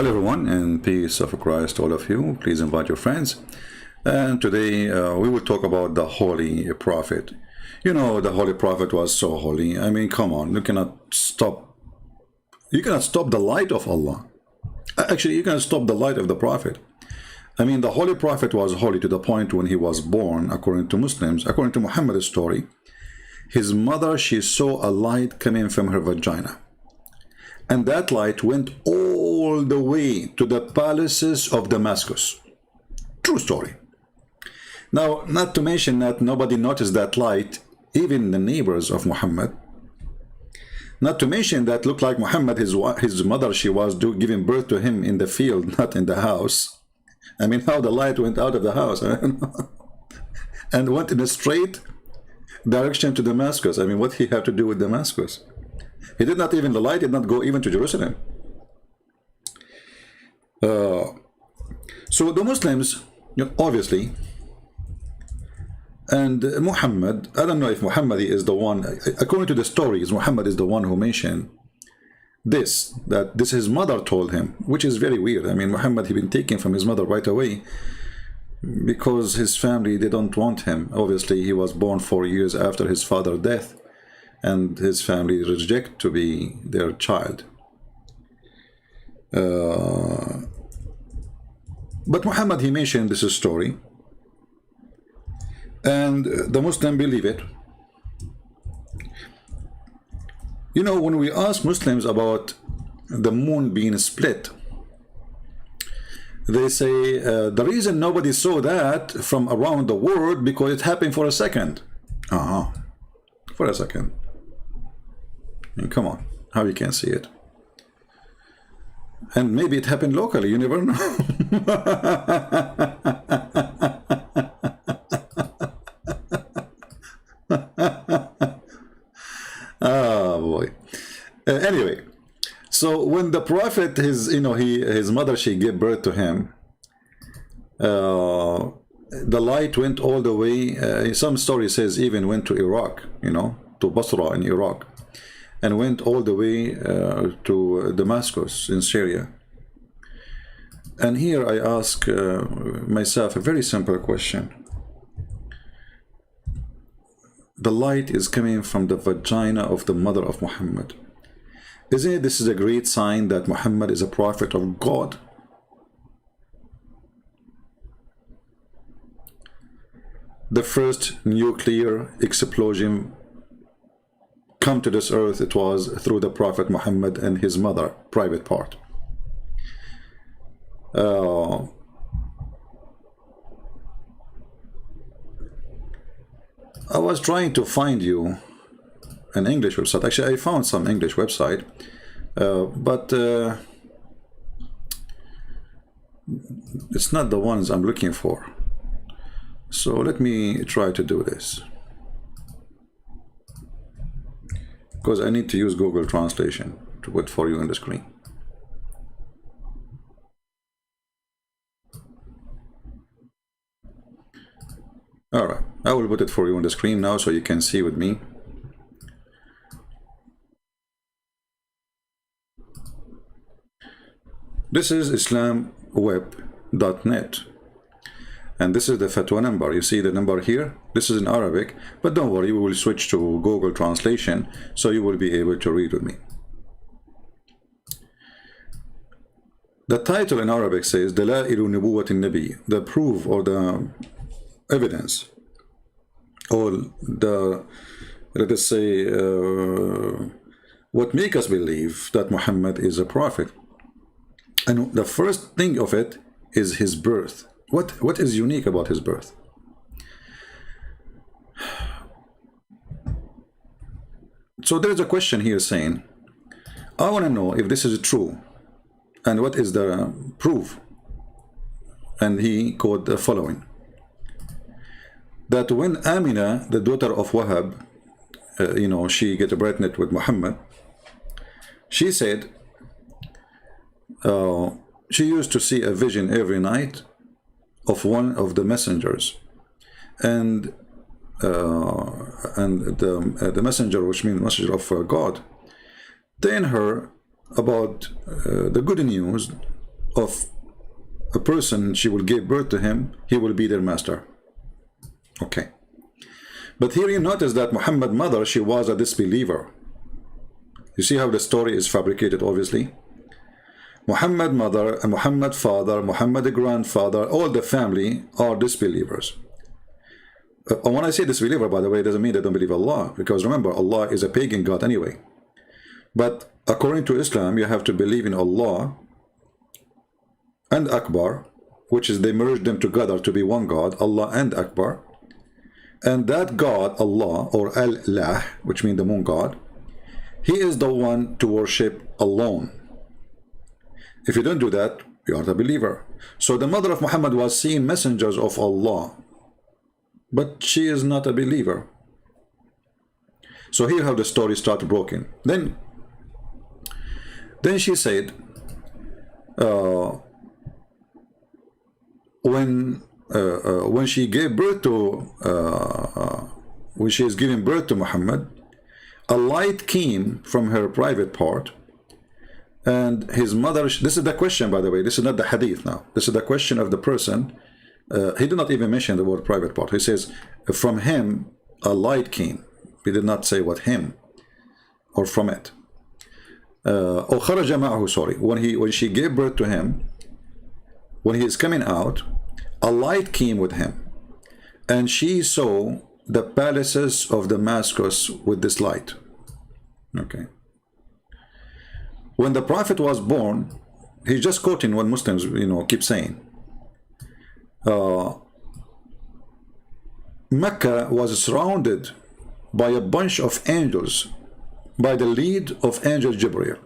Hello everyone, and peace of Christ to all of you. Please invite your friends. And today we will talk about the Holy Prophet. You know, the Holy Prophet was so holy. I mean, come on, you cannot stop the light of Allah. Actually, you cannot stop the light of the Prophet. I mean, the Holy Prophet was holy to the point when he was born, according to Muslims, according to Muhammad's story, his mother, she saw a light coming from her vagina. And that light went all the way to the palaces of Damascus. True story. Now, not to mention that nobody noticed that light, even the neighbors of Muhammad. Not to mention that looked like Muhammad, his mother, she was giving birth to him in the field, not in the house. I mean, how the light went out of the house and went in a straight direction to Damascus. I mean, what he had to do with Damascus? He did not even, the light did not go even to Jerusalem. So the Muslims, obviously, and Muhammad, I don't know if Muhammad is the one, according to the stories, Muhammad is the one who mentioned this, that this his mother told him, which is very weird. I mean, Muhammad, he'd been taken from his mother right away because his family, they don't want him. Obviously, he was born 4 years after his father's death, and his family reject to be their child. But Muhammad, he mentioned this story, and the Muslim believe it. You know, when we ask Muslims about the moon being split, they say the reason nobody saw that from around the world because it happened for a second. For a second. I mean, come on, how you can see it? And maybe it happened locally, you never know. Oh boy. Anyway, so when the Prophet, his mother, she gave birth to him, the light went all the way, some story says even went to Iraq, to Basra in Iraq, and went all the way to Damascus in Syria. And here I ask myself a very simple question. The light is coming from the vagina of the mother of Muhammad. Isn't it this is a great sign that Muhammad is a prophet of God? The first nuclear explosion come to this earth, it was through the Prophet Muhammad and his mother, private part. I was trying to find you an English website. Actually, I found some English website, but it's not the ones I'm looking for. So let me try to do this, because I need to use Google Translation to put for you on the screen. All right, I will put it for you on the screen now so you can see with me. This is islamweb.net. And this is the fatwa number. You see the number here? This is in Arabic, but don't worry, we will switch to Google Translation so you will be able to read with me. The title in Arabic says Dalailu Nubuwwat al-Nabi, the proof or the evidence, or the, let us say, what make us believe that Muhammad is a prophet. And the first thing of it is his birth. What is unique about his birth? So there's a question here saying, I want to know if this is true and what is the proof. And he quoted the following, that when Amina, the daughter of Wahab, she get pregnant with Muhammad, she said she used to see a vision every night of one of the messengers, and the messenger, which means messenger of God, telling her about the good news of a person she will give birth to him, he will be their master. Okay. But here you notice that Muhammad's mother, she was a disbeliever. You see how the story is fabricated, obviously. Muhammad's mother, Muhammad's father, Muhammad's grandfather, all the family are disbelievers. When I say disbeliever, by the way, it doesn't mean they don't believe Allah, because remember, Allah is a pagan god anyway. But according to Islam, you have to believe in Allah and Akbar, which is they merged them together to be one God, Allah and Akbar. And that God, Allah, or Allah, which means the moon god, he is the one to worship alone. If you don't do that, you are the believer. So the mother of Muhammad was seeing messengers of Allah, but she is not a believer. So here how the story started broken. Then she said, when she gave birth to, when she is giving birth to Muhammad, a light came from her private part, and his mother, this is the question, by the way, this is not the hadith now, this is the question of the person. He did not even mention the word private part. He says, from him a light came. He did not say what him or from it. Or kharaja ma'ahu, sorry. When she gave birth to him, when he is coming out, a light came with him, and she saw the palaces of Damascus with this light. Okay. When the Prophet was born, he's just quoting what Muslims, keep saying. Mecca was surrounded by a bunch of angels, by the lead of Angel Jibreel,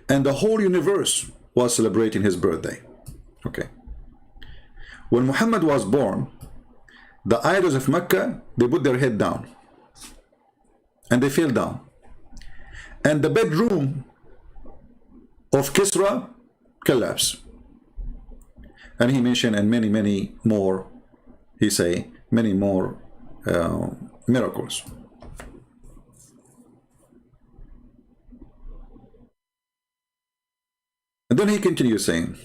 and the whole universe was celebrating his birthday. Okay. When Muhammad was born, the idols of Mecca, they put their head down and they fell down, and the bedroom of Kisra collapsed. And he mentioned, and many more, he say, many more miracles. And then he continues saying,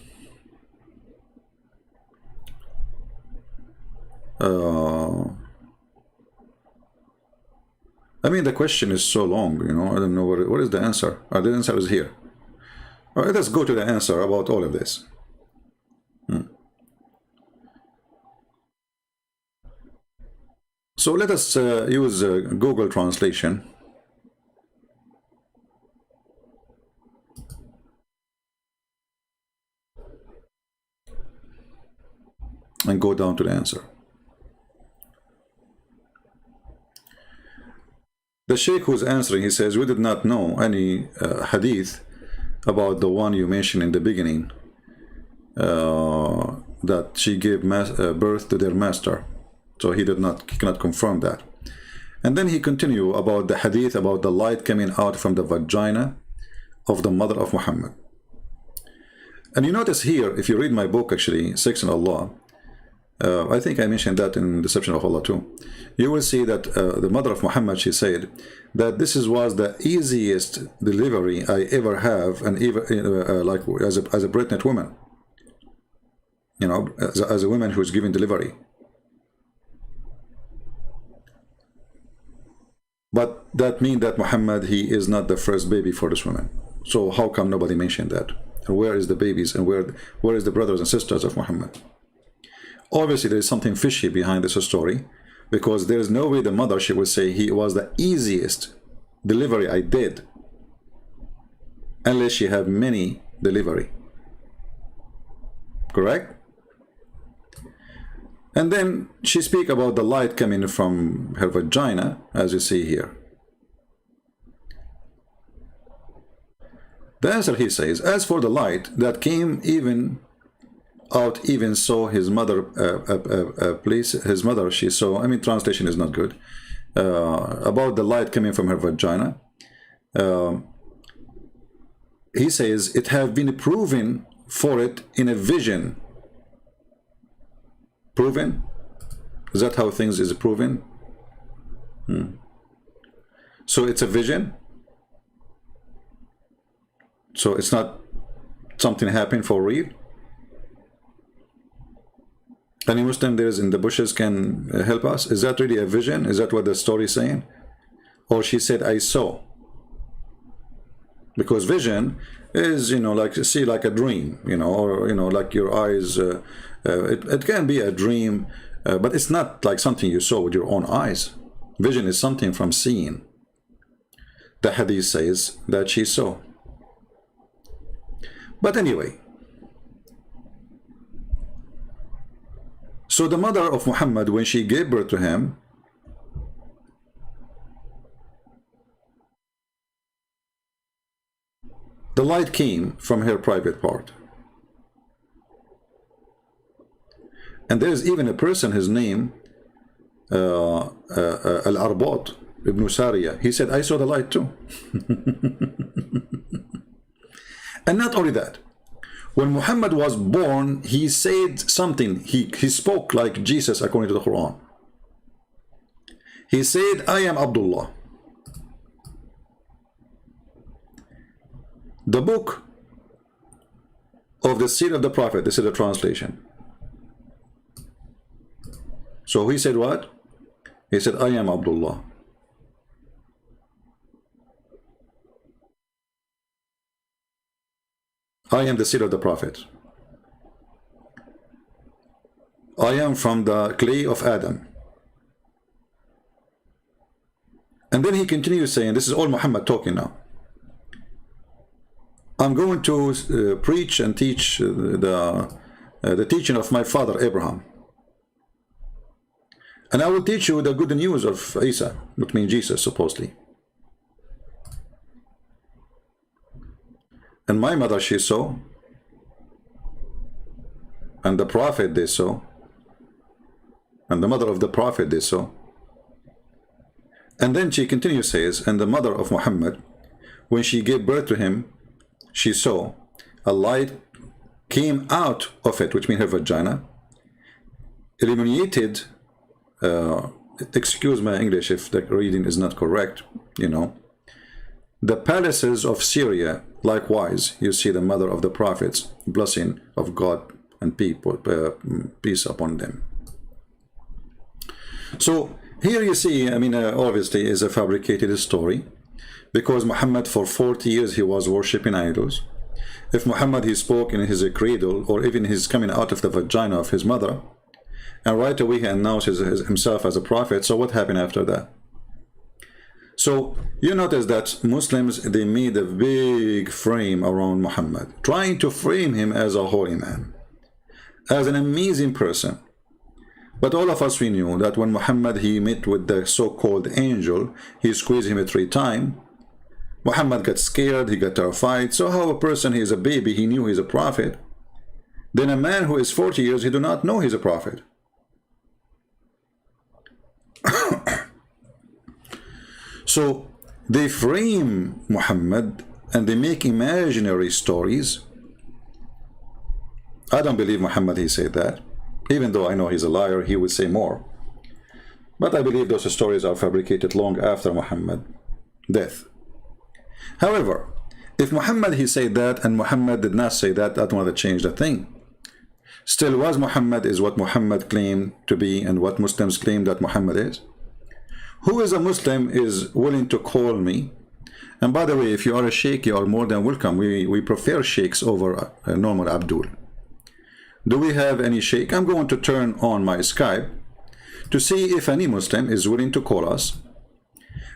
I mean, the question is so long, I don't know what is the answer. The answer is here. All right, let's go to the answer about all of this. So let us use Google Translation. And go down to the answer. The Sheikh who's answering, he says, we did not know any hadith about the one you mentioned in the beginning, that she gave birth to their master. So he cannot confirm that. And then he continued about the hadith about the light coming out from the vagina of the mother of Muhammad. And you notice here, if you read my book, actually, Sex and Allah, I think I mentioned that in Deception of Allah too. You will see that the mother of Muhammad, she said that this was the easiest delivery I ever have, and even like as a pregnant woman, as a woman who is giving delivery. But that means that Muhammad, he is not the first baby for this woman. So how come nobody mentioned that? And where is the babies, and where is the brothers and sisters of Muhammad? Obviously, there is something fishy behind this story, because there is no way the mother, she would say, he was the easiest delivery I did, unless she had many delivery. Correct? And then she speak about the light coming from her vagina, as you see here. The answer, he says, as for the light that came out, even so his mother, his mother, she saw, I mean, translation is not good, about the light coming from her vagina. He says, it have been proven for it in a vision. Proven? Is that how things is proven? So it's a vision? So it's not something happened for real? Any Muslim there is in the bushes can help us? Is that really a vision? Is that what the story is saying? Or she said, I saw. Because vision is, like see like a dream, or, like your eyes, it can be a dream, but it's not like something you saw with your own eyes. Vision is something from seeing. The hadith says that she saw. But anyway, so the mother of Muhammad, when she gave birth to him, the light came from her private part. And there's even a person, his name, Al-Arbad ibn Sariya. He said, I saw the light too. And not only that, when Muhammad was born, he said something. He spoke like Jesus according to the Quran. He said, I am Abdullah. The book of the seed of the Prophet, this is the translation. So he said what? He said, I am Abdullah. I am the seed of the Prophet. I am from the clay of Adam. And then he continues saying, this is all Muhammad talking now. I'm going to preach and teach the teaching of my father Abraham. And I will teach you the good news of Isa, which means Jesus, supposedly. And my mother, she saw. And the Prophet, they saw. And the mother of the Prophet, they saw. And then she continues, says, and the mother of Muhammad, when she gave birth to him, she saw a light came out of it, which means her vagina, illuminated, excuse my English if the reading is not correct, the palaces of Syria. Likewise, you see the mother of the prophets, blessing of God and people, peace upon them. So here you see, obviously is a fabricated story, because Muhammad for 40 years he was worshipping idols. If Muhammad he spoke in his cradle, or even his coming out of the vagina of his mother, and right away he announces himself as a prophet, so what happened after that? So you notice that Muslims, they made a big frame around Muhammad, trying to frame him as a holy man, as an amazing person. But all of us, we knew that when Muhammad he met with the so-called angel, he squeezed him 3 times. Muhammad got scared, he got terrified. So how a person, he is a baby, he knew he's a prophet. Then a man who is 40 years, he do not know he's a prophet. So they frame Muhammad and they make imaginary stories. I don't believe Muhammad he said that. Even though I know he's a liar, he would say more. But I believe those stories are fabricated long after Muhammad's death. However, if Muhammad he said that and Muhammad did not say that, that would change the thing. Still, was Muhammad is what Muhammad claimed to be and what Muslims claim that Muhammad is? Who is a Muslim is willing to call me? And by the way, if you are a sheikh, you are more than welcome. We prefer sheikhs over a normal Abdul. Do we have any sheikh? I'm going to turn on my Skype to see if any Muslim is willing to call us.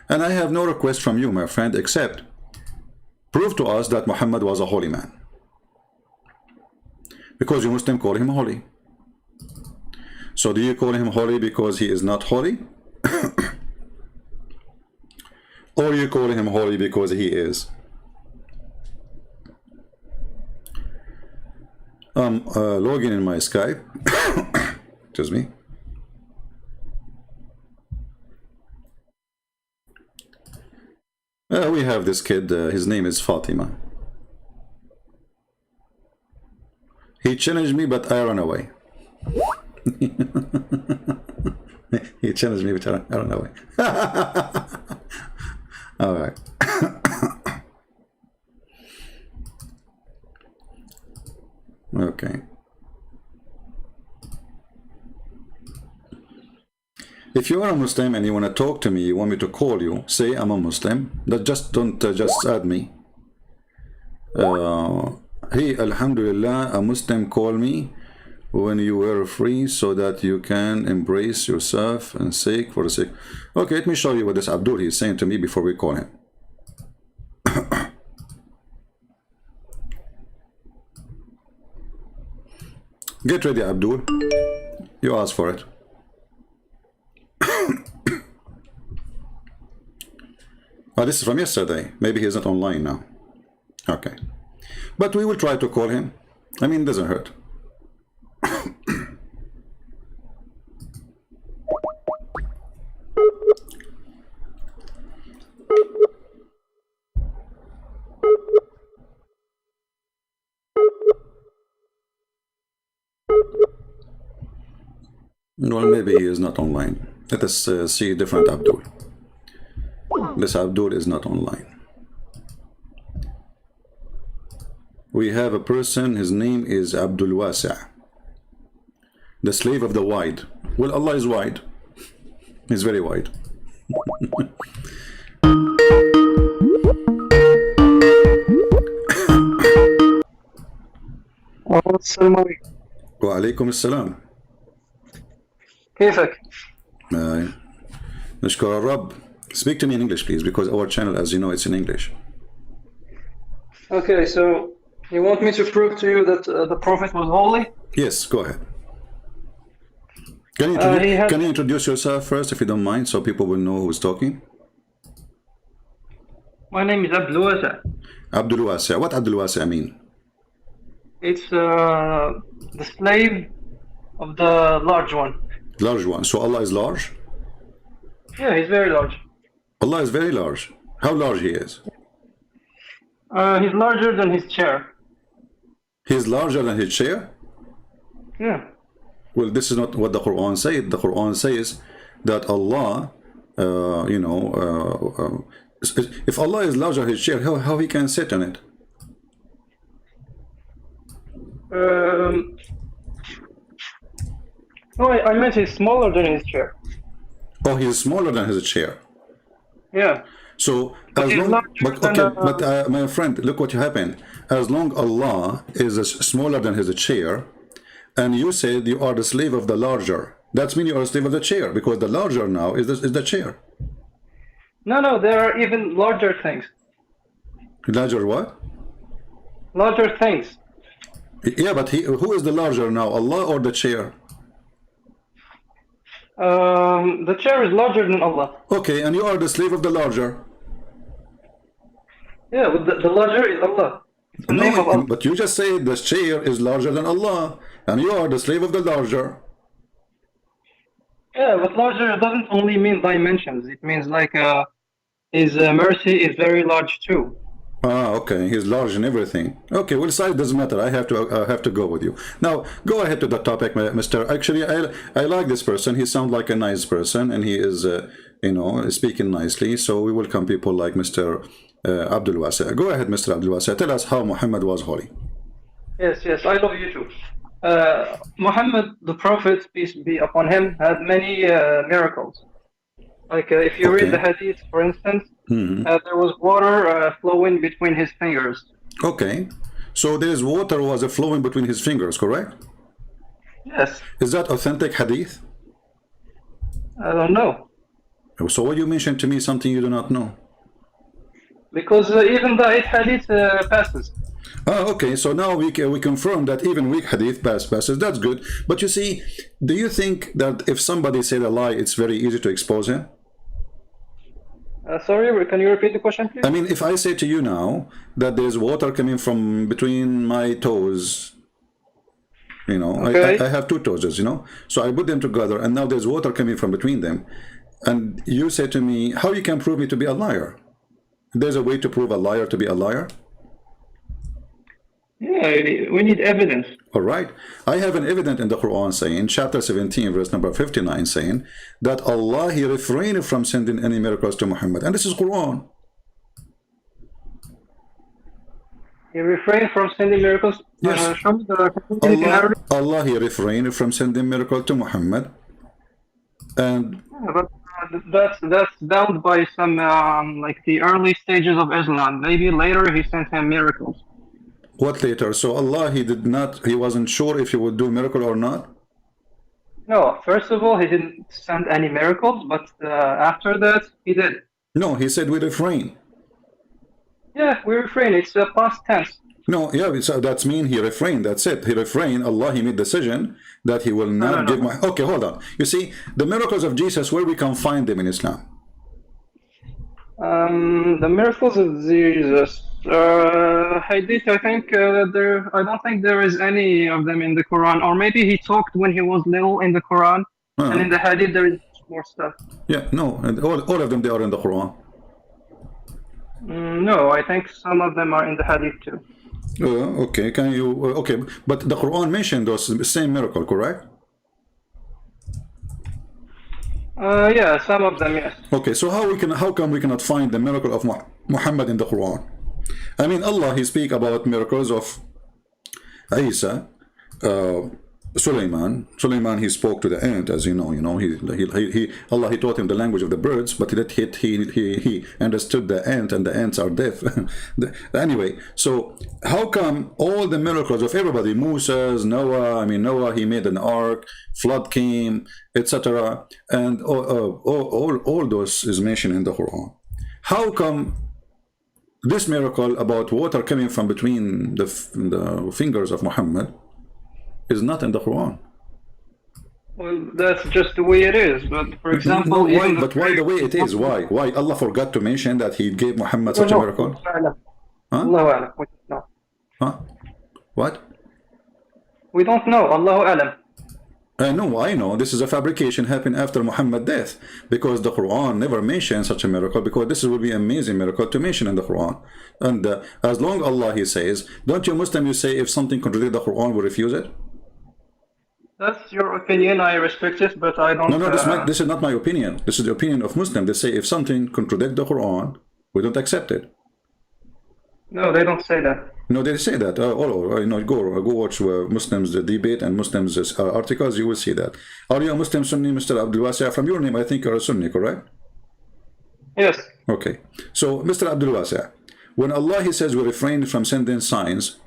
And I have no request from you, my friend, except prove to us that Muhammad was a holy man. Because you Muslim call him holy. So do you call him holy because he is not holy? Or you call him holy because he is? Logging in my Skype. Excuse me. We have this kid, his name is Fatima. He challenged me, but I ran away. He challenged me, but I ran away. All right. Okay. If you are a Muslim and you want to talk to me, you want me to call you, say I'm a Muslim. That just don't just add me. Hey, Alhamdulillah, a Muslim call me when you were free so that you can embrace yourself and seek for the sake. Okay, let me show you what this Abdul is saying to me before we call him. Get ready, Abdul. You asked for it. Oh, this is from yesterday. Maybe he's not online now. Okay. But we will try to call him. I mean, it doesn't hurt. Well, maybe he is not online. Let us see a different Abdul. This Abdul is not online. We have a person, his name is Abdul Wasi', the slave of the wide. Well, Allah is wide. He's very wide. السلام عليكم. وعليكم السلام. كيفك؟ نشكر الرب. Speak to me in English, please, because our channel, as you know, it's in English. Okay, so you want me to prove to you that the Prophet was holy? Yes, go ahead. Can you introduce yourself first, if you don't mind, so people will know who's talking? My name is Abdul Wasi'. Abdul Wasi'. What Abdul Wasi' mean? It's the slave of the large one. Large one. So Allah is large? Yeah, he's very large. Allah is very large. How large he is? He's larger than his chair. He's larger than his chair? Yeah. Well, this is not what the Quran says. The Quran says that Allah, if Allah is larger than his chair, how he can sit on it? No, I meant he's smaller than his chair. Oh, he's smaller than his chair. Yeah. So as long, my friend, look what happened. As long Allah is smaller than his chair, and you said you are the slave of the larger, that means you are a slave of the chair, because the larger now is the chair. No, there are even larger things. Larger what? Larger things. Yeah, but who is the larger now, Allah or the chair? The chair is larger than Allah. Okay, and you are the slave of the larger. Yeah, but the larger is Allah. It's the name of Allah. But you just said the chair is larger than Allah, and you are the slave of the larger. Yeah, but larger doesn't only mean dimensions. It means like his mercy is very large too. Ah, okay. He's large in everything. Okay, well, size doesn't matter. I have to go with you. Now, go ahead to the topic, Mr. Actually, I like this person. He sounds like a nice person, and he is, speaking nicely. So we welcome people like Mr. Abdul Wasi'. Go ahead, Mr. Abdul Wasi'. Tell us how Muhammad was holy. Yes, I love you too. Muhammad, the Prophet, peace be upon him, had many miracles. Like if you read the Hadith, for instance, there was water flowing between his fingers. Okay, so there's water was flowing between his fingers, correct? Yes. Is that authentic Hadith? I don't know. So what you mentioned to me something you do not know? Because even the Hadith passes. Oh, okay. So now we confirm that even weak Hadith passes. That's good. But you see, do you think that if somebody said a lie, it's very easy to expose him? Sorry, can you repeat the question, please? I mean, if I say to you now that there's water coming from between my toes, okay. I have two toes, so I put them together, and now there's water coming from between them, and you say to me, how you can prove me to be a liar? There's a way to prove a liar to be a liar? Yeah, we need evidence. All right. I have an evidence in the Quran saying, chapter 17, verse number 59, saying that Allah, He refrained from sending any miracles to Muhammad. And this is Quran. He refrained from sending miracles. Yes. Show me the Allah, he refrained from sending miracle to Muhammad. And but that's bound by some like the early stages of Islam. Maybe later he sent him miracles. what later? So Allah, he wasn't sure if he would do miracle or not? No, first of all, he didn't send any miracles, but after that, he did. No, he said we refrain. Yeah, we refrain. It's a past tense. No, yeah, so that's mean he refrained. That's it. He refrained. Allah, he made decision that he will not give my. Okay, hold on. You see, the miracles of Jesus, where we can find them in Islam? The miracles of Jesus. Hadith, I think I don't think there is any of them in the Quran, or maybe he talked when he was little in the Quran, and in the Hadith there is more stuff. Yeah, no, and all of them they are in the Quran. No, I think some of them are in the Hadith too. Okay, can you? Okay, but the Quran mentioned those same miracle, correct? Yeah, some of them, yes. Okay, so how come we cannot find the miracle of Muhammad in the Quran? I mean, Allah, he speak about miracles of Isa, Sulaiman, he spoke to the ant, as you know, Allah, he taught him the language of the birds, but he understood the ant, and the ants are deaf. Anyway, so how come all the miracles of everybody, Moses, Noah, he made an ark, flood came, etc., and all those is mentioned in the Quran. How come this miracle about water coming from between the fingers of Muhammad is not in the Quran? Well, that's just the way it is. But for example, why the way it is? Why Allah forgot to mention that he gave Muhammad such a miracle? Huh? Huh? What? We don't know. Allahu Alam. No, I know this is a fabrication happened after Muhammad's death, because the Quran never mentions such a miracle, because this will be an amazing miracle to mention in the Quran. And as long Allah, he says, don't you Muslim, you say if something contradicts the Quran, we refuse it? That's your opinion, I respect it, but I don't... No, this is not my opinion. This is the opinion of Muslims. They say if something contradicts the Quran, we don't accept it. No, they don't say that. No, they say that. Go watch Muslims debate and Muslims articles, you will see that. Are you a Muslim Sunni, Mr. Abdul Wasi'? From your name, I think you're a Sunni, correct? Yes. Okay. So, Mr. Abdul Wasi', when Allah, he says we refrain from sending signs,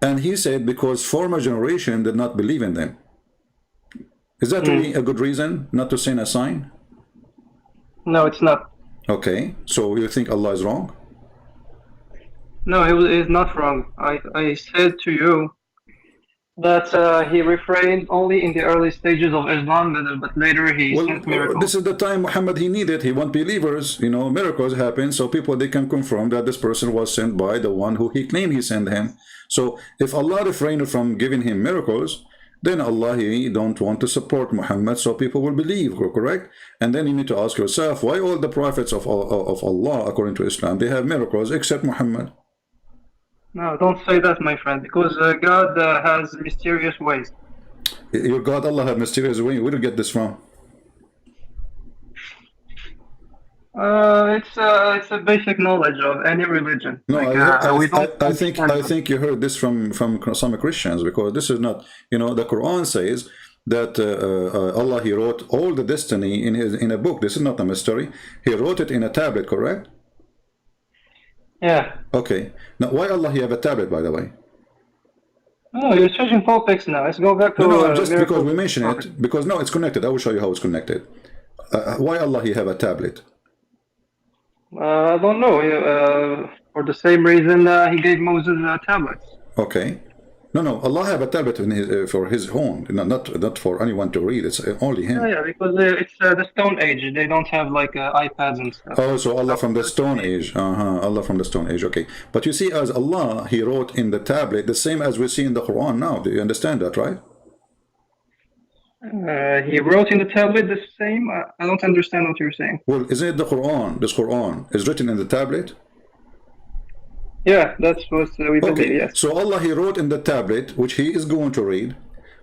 and he said because former generation did not believe in them. Is that really a good reason not to send a sign? No, it's not. Okay. So, you think Allah is wrong? No, he is not wrong. I said to you that he refrained only in the early stages of Islam, but later he sent miracles. This is the time Muhammad, he needed. He want believers. Miracles happen, so people, they can confirm that this person was sent by the one who he claimed he sent him. So if Allah refrained from giving him miracles, then Allah, he don't want to support Muhammad, so people will believe, correct? And then you need to ask yourself, why all the prophets of Allah, according to Islam, they have miracles except Muhammad? No, don't say that, my friend, because God has mysterious ways. Your God, Allah, have mysterious ways? Where do you get this from? It's a basic knowledge of any religion. No, I think you heard this from some Christians, because this is not, the Quran says that Allah, he wrote all the destiny in a book. This is not a mystery. He wrote it in a tablet, correct? Yeah. Okay. Now, why Allah, he have a tablet, by the way? No, you're changing topics now. Let's go back to... No, just because we mention it, because no, it's connected. I will show you how it's connected. Why Allah, he have a tablet? I don't know. For the same reason he gave Moses tablets. Okay. No, Allah have a tablet for his own, not for anyone to read. It's only him. Yeah, because it's the Stone Age. They don't have like iPads and stuff. Oh, so Allah from the Stone Age. Allah from the Stone Age. Okay. But you see, as Allah, he wrote in the tablet the same as we see in the Quran now. Do you understand that, right? He wrote in the tablet the same? I don't understand what you're saying. Well, isn't it the Quran? This Quran is written in the tablet? Yeah, that's what we believe, yes. So Allah, he wrote in the tablet, which he is going to read,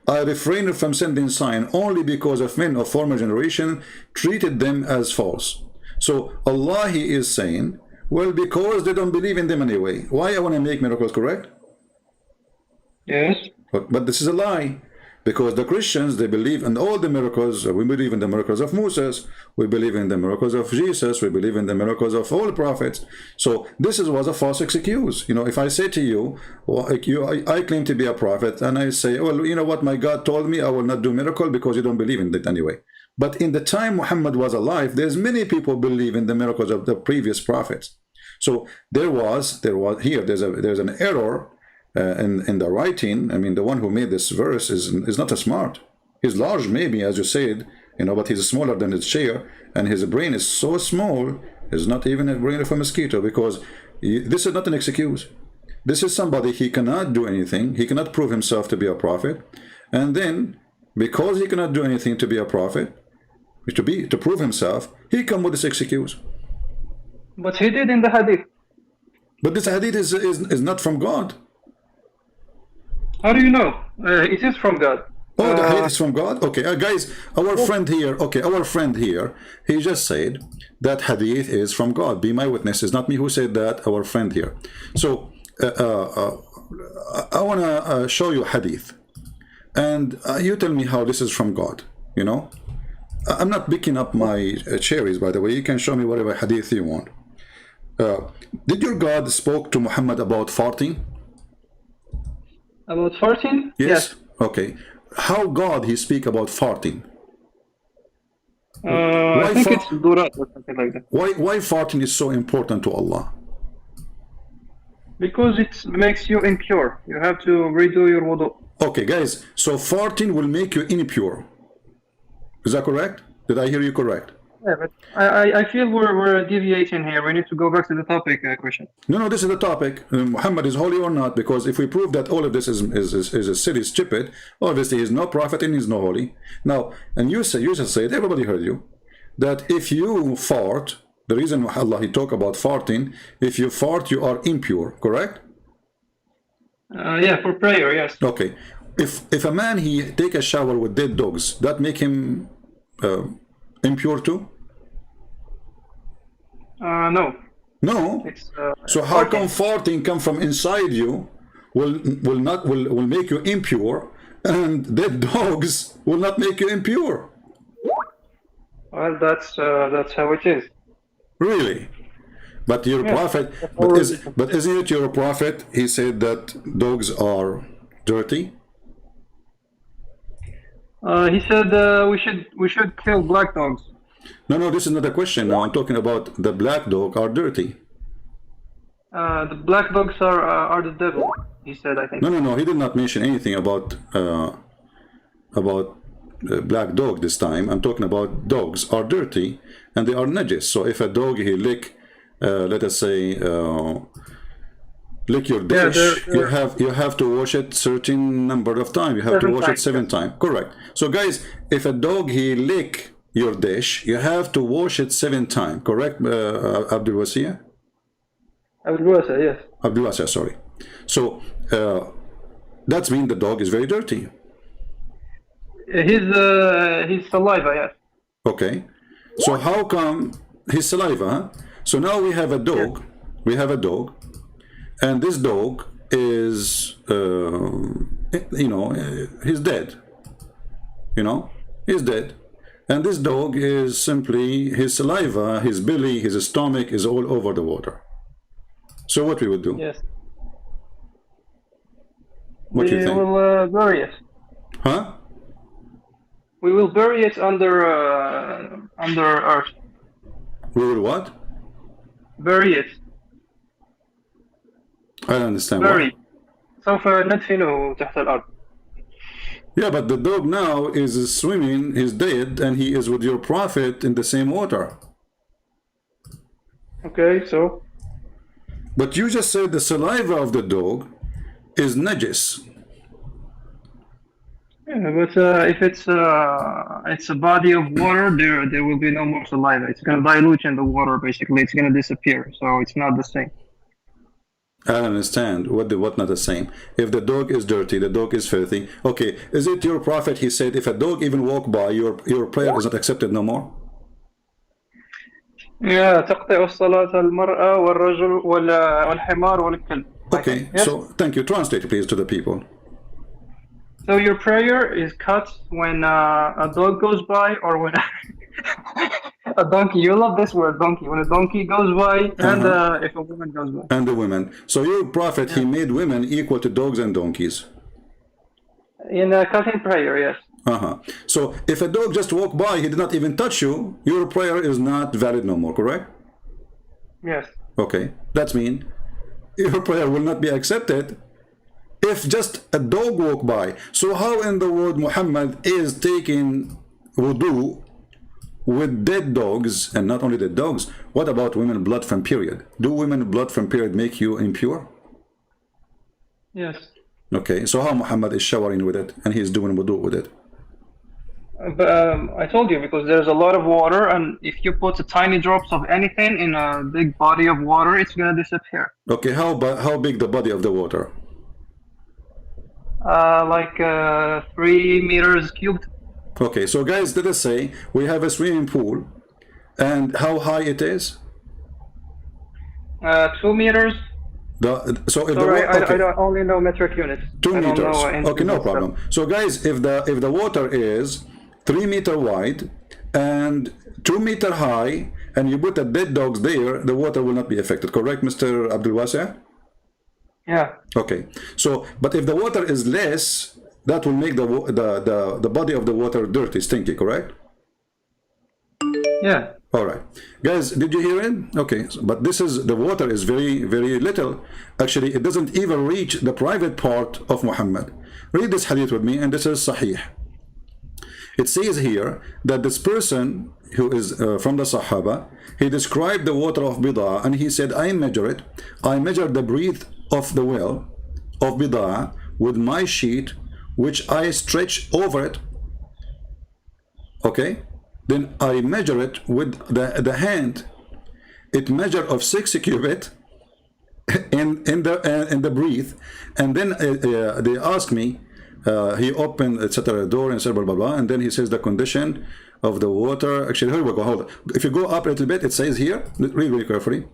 I refrained from sending sign only because of men of former generation treated them as false. So Allah, he is saying, Well, because they don't believe in them anyway. Why I want to make miracles, correct? Yes. But this is a lie. Because the Christians, they believe in all the miracles. We believe in the miracles of Moses. We believe in the miracles of Jesus. We believe in the miracles of all the prophets. So this was a false excuse. You know, if I say to you, well, I claim to be a prophet, and I say, well, you know what, my God told me I will not do miracle because you don't believe in it anyway. But in the time Muhammad was alive, there's many people believe in the miracles of the previous prophets. So there's an error in the writing. I mean, the one who made this verse is not a smart. He's large, maybe, as you said, you know, but he's smaller than his chair, and his brain is so small, it's not even a brain of a mosquito, because this is not an excuse. This is somebody, he cannot do anything, he cannot prove himself to be a prophet, and then, because he cannot do anything to be a prophet, to prove himself, he come with this excuse. But he did in the hadith. But this hadith is not from God. How do you know? It is from God. Oh, the hadith is from God? Okay, guys, our friend here, he just said that hadith is from God. Be my witness. It's not me who said that, our friend here. So, I want to show you hadith. And you tell me how this is from God, you know? I'm not picking up my cherries, by the way. You can show me whatever hadith you want. Did your God spoke to Muhammad about farting? About farting? Yes. Okay. How God he speak about farting? I think it's durat or something like that. Why farting is so important to Allah? Because it makes you impure. You have to redo your wudu. Okay, guys. So farting will make you impure. Is that correct? Did I hear you correct? Yeah, but I feel we're deviating here. We need to go back to the topic, Christian. No, this is the topic. Muhammad is holy or not? Because if we prove that all of this is a silly, stupid, obviously he's no prophet and he's no holy. Now, and you just said, everybody heard you, that if you fart, the reason Allah he talk about farting, if you fart, you are impure, correct? Yeah, for prayer, yes. Okay. If a man he take a shower with dead dogs, that make him impure too? No. No. So how come farting come from inside you will make you impure, and dead dogs will not make you impure? Well, that's how it is. Really? But your prophet, but isn't it your prophet? He said that dogs are dirty. He said we should kill black dogs. No, this is not a question. Now I'm talking about the black dog are dirty. The black dogs are the devil. He said, I think. No. He did not mention anything about black dog this time. I'm talking about dogs are dirty and they are najis. So if a dog he lick, let us say, lick your dish, you have to wash it certain number of times. You have to wash it 7 times. Correct. So guys, if a dog he lick your dish, you have to wash it 7 times. Correct, Abdul Wasiya? Abdul Wasiya, yes. Abdul Wasiya, sorry. So that means the dog is very dirty. His saliva, yes. Okay. So how come his saliva? Huh? So now we have a dog. Yes. We have a dog. And this dog is, he's dead. He's dead. And this dog is simply, his saliva, his belly, his stomach is all over the water. So what we would do? Yes. What do you think? We will bury it. Huh? We will bury it under earth. We will what? Bury it. I don't understand. Bury. سوف ندفنه تحت الأرض. Yeah, but the dog now is swimming, he's dead, and he is with your prophet in the same water. Okay, so? But you just said the saliva of the dog is najis. Yeah, but if it's a body of water, there will be no more saliva. It's going to dilute in the water, basically. It's going to disappear, so it's not the same. I don't understand. What not the same? If the dog is dirty, the dog is filthy. Okay, is it your prophet? He said, if a dog even walk by, your prayer is not accepted no more. Yeah, تقطع الصلاة المرأة والرجل والحمار والكلب. Okay, Yes. so thank you. Translate please to the people. So your prayer is cut when a dog goes by, or when a donkey. You love this word, donkey. When a donkey goes by, and if a woman goes by. And the women. So your prophet, he made women equal to dogs and donkeys. In cutting prayer, yes. So if a dog just walked by, he did not even touch you, your prayer is not valid no more, correct? Yes. Okay, that means your prayer will not be accepted if just a dog walk by. So how in the world Muhammad is taking wudu with dead dogs, and not only dead dogs, what about women blood from period? Do women blood from period make you impure? Yes. Okay, so how Muhammad is showering with it and he's doing wudu with it? But I told you, because there's a lot of water, and if you put tiny drops of anything in a big body of water, it's gonna disappear. Okay, how big the body of the water? Like 3 meters cubed. Okay, so guys, let us say we have a swimming pool, and how high it is? 2 meters. So if Sorry, I don't only know metric units. 2 meters. Okay, no problem. So guys, if the water is 3 meter wide and 2 meter high, and you put the dead dogs there, the water will not be affected, correct, Mr. Abdul Wasi'? Yeah. Okay. So, but if the water is less, that will make the body of the water dirty, stinky, correct? Yeah. All right, guys, did you hear it? Okay, but this is, the water is very, very little. Actually, it doesn't even reach the private part of Muhammad. Read this hadith with me, and this is Sahih. It says here that this person who is from the Sahaba, he described the water of Bida'ah, and he said, I measured the breadth of the well of Bida'ah with my sheet, which I stretch over it. Okay? Then I measure it with the hand. It measure of 6 cubit in the breadth, and then they ask me. He opened etc. door and said blah blah blah, and then he says the condition of the water. Actually, here we go. Hold on. If you go up a little bit, it says here. Read very carefully.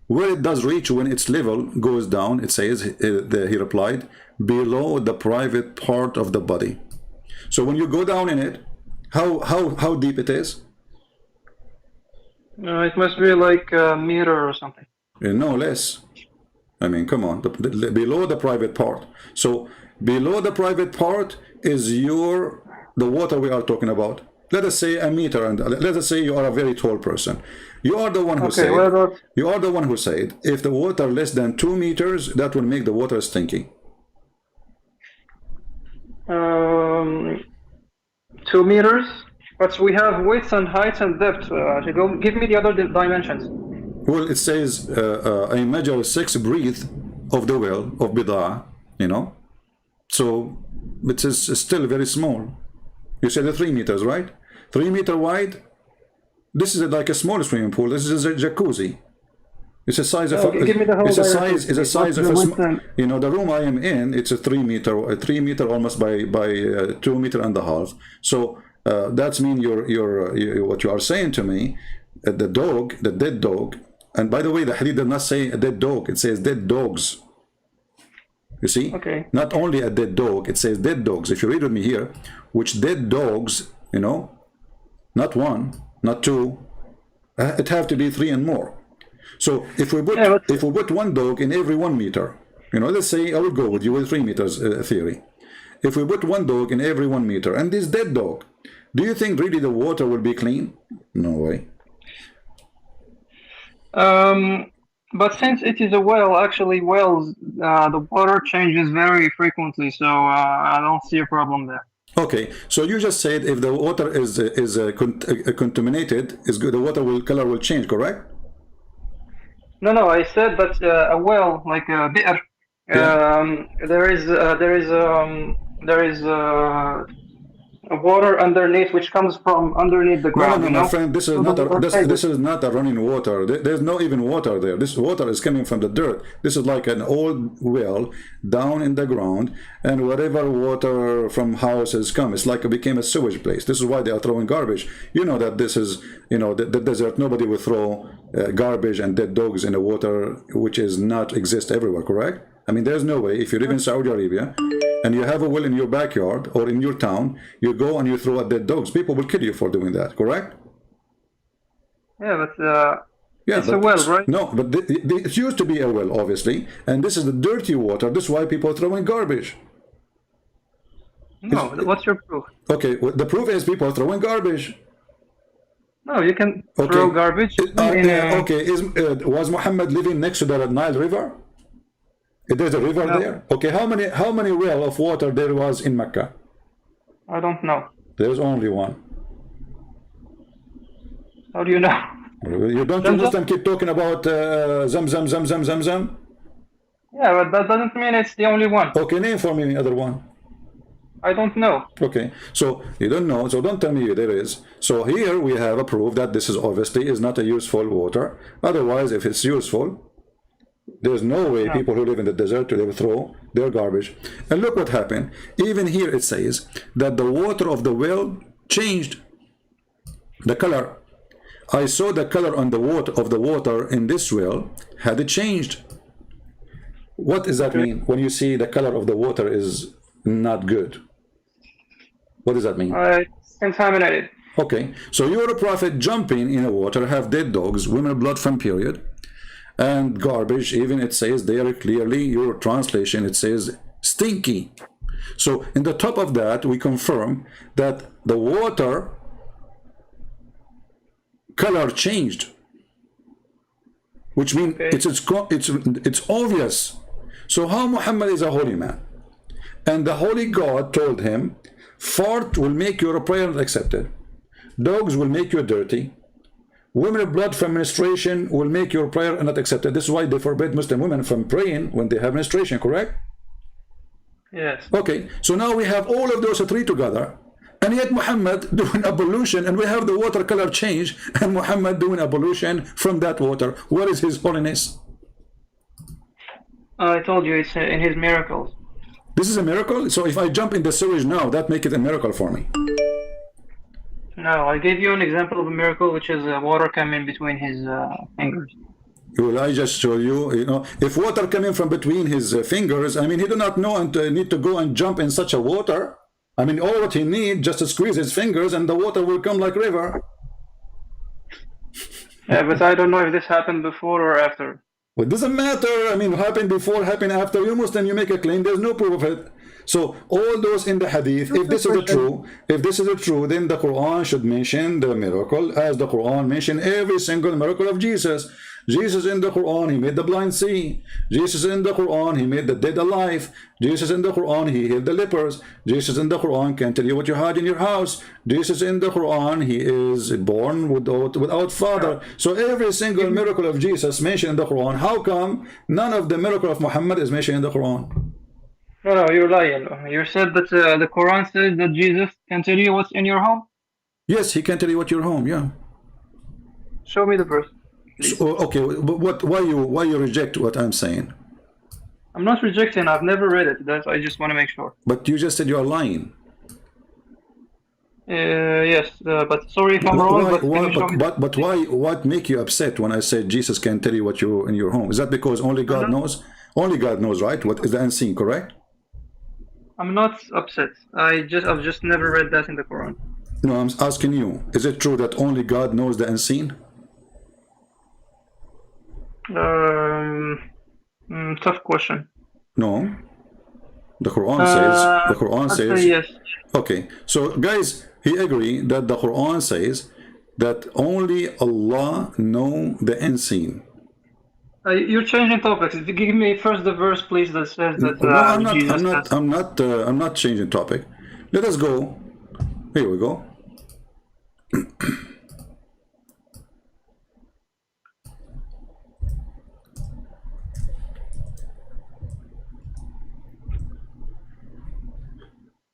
Where it does reach when its level goes down, it says he replied, below the private part of the body. So when you go down in it, how deep it is? It must be like a meter or something. No less. I mean, come on, below the private part. So below the private part is the water we are talking about. Let us say a meter, and let us say you are a very tall person. You are the one who said. You are the one who said if the water less than 2 meters, that will make the water stinky. 2 meters, but we have width and height and depth. Give me the other dimensions. Well, it says I measure 6 breadth of the well of Bida'ah, you know. So it is still very small. You said 3 meters, right? 3 meter wide. This is like a small swimming pool. This is a jacuzzi. It's a size of it's a size of a, you know, the room I am in. It's a 3 meter, almost by 2 meter and a half. So that's mean what you are saying to me. The dead dog. And by the way, the hadith does not say a dead dog. It says dead dogs. You see? Okay. Not only a dead dog, it says dead dogs. If you read with me here, which dead dogs, you know, not 1, not 2, it have to be 3 and more. So if we put 1 dog in every 1 meter, you know, let's say I will go with you with 3 meters theory. If we put 1 dog in every 1 meter, and this dead dog, do you think really the water will be clean? No way. But since it is a well, actually wells, the water changes very frequently, so I don't see a problem there. Okay, so you just said if the water is contaminated, the water color will change, correct? No, I said that a well, like a bi'r, water underneath, which comes from underneath the No, ground. no, You no, my know. friend. This is So not the a verse this, says it. this is not a running water. There's no even water there. This water is coming from the dirt. This is like an old well down in the ground, and whatever water from houses come, it's like it became a sewage place. This is why they are throwing garbage. You know that this is, you know, the desert. Nobody will throw garbage and dead dogs in the water, which is not exist everywhere. Correct? I mean, there's no way. If you live in Saudi Arabia and you have a well in your backyard or in your town, you go and you throw out dead dogs. People will kill you for doing that, correct? Yeah, but Yeah, it's but a well, right? no, but it used to be a well, obviously, and this is the dirty water. This is why people are throwing garbage. No, what's your proof? Okay, well, the proof is people are throwing garbage. No, you can Okay, throw garbage in okay. Was Muhammad living next to the Nile River? There's a river No. there. Okay, how many well of water there was in Mecca? I don't know. There's only one. How do you know? You don't you Zamzam? Muslim keep talking about Zamzam, Zamzam, Zamzam? Yeah, but that doesn't mean it's the only one. Okay, name for me the other one. I don't know. Okay, so you don't know, so don't tell me there is. So here we have a proof that this is obviously is not a useful water. Otherwise, if it's useful, there's no way people who live in the desert they will throw their garbage. And look what happened. Even here it says that the water of the well changed the color. I saw the color on the water of the water in this well had it changed. What does that mean when you see the color of the water is not good? What does that mean? It's contaminated. Okay, so you're a prophet jumping in the water, have dead dogs, women blood from period, and garbage. Even it says there clearly, your translation, it says stinky. So in the top of that, we confirm that the water color changed, which means it's obvious. So how Muhammad is a holy man, and the holy God told him, fart will make your prayer not accepted, dogs will make you dirty, women of blood from menstruation will make your prayer not accepted. This is why they forbid Muslim women from praying when they have menstruation, correct? Yes. Okay, so now we have all of those three together, and yet Muhammad doing ablution, and we have the water color change, and Muhammad doing ablution from that water. What is his holiness? I told you it's in his miracles. This is a miracle? So if I jump in the sewage now, that make it a miracle for me? No, I gave you an example of a miracle, which is water coming between his fingers. Well, I just show you, you know, if water coming from between his fingers, I mean, he do not know and need to go and jump in such a water. I mean, all what he need just to squeeze his fingers and the water will come like river. Yeah, but I don't know if this happened before or after. Well, it doesn't matter. I mean, happened before, happened after. You Muslim, you make a claim. There's no proof of it. So all those in the hadith, if this is true, then the Quran should mention the miracle as the Quran mentioned every single miracle of Jesus. Jesus in the Quran, he made the blind see. Jesus in the Quran, he made the dead alive. Jesus in the Quran, he healed the lepers. Jesus in the Quran can tell you what you had in your house. Jesus in the Quran, he is born without father. So every single miracle of Jesus mentioned in the Quran. How come none of the miracle of Muhammad is mentioned in the Quran? No, you're lying. You said that the Quran says that Jesus can tell you what's in your home? Yes, he can tell you what your home, yeah. Show me the verse. So, okay, but why you reject what I'm saying? I'm not rejecting. I've never read it. I just want to make sure. But you just said you are lying. Yes, but sorry if I'm wrong. But why? What make you upset when I said Jesus can tell you what you in your home? Is that because only God knows? Only God knows, right? What is the unseen? Correct? I'm not upset. I've just never read that in the Quran. No, I'm asking you. Is it true that only God knows the unseen? Tough question. No. The Quran says. The Quran I'll says. say yes. Okay. So, guys, he agree that the Quran says that only Allah know the unseen. You're changing topics. Give me first the verse, please, that says that. No, I'm not changing topic. Let us go. Here we go.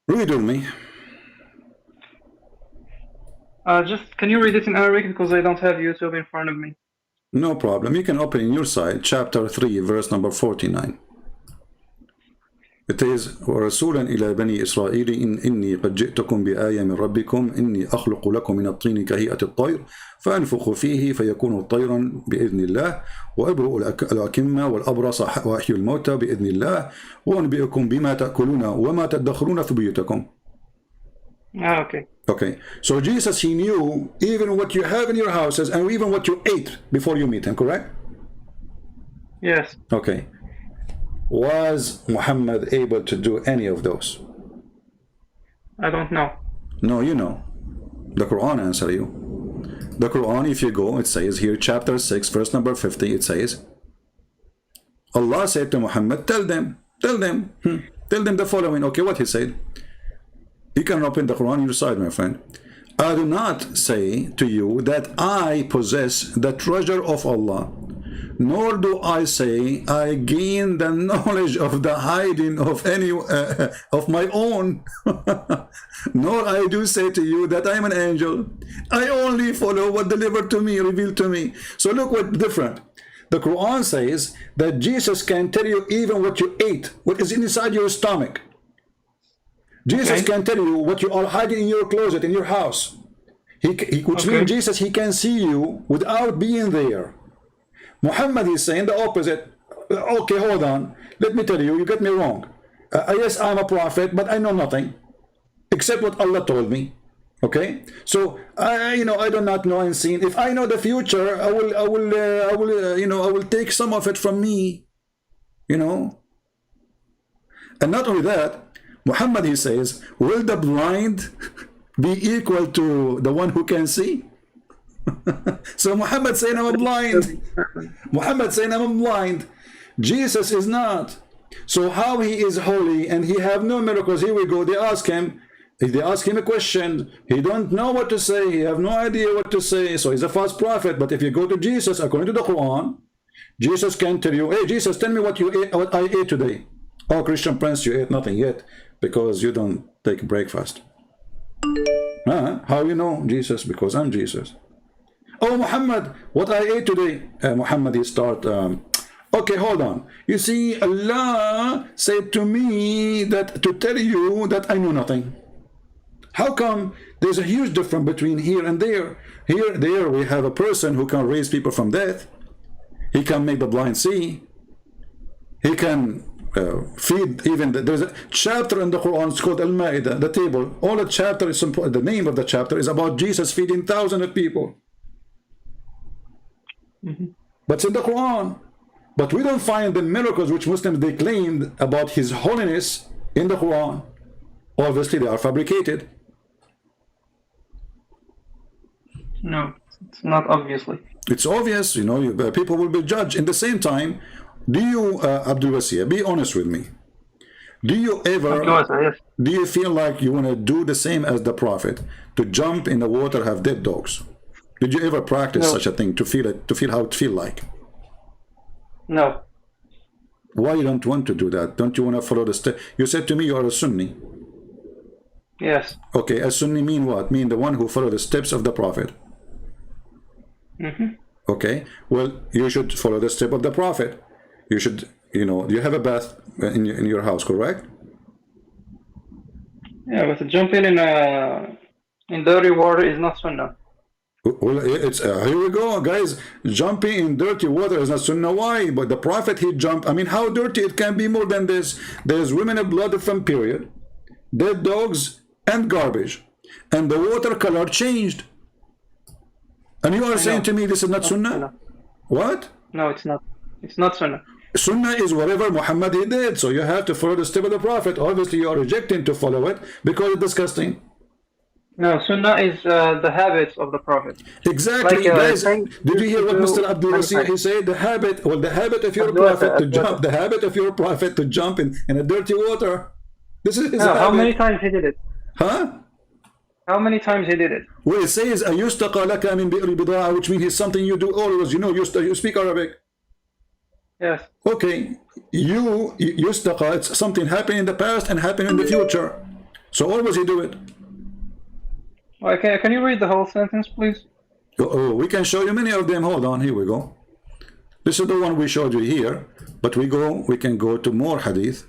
Read with me. Just can you read it in Arabic because I don't have YouTube in front of me. No problem. You can open in your side, chapter 3, verse number 49. It is ورسولا إلى بني إسرائيل إني قد جئتكم بآية من ربكم إني أخلق لكم من الطين كهيئة الطير فأنفخ فيه فيكون طيرا بإذن الله وأبرئ الأكمة والأبرص وأحيي الموتى بإذن الله وأنبئكم بما تأكلون وما تدخرون في بيوتكم. Okay. Okay. So Jesus, he knew even what you have in your houses and even what you ate before you meet him, correct? Yes. Okay. Was Muhammad able to do any of those? I don't know. No, you know. The Quran answer you. The Quran, if you go, it says here, chapter 6, verse number 50, it says, Allah said to Muhammad, tell them the following. Okay, what he said? You can open the Quran on your side, my friend. I do not say to you that I possess the treasure of Allah, nor do I say I gain the knowledge of the hiding of any of my own. Nor I do say to you that I am an angel. I only follow what delivered to me, revealed to me. So look what different. The Quran says that Jesus can tell you even what you ate, what is inside your stomach. Jesus can tell you what you are hiding in your closet, in your house. Which means Jesus, he can see you without being there. Muhammad is saying the opposite. Okay, hold on. Let me tell you, you get me wrong. Yes, I'm a prophet, but I know nothing except what Allah told me. Okay, so I do not know unseen. If I know the future, I will take some of it from me. And not only that, Muhammad, he says, will the blind be equal to the one who can see? So Muhammad saying I'm blind. Muhammad saying I'm blind. Jesus is not. So how he is holy and he have no miracles? Here we go. They ask him a question. He don't know what to say. He have no idea what to say. So he's a false prophet. But if you go to Jesus, according to the Quran, Jesus can tell you, hey, Jesus, tell me what you ate, what I ate today. Oh, Christian Prince, you ate nothing yet because you don't take breakfast. How you know, Jesus? Because I'm Jesus. Oh, Muhammad, what I ate today. Muhammad, he start, okay, hold on. You see, Allah said to me that to tell you that I know nothing. How come there's a huge difference between here and there? There we have a person who can raise people from death. He can make the blind see. He can feed even there's a chapter in the Quran, it's called Al-Ma'idah, the table. All the chapter is the name of the chapter is about Jesus feeding thousands of people. But it's in the Quran. But we don't find the miracles which Muslims they claimed about his holiness in the Quran. Obviously they are fabricated. No, it's not obviously. It's obvious, people will be judged. In the same time, do you, Abdul Wasir, be honest with me. Do you ever, do you feel like you want to do the same as the Prophet, to jump in the water, have dead dogs? Did you ever practice such a thing, to feel how it feel like? No. Why you don't want to do that? Don't you want to follow the step? You said to me you are a Sunni. Yes. Okay, a Sunni mean what? Mean the one who follow the steps of the Prophet. Okay, well, you should follow the step of the Prophet. You should, you have a bath in your house, correct? Yeah, but jumping in dirty water is not sunnah. Well, it's here we go, guys. Jumping in dirty water is not sunnah. Why? But the Prophet, he jumped. I mean, how dirty it can be more than this? There's women of blood from period, dead dogs, and garbage, and the water color changed. And you are saying to me this is not sunnah? What? No, it's not. It's not sunnah. Sunnah is whatever Muhammad he did. So you have to follow the step of the Prophet. Obviously, you are rejecting to follow it because it's disgusting. No, sunnah is the habits of the Prophet. Exactly, guys. Did you hear what Mr. Abdul Wasir he said? The habit of your Prophet to jump. The habit of your Prophet to jump in a dirty water. This is his habit. How many times he did it? Huh? How many times he did it? Well, it says "Ayustaqa laka min bi'ri bid'a," which means it's something you do always. You speak Arabic. Yes. Okay, yustaqa, it's something happened in the past and happened in the future. So always you do it. Can you read the whole sentence, please? Oh, we can show you many of them. Hold on, here we go. This is the one we showed you here, but we can go to more hadith.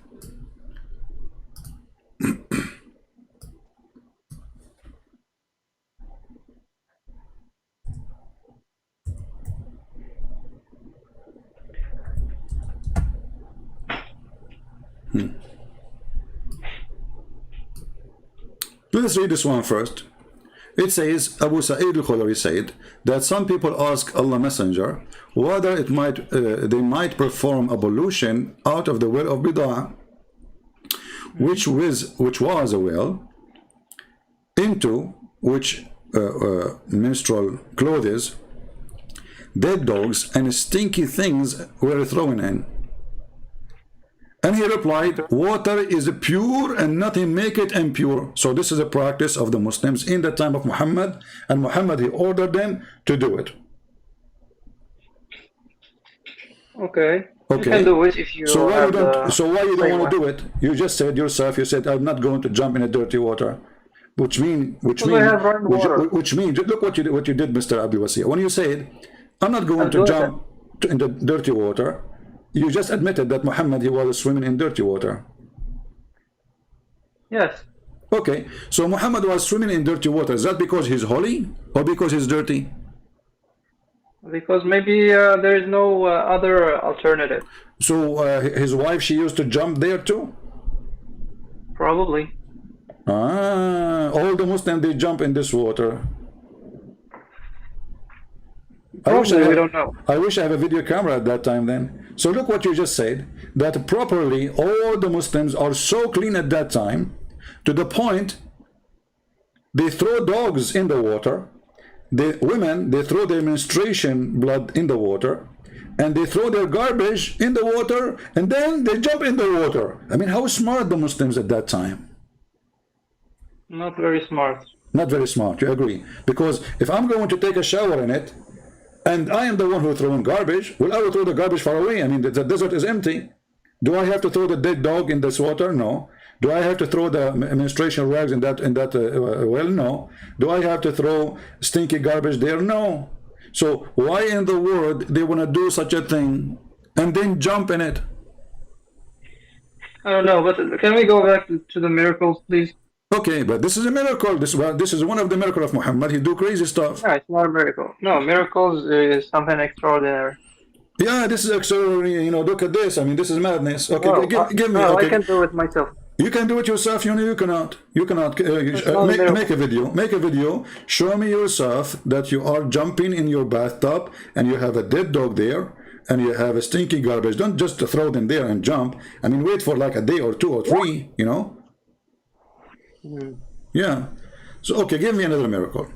Let's read this one first. It says, Abu Sa'id al-Khudri said that some people ask Allah Messenger whether they might perform ablution out of the well of Bid'ah, which was a well, into which menstrual clothes, dead dogs, and stinky things were thrown in. And he replied, water is pure and nothing make it impure. So this is a practice of the Muslims in the time of Muhammad, and Muhammad, he ordered them to do it. Okay. You can do it if you so why you don't want to do it? You just said yourself, you said, I'm not going to jump in a dirty water. Which means look what you did, Mr. Abdul Wasi. When you said, I'm not going to jump in the dirty water, you just admitted that Muhammad, he was swimming in dirty water. Yes. Okay, so Muhammad was swimming in dirty water. Is that because he's holy or because he's dirty? Because maybe there is no other alternative. So his wife, she used to jump there too? Probably. All the Muslims, they jump in this water. We don't know. I wish I have a video camera at that time then. So look what you just said, that properly all the Muslims are so clean at that time, to the point they throw dogs in the water, the women, they throw their menstruation blood in the water, and they throw their garbage in the water, and then they jump in the water. I mean, how smart the Muslims at that time? Not very smart. Not very smart, you agree? Because if I'm going to take a shower in it, and I am the one who throwing garbage, well, I will throw the garbage far away. I mean, the desert is empty. Do I have to throw the dead dog in this water? No. Do I have to throw the menstruation rags in that well? No. Do I have to throw stinky garbage there? No. So why in the world they want to do such a thing and then jump in it? I don't know, but can we go back to the miracles, please? Okay, but this is a miracle. This is one of the miracles of Muhammad. He do crazy stuff. Yeah, it's not a miracle. No, miracles is something extraordinary. Yeah, this is extraordinary. You know, look at this. I mean, this is madness. Okay, no, give me. No, okay. I can do it myself. You can do it yourself. You cannot. You cannot. Make a video. Make a video. Show me yourself that you are jumping in your bathtub and you have a dead dog there and you have a stinky garbage. Don't just throw them there and jump. I mean, wait for like a day or 2 or 3. You know. Yeah. So okay, give me another miracle.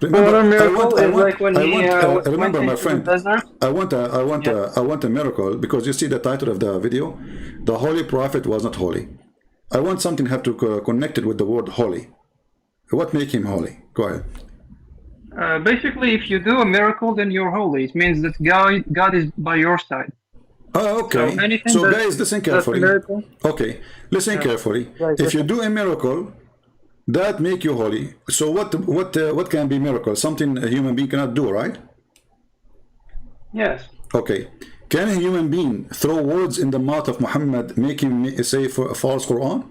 Remember, my friend. I want a miracle, because you see the title of the video, the Holy Prophet was not holy. I want something have to connect it with the word holy. What make him holy? Go ahead. Basically, if you do a miracle, then you're holy. It means that God is by your side. Oh, okay. So guys, listen carefully. Okay, listen carefully. If you do a miracle, that make you holy. So what can be miracle? Something a human being cannot do, right? Yes. Okay. Can a human being throw words in the mouth of Muhammad, make him say for a false Quran?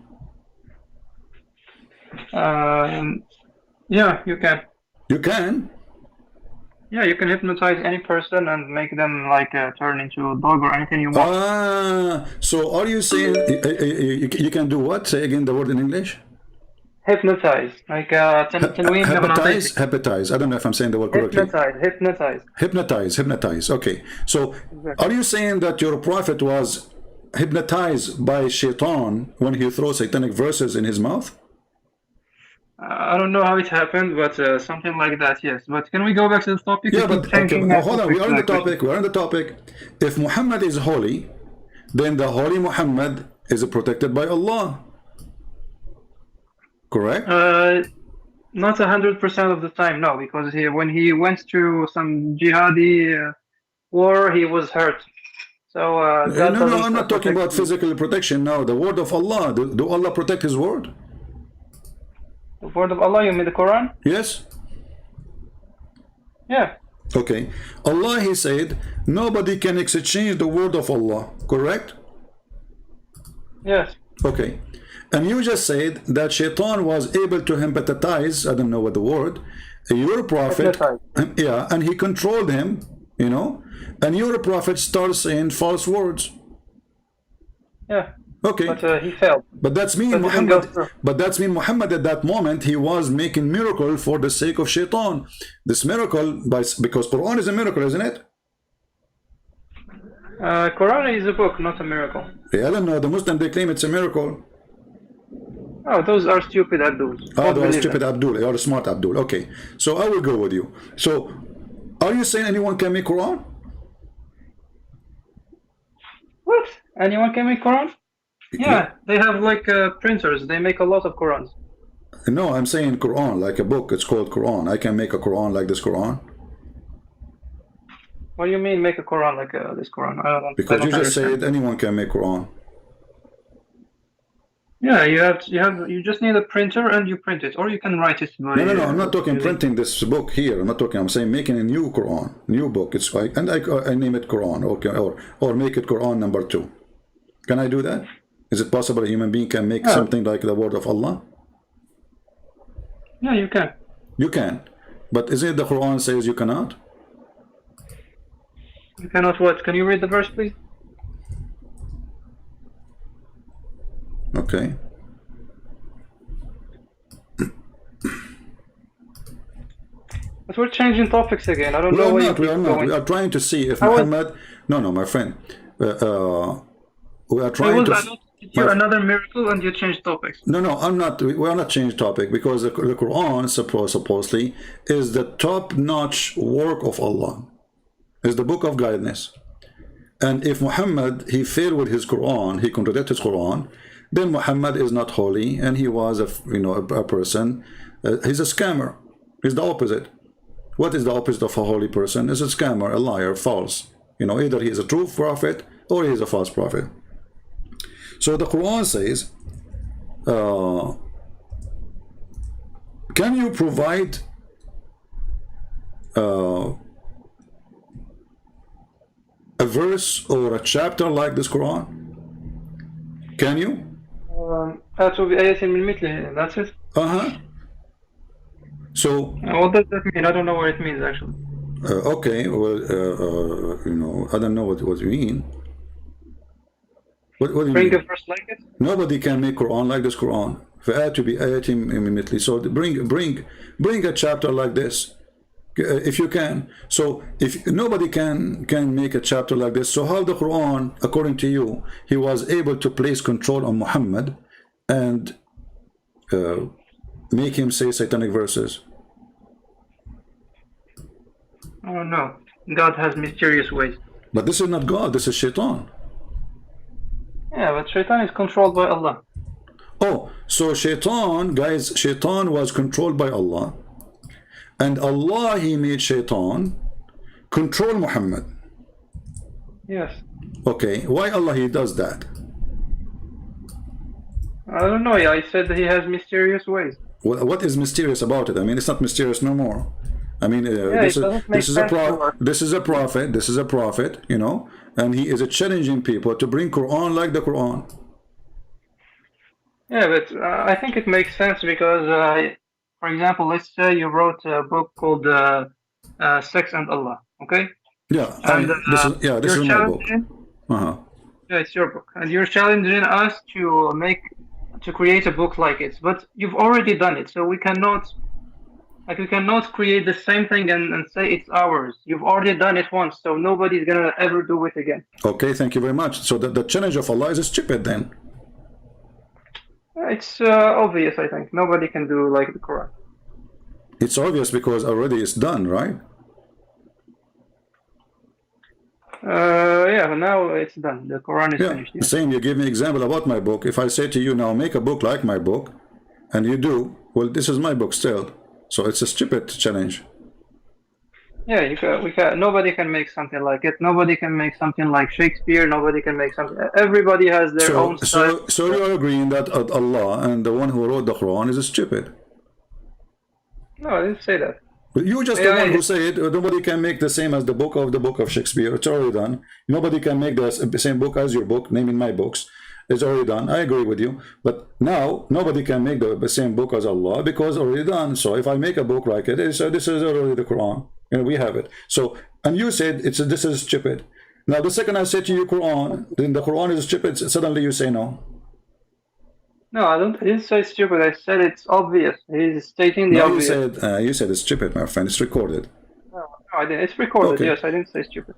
Yeah, you can. You can? Yeah, you can hypnotize any person and make them like turn into a dog or anything you want. So are you saying you can do what? Say again the word in English. Hypnotize, like hypnotize. I don't know if I'm saying the word correctly. Hypnotize. Okay. So are you saying that your prophet was hypnotized by Shaitan when he throws satanic verses in his mouth? I don't know how it happened, but something like that, yes. But can we go back to the topic? Yeah, but okay, hold on. We are on the topic. We are on the topic. If Muhammad is holy, then the holy Muhammad is protected by Allah. Correct? Not 100% of the time, no, because when he went through some jihadi war, he was hurt. So God no, doesn't I'm not talking about protect you. physical protection now. The word of Allah. Do Allah protect His word? The word of Allah, you mean the Quran? Yes. Yeah. Okay. Allah, He said, nobody can exchange the word of Allah. Correct? Yes. Okay. And you just said that Shaitan was able to hypnotize, I don't know what the word, your prophet. Hypnotize. Yeah, and he controlled him, you know, and your prophet starts saying false words. Yeah. Okay. But he failed. But that's mean That didn't go Muhammad. through. But that's mean Muhammad at that moment he was making miracle for the sake of Shaitan. This miracle, because Quran is a miracle, isn't it? Quran is a book, not a miracle. Yeah, I don't know. The Muslim they claim it's a miracle. Oh, those are stupid Abduls. Ah, Don't those believe stupid them. Abdul. You're a smart Abdul. Okay, so I will go with you. So, are you saying anyone can make Quran? What? Anyone can make Quran? Yeah, they have like printers. They make a lot of Qurans. No, I'm saying Quran, like a book. It's called Quran. I can make a Quran like this Quran. What do you mean make a Quran like this Quran? I don't. Because I don't you just understand. said anyone can make Quran. Yeah, you just need a printer and you print it, or you can write it by. No, I'm not talking using- printing this book here. I'm not talking. I'm saying making a new Quran, new book. It's like, and I name it Quran, okay, or make it Quran number 2. Can I do that? Is it possible a human being can make something like the word of Allah? Yeah, you can. You can, but isn't it the Quran says you cannot? You cannot what? Can you read the verse, please? Okay. But we're changing topics again. I don't know where We are not. We are trying to see if Muhammad. No, my friend. We are trying to. you another miracle and you change topics. No, I'm not. We are not changing topic because the Quran supposedly is the top-notch work of Allah. Is the book of guidance. And if Muhammad he failed with his Quran, he contradicted his Quran, then Muhammad is not holy, and he was a person. He's a scammer. He's the opposite. What is the opposite of a holy person? Is a scammer, a liar, false. Either he is a true prophet or he is a false prophet. So the Quran says, can you provide a verse or a chapter like this Quran? Can you? هاتوا بآية من مثله. That's it. So what does that mean? I don't know what it means actually. Okay, well, I don't know what you mean. What do you Bring mean? a verse like it? Nobody can make Quran like this Quran. فَآتُوا بِآيَةٍ مِّن مِّثْلِهِ. So bring a chapter like this, if you can. So if nobody can make a chapter like this, so how the Quran, according to you, he was able to place control on Muhammad and make him say satanic verses? Oh no, God has mysterious ways. But this is not God, this is Shaitan. Yeah, but Shaitan is controlled by Allah. Oh, so Shaitan was controlled by Allah, and Allah he made Shaitan control Muhammad. Yes. Okay, why Allah he does that? I don't know. Yeah, I said that he has mysterious ways. What is mysterious about it? I mean, it's not mysterious no more. I mean, this is a prophet, and he is challenging people to bring Quran like the Quran. Yeah, but I think it makes sense because, for example, let's say you wrote a book called Sex and Allah, okay? Yeah, and, this is my book. Yeah, it's your book, and you're challenging us to create a book like it, but you've already done it, so we cannot create the same thing and say it's ours. You've already done it once, so nobody's gonna ever do it again. Okay, thank you very much. So the challenge of Allah is stupid then. It's obvious, I think. Nobody can do like the Quran. It's obvious because already it's done, right? Yeah, now it's done. The Quran is finished. Yeah. Same, you give me example about my book. If I say to you now, make a book like my book, and you do, well, this is my book still. So it's a stupid challenge. Yeah, nobody can make something like it. Nobody can make something like Shakespeare. Nobody can make something. Everybody has their own style. So you are agreeing that Allah and the one who wrote the Quran is stupid. No, I didn't say that. You just the one who said nobody can make the same as the book of Shakespeare. It's already done. Nobody can make the same book as your book, naming my books. It's already done. I agree with you. But now nobody can make the same book as Allah because already done. So if I make a book like it, this is already the Quran. And we have it. So, and you said this is stupid. Now the second I said to you Quran, then the Quran is stupid, suddenly you say no. No, I didn't say stupid. I said it's obvious. He's stating the obvious. You said it's stupid, my friend. It's recorded. No, I didn't. It's recorded. Okay. Yes, I didn't say stupid.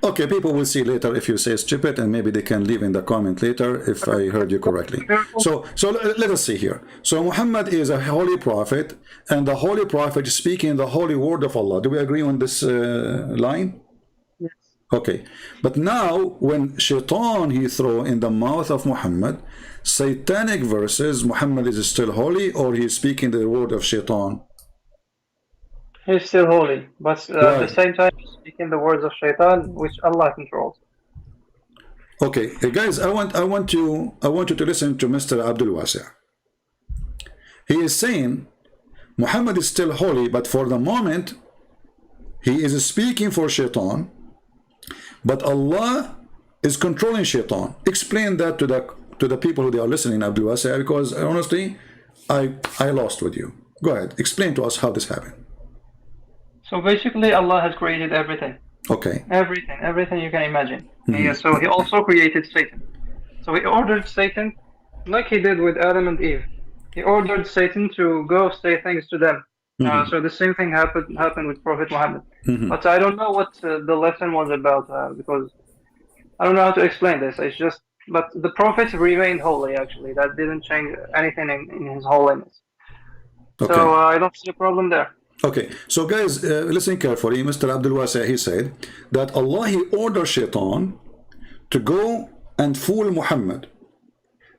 Okay, people will see later if you say stupid, and maybe they can leave in the comment later if I heard you correctly. So let us see here. So Muhammad is a holy prophet, and the holy prophet is speaking the holy word of Allah. Do we agree on this line? Yes. Okay, but now when Shaitan he throw in the mouth of Muhammad satanic verses, Muhammad is still holy, or he is speaking the word of Shaitan? He's still holy, but at the same time he's speaking the words of Shaitan, which Allah controls. Okay, guys, I want you to listen to Mr. Abdul Wasi. He is saying Muhammad is still holy, but for the moment he is speaking for Shaitan, but Allah is controlling Shaitan. Explain that to the people who are listening, Abdul Wasi, because honestly I lost with you. Go ahead, explain to us how this happened. So basically Allah has created everything. Okay. Everything you can imagine. So he also created Satan. So he ordered Satan, like he did with Adam and Eve. He ordered Satan to go say things to them. So the same thing happened with Prophet Muhammad. But I don't know what the lesson was about because I don't know how to explain this. It's just, but the Prophet remained holy actually. That didn't change anything in his holiness. Okay. So I don't see a problem there. Okay, so guys, listen carefully. Mr. Abdul Wasi, he said that Allah, he ordered Shaitan to go and fool Muhammad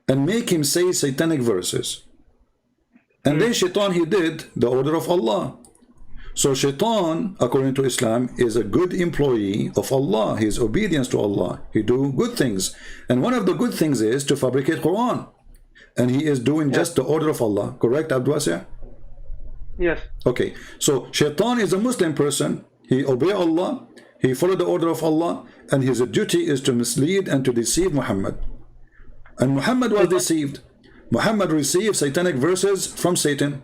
and make him say satanic verses. And then Shaitan, he did the order of Allah. So Shaitan, according to Islam, is a good employee of Allah. He is obedience to Allah. He do good things. And one of the good things is to fabricate Quran. And he is doing just the order of Allah. Correct, Abdul Wasi? Yes. Okay, so Shaitan is a Muslim person. He obey Allah, he follow the order of Allah, and his duty is to mislead and to deceive Muhammad. And Muhammad was deceived. Muhammad received satanic verses from Satan.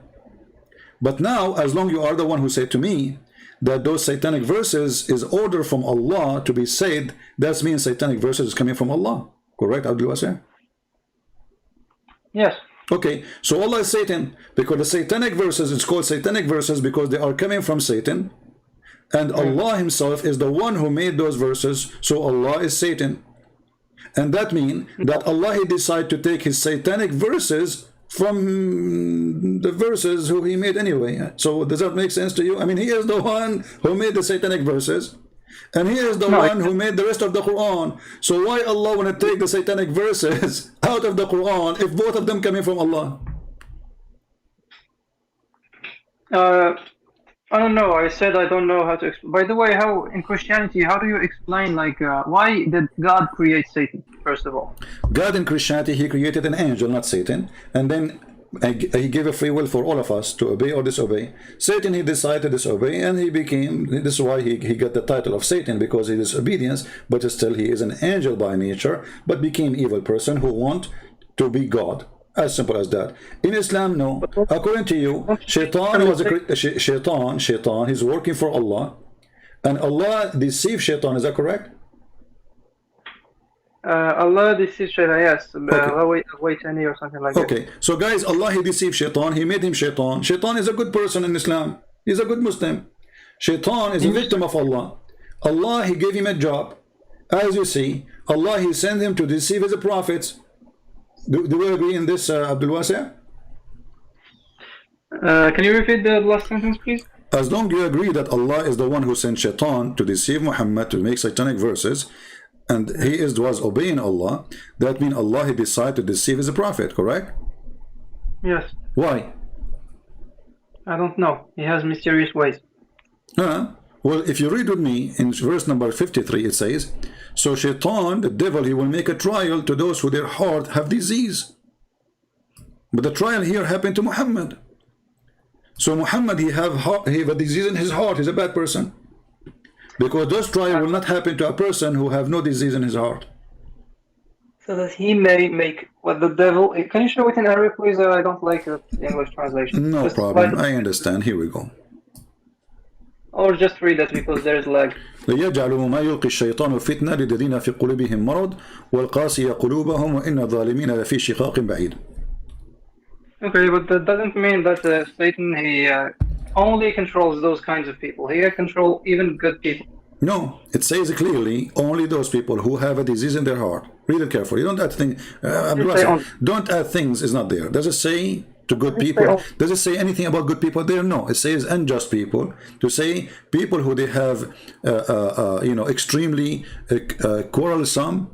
But now, as long you are the one who said to me that those satanic verses is order from Allah to be said, that means satanic verses is coming from Allah. Correct, Abdul Wasi? Yes. Okay, so Allah is Satan, because the satanic verses, it's called satanic verses because they are coming from Satan, and Allah himself is the one who made those verses, so Allah is Satan. And that means that Allah he decided to take his satanic verses from the verses who he made anyway. So does that make sense to you? I mean, he is the one who made the satanic verses, and he is the one who made the rest of the Quran. So why Allah want to take the satanic verses out of the Quran if both of them coming from Allah? I don't know. I said I don't know how to explain. By the way, how in Christianity, how do you explain like why did God create Satan? First of all, God in Christianity, he created an angel, not Satan, and then he gave a free will for all of us to obey or disobey. Satan, he decided to disobey, and he became, this is why he got the title of Satan, because he is obedience, but still he is an angel by nature, but became evil person who want to be God. As simple as that. In Islam, no. According to you, Shaitan was a Shaitan, he's working for Allah, and Allah deceived Shaitan. Is that correct? Allah deceived Shaitan, yes. Awaytani or something like that. Okay, so guys, Allah he deceived Shaitan. He made him Shaitan. Shaitan is a good person in Islam. He's a good Muslim. Shaitan is a victim of Allah. Allah he gave him a job. As you see, Allah he sent him to deceive his prophets. Do we agree in this, Abdul Wasi? Can you repeat the last sentence, please? As long as you agree that Allah is the one who sent Shaitan to deceive Muhammad, to make satanic verses, and he was obeying Allah, that means Allah he decided to deceive his prophet, correct? Yes. Why? I don't know. He has mysterious ways. Well, if you read with me in verse number 53, it says, so Shaitan, the devil, he will make a trial to those who their heart have disease. But the trial here happened to Muhammad. So Muhammad, he have a disease in his heart. He's a bad person. Because those trials will not happen to a person who have no disease in his heart. So that he may make what the devil... Can you show it in Arabic, please? I don't like the English translation. No just problem. I understand. Here we go. Or just read it because there's lag. ليجعلوا ما يلقي الشيطان فتنة للذين في قلوبهم مرض والقاسية قلوبهم وإن الظالمين لفي شقاق بعيد. Okay, but that doesn't mean that Satan, he only controls those kinds of people. He can control even good people. No, it says clearly only those people who have a disease in their heart. Read it carefully. Don't add things. Don't add things. It's not there. Does it say to good people? Does it say anything about good people there? No. It says unjust people. To say people who they have, extremely quarrelsome.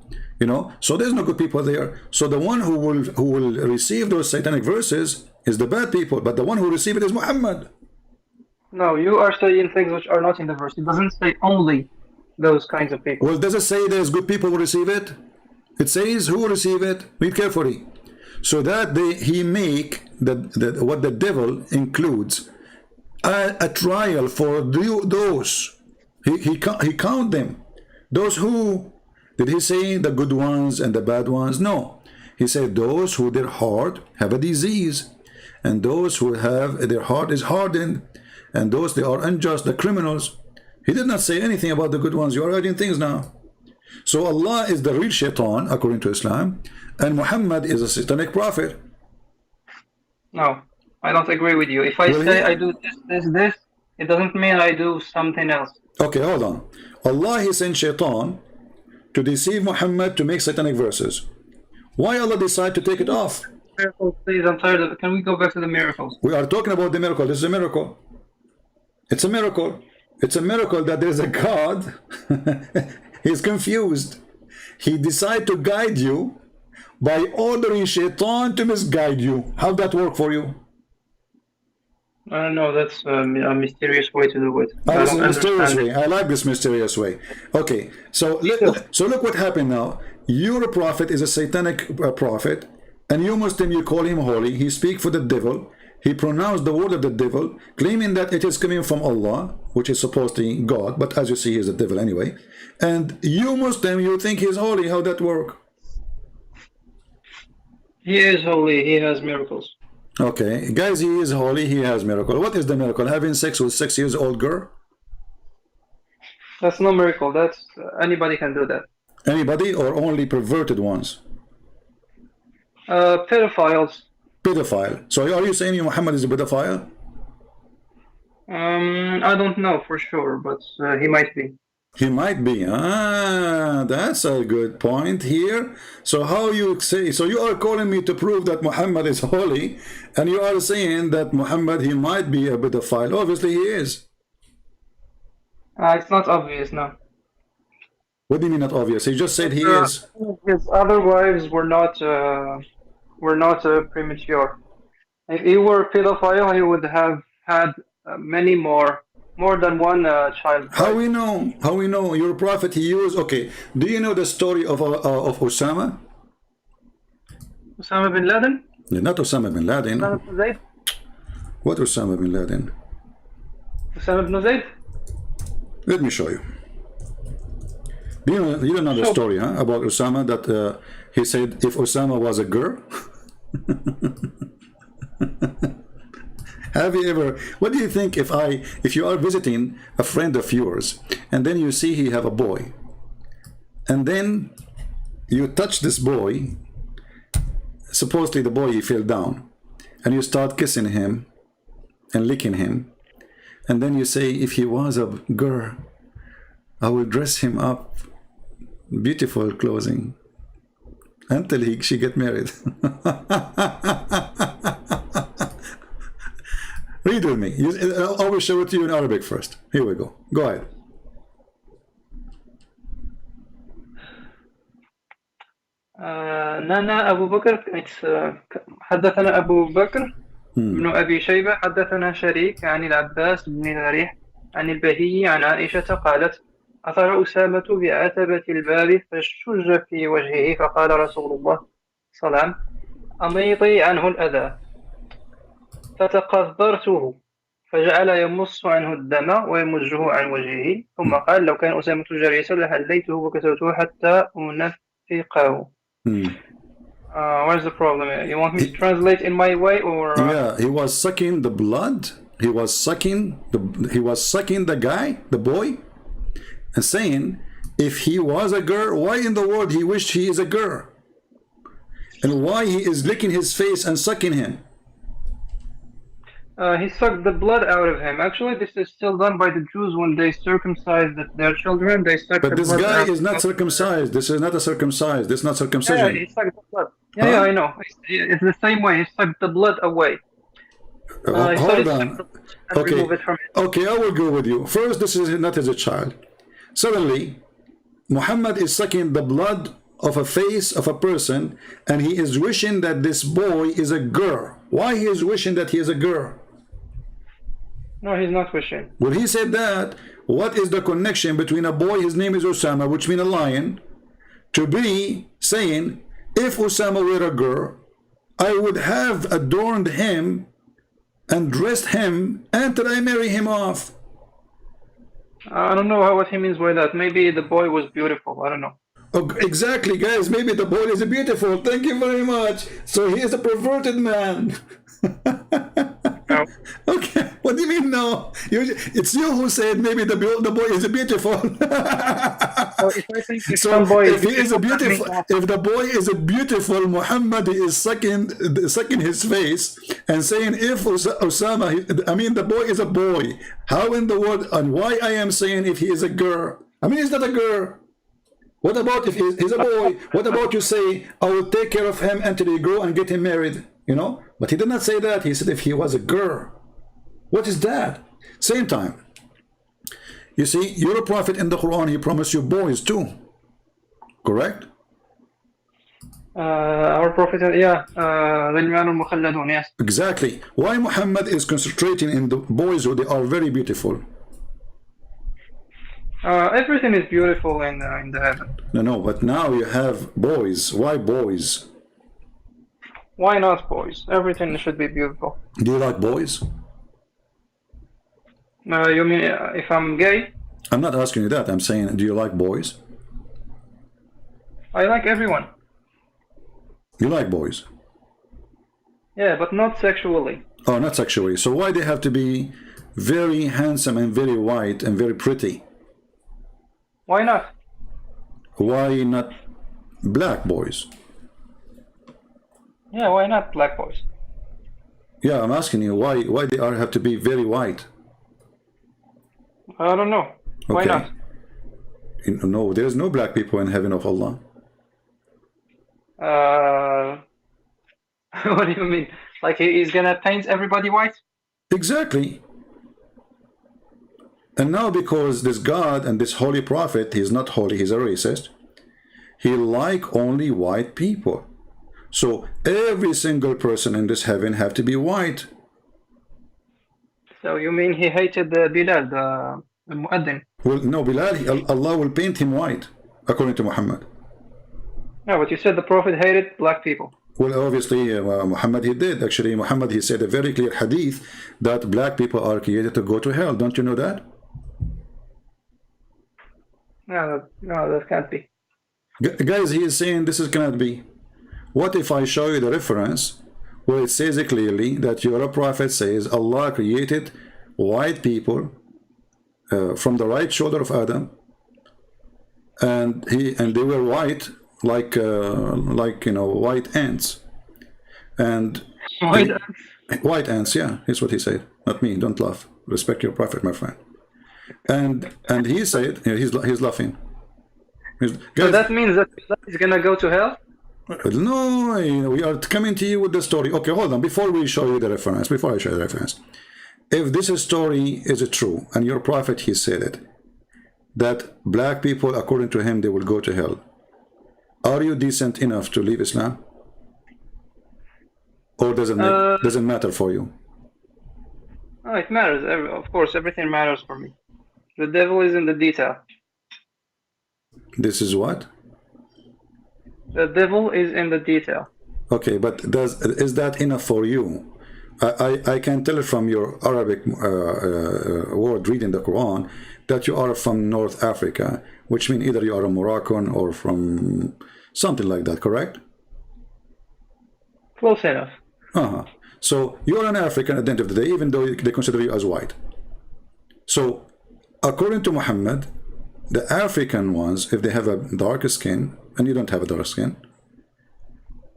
So there's no good people there. So the one who will receive those satanic verses is the bad people, but the one who receive it is Muhammad. No, you are saying things which are not in the verse. It doesn't say only those kinds of people. Well, does it say there's good people who receive it? It says who will receive it. Read carefully. So that he make what the devil includes a trial for those. He count them. Those who. Did he say the good ones and the bad ones? No. He said those who their heart have a disease, and those who have their heart is hardened, and those they are unjust, the criminals. He did not say anything about the good ones. You are adding things now. So Allah is the real shaitan according to Islam, and Muhammad is a satanic prophet. No, I don't agree with you. If I say I do this, it doesn't mean I do something else. Okay, hold on. Allah, he sent shaitan to deceive Muhammad to make satanic verses. Why Allah decide to take it off? Miracles, please, I'm tired of it. Can we go back to the miracles? We are talking about the miracle. This is a miracle. It's a miracle. It's a miracle that there's a God. He's confused. He decided to guide you by ordering shaitan to misguide you. How that work for you? I don't know, that's a mysterious way to do it. It's a mysterious way. I like this mysterious way. Okay, so look what happened now. Your prophet is a satanic prophet, and you Muslim, you call him holy. He speak for the devil. He pronounced the word of the devil, claiming that it is coming from Allah, which is supposedly God, but as you see, he is the devil anyway. And you Muslim, you think he's holy. How that work? He is holy. He has miracles. Okay, guys, he is holy, he has miracle. What is the miracle? Having sex with 6 years old girl? That's no miracle. That's anybody can do that. Anybody or only perverted ones? Pedophiles. Pedophile. So are you saying Muhammad is a pedophile? I don't know for sure, but he might be. He might be. That's a good point here. So how you say, so you are calling me to prove that Muhammad is holy, and you are saying that Muhammad, he might be a pedophile. Obviously he is. It's not obvious, no. What do you mean not obvious? He just said he is. His other wives were not premature. If he were a pedophile, he would have had many more than one child. How we know? How we know? Your prophet, he used. Okay. Do you know the story of Osama? Osama bin Laden? Yeah, not Osama bin Laden. Osama bin Zayd? What Osama bin Laden? Osama bin Zayd? Let me show you. You don't know the story, huh? About Osama that he said if Osama was a girl. Have you ever? What do you think if you are visiting a friend of yours and then you see he have a boy, and then you touch this boy, supposedly the boy he fell down, and you start kissing him and licking him, and then you say if he was a girl, I will dress him up beautiful clothing until she get married. Read with me. I will show it to you in Arabic first. Here we go. Go ahead. نانا أبو بكر حدثنا أبو بكر بن أبي شيبة حدثنا شريك عن العباس بن الريح عن البهي عن عائشة قالت أثر أسامة بعتبة الباب فاشتج في وجهه فقال رسول الله صلى الله عليه وسلم أميطي عنه الأذى فتقذرته فجعل يمص عنه الدم ويمجه عن وجهه ثم قال لو كان أسامة جريسا لهليته وكسوته حتى أنفقه. What's the problem? You want me to translate in my way or? Yeah, he was sucking the blood. He was sucking the guy, the boy, and saying, if he was a girl, why in the world he wished he is a girl? And why he is licking his face and sucking him? He sucked the blood out of him. Actually, this is still done by the Jews when they circumcise their children. They suck but the this blood guy out. Is not circumcised. This is not a circumcised. This is not circumcision. Yeah, he sucked the blood. Yeah, I know. It's the same way. He sucked the blood away. Hold on. Okay. Okay, I will go with you. First, this is not as a child. Suddenly, Muhammad is sucking the blood of a face of a person, and he is wishing that this boy is a girl. Why he is wishing that he is a girl? No, he's not wishing. When he said that, what is the connection between a boy, his name is Osama, which means a lion, to be saying, if Osama were a girl, I would have adorned him and dressed him until I marry him off? I don't know what he means by that. Maybe the boy was beautiful. I don't know. Oh, exactly, guys. Maybe the boy is beautiful. Thank you very much. So he is a perverted man. No. Okay. What do you mean no? It's you who said maybe the boy is beautiful. So if he is a beautiful, if the boy is a beautiful, Muhammad is sucking his face and saying, if Osama, I mean the boy is a boy. How in the world, and why I am saying if he is a girl? I mean, he's not a girl. What about if he's a boy? What about you say, I will take care of him until he grow and get him married? You know? But he did not say that. He said if he was a girl. What is that? Same time. You see, you're a prophet in the Quran. He promised you boys too. Correct? Our prophet, yeah. Yes. Exactly. Why Muhammad is concentrating in the boys who they are very beautiful? Everything is beautiful in the heaven. No, but now you have boys. Why boys? Why not boys? Everything should be beautiful. Do you like boys? You mean if I'm gay? I'm not asking you that. I'm saying, do you like boys? I like everyone. You like boys? Yeah, but not sexually. Oh, not sexually. So why they have to be very handsome and very white and very pretty? Why not? Why not black boys? Yeah, why not black boys? Yeah, I'm asking you why they have to be very white. I don't know. Why not? No, there's no black people in heaven of Allah. What do you mean? Like he's gonna paint everybody white? Exactly. And now because this God and this holy prophet, he's not holy, he's a racist, he like only white people. So every single person in this heaven have to be white. So you mean he hated Bilal, the Muaddin? Well, no, Bilal, Allah will paint him white, according to Muhammad. No, but you said the Prophet hated black people. Well, obviously, Muhammad, he did. Actually, Muhammad, he said a very clear hadith that black people are created to go to hell. Don't you know that? No, that can't be. Guys, he is saying this cannot be. What if I show you the reference where it says clearly that your prophet says Allah created white people from the right shoulder of Adam, and they were white like white ants, and white ants, yeah, here's what he said, not me. Don't laugh. Respect your prophet, my friend. And he said, he's laughing. Guys, so that means that he's gonna go to hell? No, we are coming to you with the story. Okay, hold on. Before I show you the reference, if this story is true, and your prophet, he said it, that black people, according to him, they will go to hell, are you decent enough to leave Islam? Or doesn't matter for you? Oh, it matters. Of course, everything matters for me. The devil is in the detail. This is what? The devil is in the detail. Okay, but is that enough for you? I can tell it from your Arabic word reading the Quran that you are from North Africa, which means either you are a Moroccan or from something like that, correct? Close enough. So you're an African at the end of the day, even though they consider you as white. So according to Muhammad, the African ones, if they have a dark skin and you don't have a dark skin,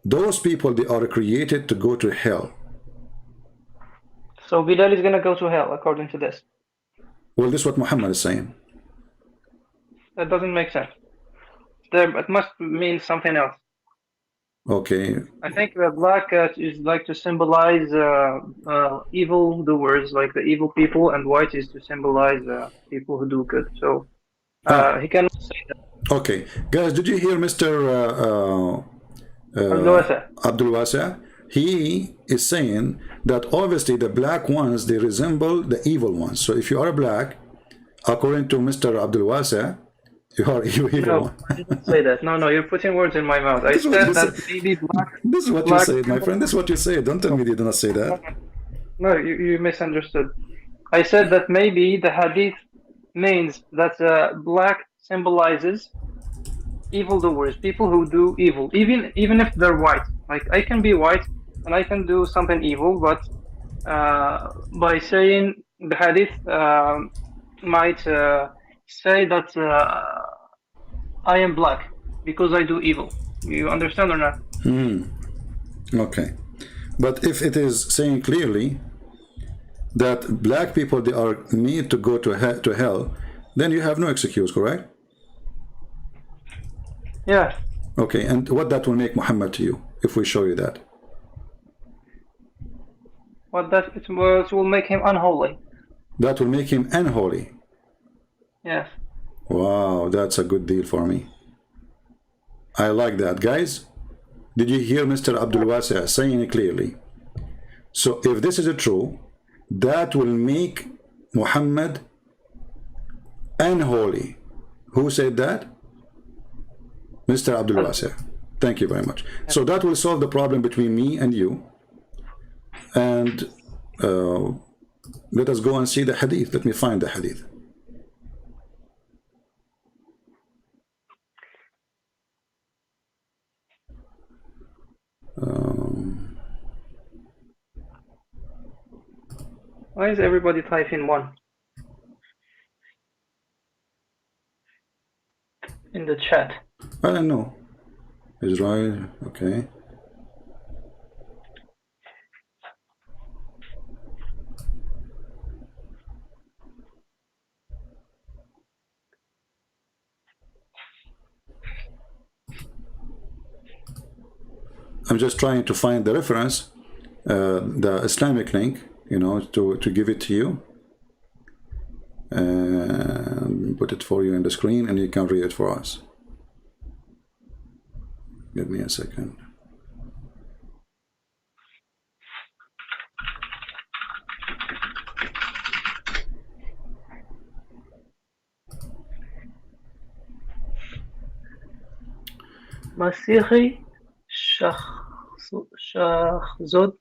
those people, they are created to go to hell. So Bilal is going to go to hell according to this. Well, this is what Muhammad is saying. That doesn't make sense. It must mean something else. Okay. I think the black is like to symbolize evil doers, like the evil people, and white is to symbolize people who do good. So he cannot say that. Okay, guys, did you hear Mr. Abdul Wasa? He is saying that obviously the black ones, they resemble the evil ones. So if you are black, according to Mr. Abdul Wasa, you are evil. No, I didn't say that. No, you're putting words in my mouth. I said that maybe black. This is what you said, my friend. This is what you say. Don't tell me you did not say that. No, you misunderstood. I said that maybe the hadith means that black symbolizes evildoers, people who do evil, even if they're white. Like I can be white and I can do something evil, but by saying the hadith might say that I am black because I do evil. You understand or not? Okay, but if it is saying clearly that black people, they are made to go to hell, then you have no excuse, correct? Yeah. Okay, and what that will make Muhammad to you if we show you that? What that it will make him unholy. That will make him unholy. Yes. Wow, that's a good deal for me. I like that. Guys, did you hear Mr. Abdul Wasa saying it clearly? So if this is true, that will make Muhammad unholy. Who said that? Mr. Abdul Wasa. Thank you very much. So that will solve the problem between me and you. And let us go and see the hadith. Let me find the hadith. Why is everybody typing one in the chat? I don't know. Israel, okay. I'm just trying to find the reference, the Islamic link, you know, to give it to you. And put it for you in the screen and you can read it for us. Give me a second. Masihi Shahzod.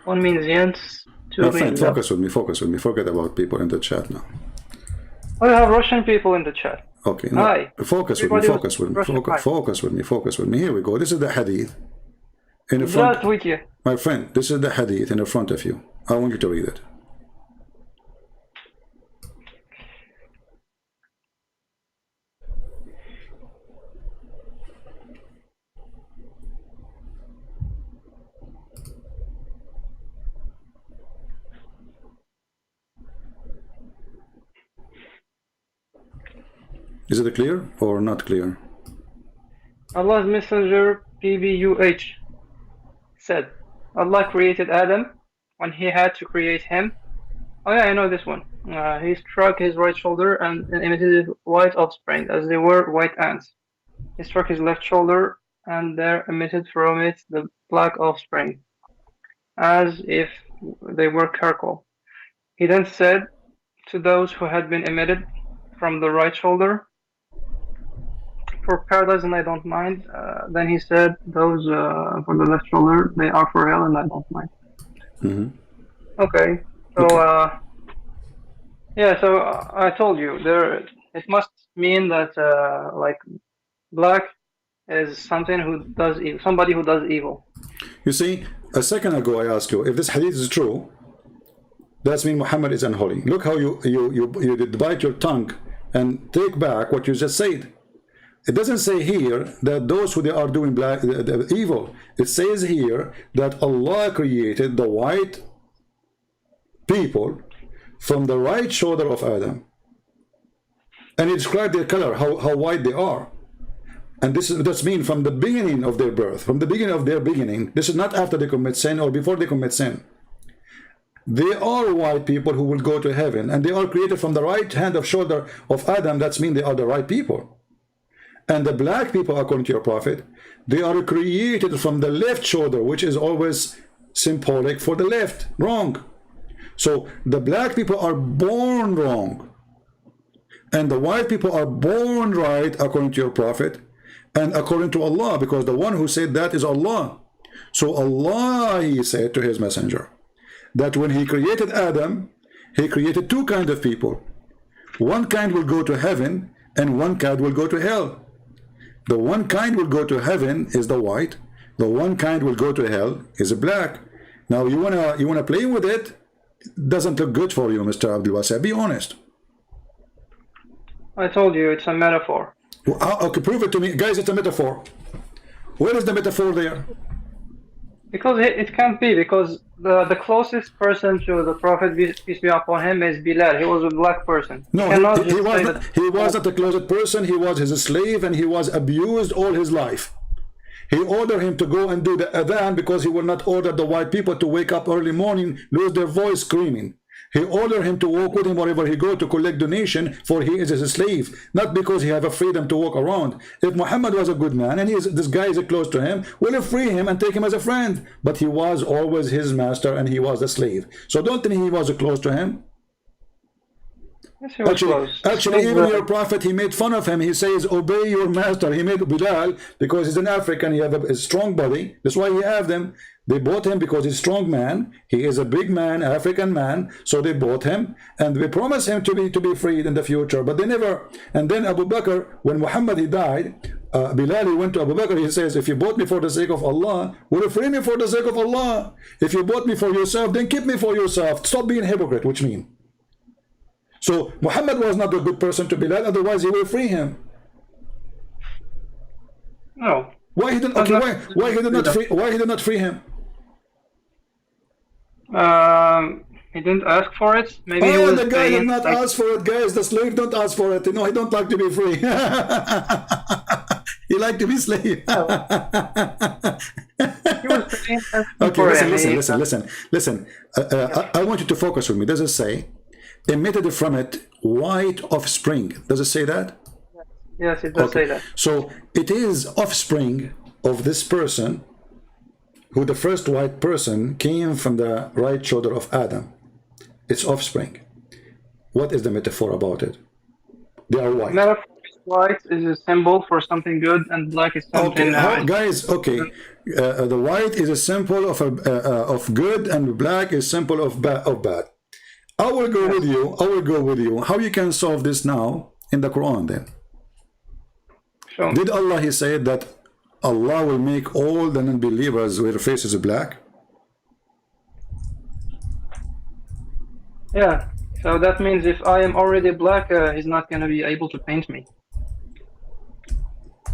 One means yes. My friend, focus with me, focus with me. Forget about people in the chat now. Oh, you have Russian people in the chat. Okay, no, Hi. focus with me, focus with me, focus with me, focus with me. Here we go. This is the hadith. In the front, my friend, this is the hadith in the front of you. I want you to read it. Is it clear or not clear? Allah's Messenger PBUH said, Allah created Adam when he had to create him. Oh yeah, I know this one. He struck his right shoulder and emitted white offspring, as they were white ants. He struck his left shoulder and there emitted from it the black offspring, as if they were charcoal. He then said to those who had been emitted from the right shoulder for paradise, and I don't mind. Then he said, those for the left shoulder, they are for hell, and I don't mind. Okay, so yeah, so I told you there. It must mean that like black is something who does evil, somebody who does evil. You see, a second ago I asked you if this hadith is true. That means Muhammad is unholy. Look how you bite your tongue and take back what you just said. It doesn't say here that those who they are doing black evil. It says here that Allah created the white people from the right shoulder of Adam, and He described their color, how white they are. And that's mean from the beginning of their birth, from the beginning of their beginning. This is not after they commit sin or before they commit sin. They are white people who will go to heaven, and they are created from the right hand of shoulder of Adam. That's mean they are the right people. And the black people, according to your prophet, they are created from the left shoulder, which is always symbolic for the left. Wrong. So the black people are born wrong, and the white people are born right, according to your prophet and according to Allah, because the one who said that is Allah. So Allah, He said to His messenger that when He created Adam, He created two kinds of people. One kind will go to heaven, and one kind will go to hell. The one kind will go to heaven is the white. The one kind will go to hell is a black. Now you wanna play with it. Doesn't look good for you, Mr. Abdul Wasi. Be honest. I told you it's a metaphor. Well, okay, prove it to me, guys. It's a metaphor. Where is the metaphor there? Because it can't be, because the closest person to the Prophet, peace be upon him, is Bilal. He was a black person. No, he was not the closest person. He was his slave, and he was abused all his life. He ordered him to go and do the adhan because he will not order the white people to wake up early morning, lose their voice screaming. He ordered him to walk with him wherever he go to collect donation, for he is his slave, not because he have a freedom to walk around. If Muhammad was a good man and this guy is close to him, we'll free him and take him as a friend. But he was always his master, and he was a slave. So don't think he was close to him. Yes, actually, even your prophet, he made fun of him. He says, obey your master. He made Bilal because he's an African. He have a strong body. That's why he have them. They bought him because he's a strong man. He is a big man, African man. So they bought him, and they promised him to be freed in the future. But they never. And then Abu Bakr, when Muhammad he died, Bilal, he went to Abu Bakr. He says, if you bought me for the sake of Allah, will you free me for the sake of Allah? If you bought me for yourself, then keep me for yourself. Stop being a hypocrite, which means. So Muhammad was not a good person to Bilal, otherwise he will free him. No. Why he didn't? Okay, why he did not free? Why he did not free him? He didn't ask for it. Maybe he was the guy did not ask for it, guys. The slave don't ask for it. You know, he don't like to be free. He like to be slave. Okay, listen. I want you to focus with me. Does it say, emitted from it white offspring? Does it say that? Yes, it does say that. So it is offspring of this person, who the first white person came from the right shoulder of Adam. It's offspring. What is the metaphor about it? They are white. Metaphor is white is a symbol for something good, and black is something. Okay, guys. Okay, the white is a symbol of good, and black is symbol of bad. I will go with you. I will go with you. How you can solve this now in the Quran then? Sure. Did Allah, He said that Allah will make all the non-believers with their faces black? Yeah. So that means if I am already black, He's not going to be able to paint me.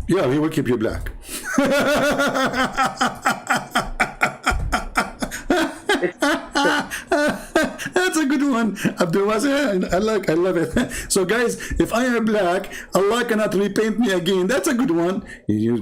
Yeah, He will keep you black. That's a good one, Abdul Wasi. I love it. So guys, if I am black, Allah cannot repaint me again. That's a good one.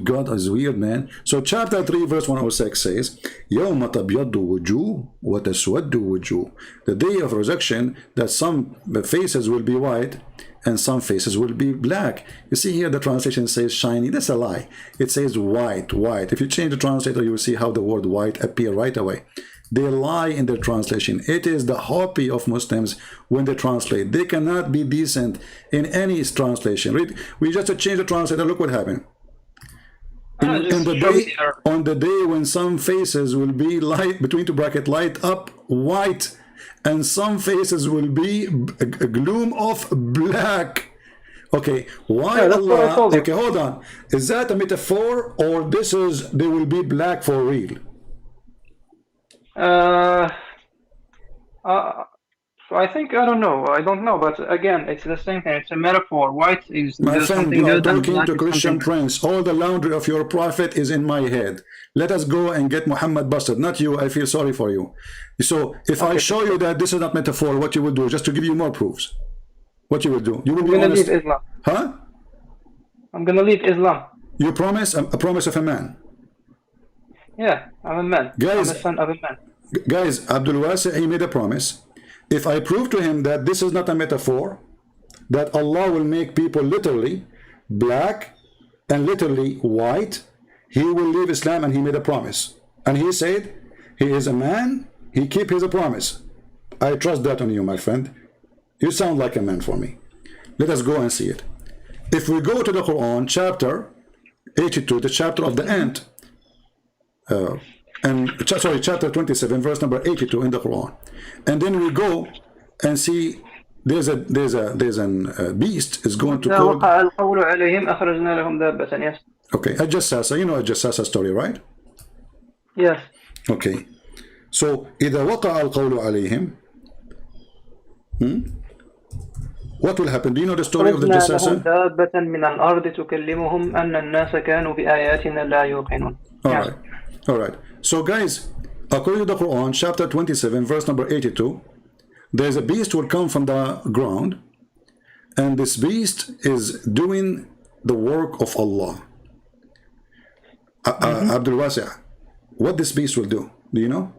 God is weird, man. So chapter 3 verse 106 says, يَوْمَ تَبْيَضُّ وُجُوهٌ وَتَسْوَدُّ وُجُوهٌ. The day of resurrection, that some faces will be white and some faces will be black. You see here the translation says shiny. That's a lie. It says white. If you change the translator, you will see how the word white appear right away. They lie in their translation. It is the hobby of Muslims when they translate. They cannot be decent in any translation. Read, we just changed the translator. Look what happened. In the day, on the day when some faces will be light, between two bracket, light up white, and some faces will be a gloom of black. Okay, why Allah? Okay, hold on. Is that a metaphor, or this is they will be black for real? So I think, I don't know, but again, it's the same thing. It's a metaphor. White is my friend, you are talking to Christian something... Prince. All the laundry of your prophet is in my head. Let us go and get Muhammad busted, not you. I feel sorry for you. So if I show you that this is not metaphor, what you will do, just to give you more proofs, what you will do? You will be honest. Leave Islam. Huh? I'm gonna leave Islam. You promise? A promise of a man. Yeah, I'm a man. Guys, I'm a son of a man. Guys, Abdul Wasi, he made a promise. If I prove to him that this is not a metaphor, that Allah will make people literally black and literally white, he will leave Islam, and he made a promise. And he said, he is a man, he keep his promise. I trust that on you, my friend. You sound like a man for me. Let us go and see it. If we go to the Quran, chapter 82, the chapter of the ant, chapter 27, verse number 82 in the Quran, and then we go and see there's a beast is going to call. Okay, Al-Jassasa, you know Al-Jassasa story, right? Yes. Okay, so إذا وقع القول عليهم, what will happen? Do you know the story of the Jassasa? All right. So guys, according to the Quran, chapter 27, verse number 82, there's a beast will come from the ground, and this beast is doing the work of Allah. Abdul Wasi', what this beast will do, do you know?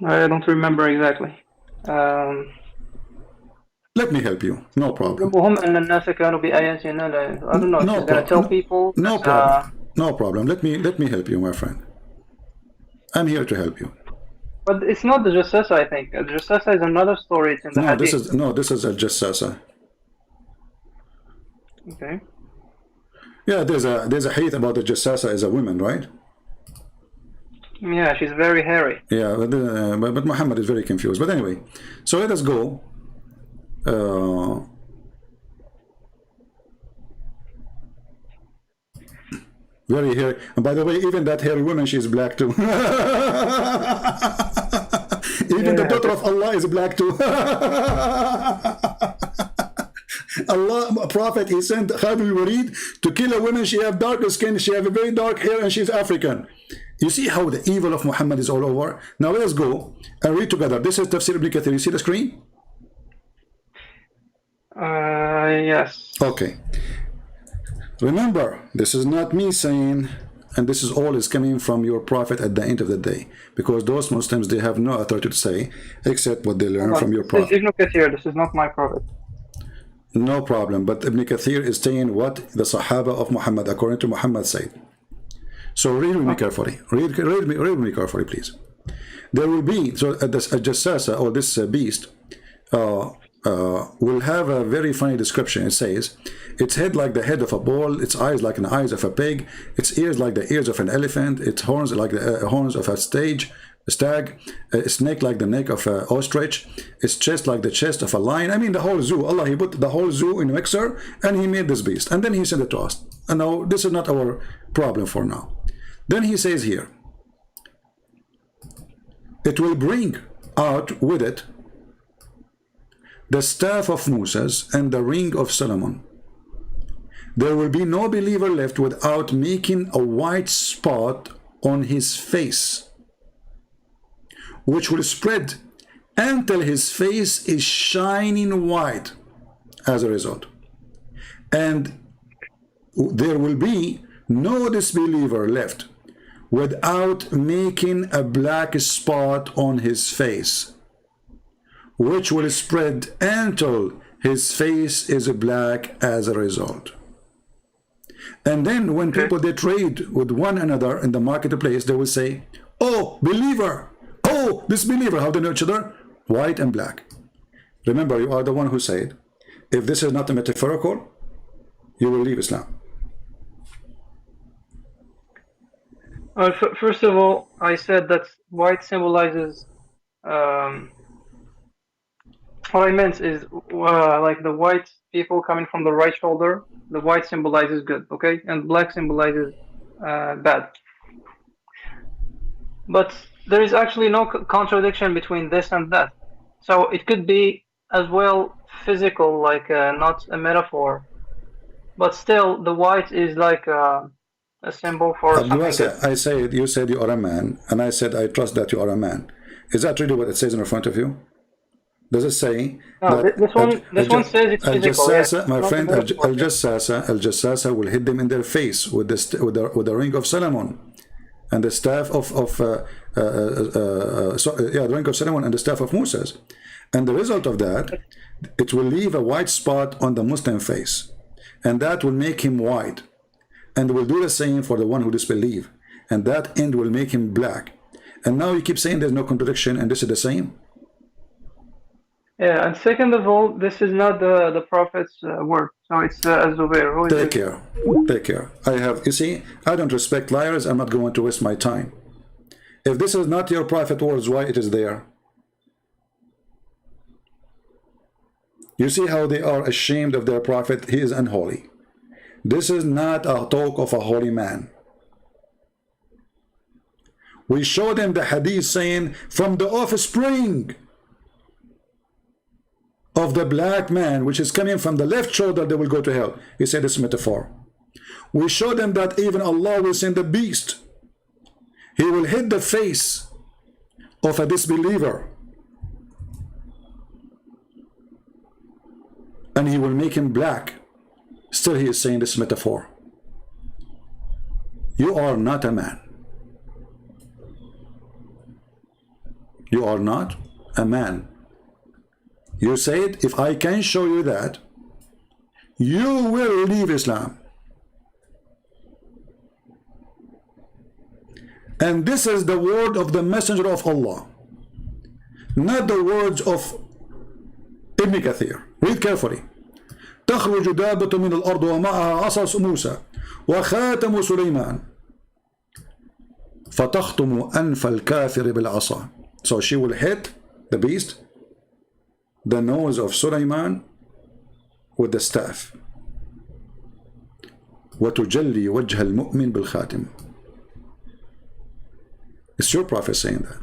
I don't remember exactly. Let me help you. No problem. I don't know. She's gonna tell people. No problem. No problem. Let me help you, my friend. I'm here to help you. But it's not the Jassasa, I think. The Jassasa is another story. It's in the Hadith. This is a Jassasa. Okay. Yeah, there's a hadith about the Jassasa as a woman, right? Yeah, she's very hairy. Yeah, but Muhammad is very confused. But anyway, so let us go. Very hairy. And by the way, even that hairy woman, she's black too. Even the daughter of Allah is black too. Allah, Prophet, he sent Khalid al-Walid to kill a woman. She have darker skin, she have a very dark hair, and she's African. You see how the evil of Muhammad is all over? Now let us go and read together. This is Tafsir Ibn Kathir. You see the screen? Yes. Okay. Remember, this is not me saying, and this is all is coming from your prophet at the end of the day, because those Muslims, they have no authority to say except what they learn from your prophet. Ibn Kathir, this is not my prophet. No problem, but Ibn Kathir is saying what the Sahaba of Muhammad, according to Muhammad, said. So read with me carefully. Read with me carefully, please. There will be, so this Jassasa, or this beast, will have a very funny description. It says, its head like the head of a bull, its eyes like the eyes of a pig, its ears like the ears of an elephant, its horns like the horns of a stag, its neck like the neck of an ostrich, its chest like the chest of a lion. I mean, the whole zoo. Allah, he put the whole zoo in a mixer, and he made this beast, and then he sent it to us. And now this is not our problem for now. Then he says here, it will bring out with it the staff of Moses and the ring of Solomon. There will be no believer left without making a white spot on his face, which will spread until his face is shining white as a result. And there will be no disbeliever left without making a black spot on his face, which will spread until his face is black as a result. And then when people, they trade with one another in the marketplace, they will say, Oh, believer. Oh, disbeliever. How do they know each other? White and black. Remember, you are the one who said, if this is not a metaphorical, you will leave Islam. First of all, I said that white symbolizes. What I meant is like the white people coming from the right shoulder. The white symbolizes good, okay, and black symbolizes bad. But there is actually no contradiction between this and that. So it could be as well physical, like not a metaphor. But still, the white is like a symbol for something good. I said, you said you are a man, and I said, I trust that you are a man. Is that really what it says in front of you? Does it say? No, this one says it's physical. Yes. My friend, Al-Jassasa will hit them in their face with the ring of Solomon and the staff of the ring of Solomon and the staff of Moses. And the result of that, it will leave a white spot on the Muslim face, and that will make him white, and will do the same for the one who disbelieves, and that end will make him black. And now you keep saying there's no contradiction, and this is the same. Yeah, and second of all, this is not the Prophet's word, so it's Az-Zubair. Take care. Take care. You see, I don't respect liars. I'm not going to waste my time. If this is not your Prophet words, why it is there? You see how they are ashamed of their Prophet? He is unholy. This is not a talk of a holy man. We show them the hadith saying, from the offspring of the black man, which is coming from the left shoulder, they will go to hell. He said it's a metaphor. We show them that even Allah will send the beast. He will hit the face of a disbeliever, and he will make him black. Still he is saying this metaphor. You are not a man. You are not a man. You said, if I can show you that, you will leave Islam. And this is the word of the Messenger of Allah, not the words of Ibn Kathir. Read carefully. تخرج دابة من الأرض ومعها عصا موسى وخاتم سليمان فتخطم أنف الكافر بالعصا. So she will hit the beast, the nose of Sulaiman with the staff. وتجلي وجه المؤمن بالخاتم. It's your Prophet saying that.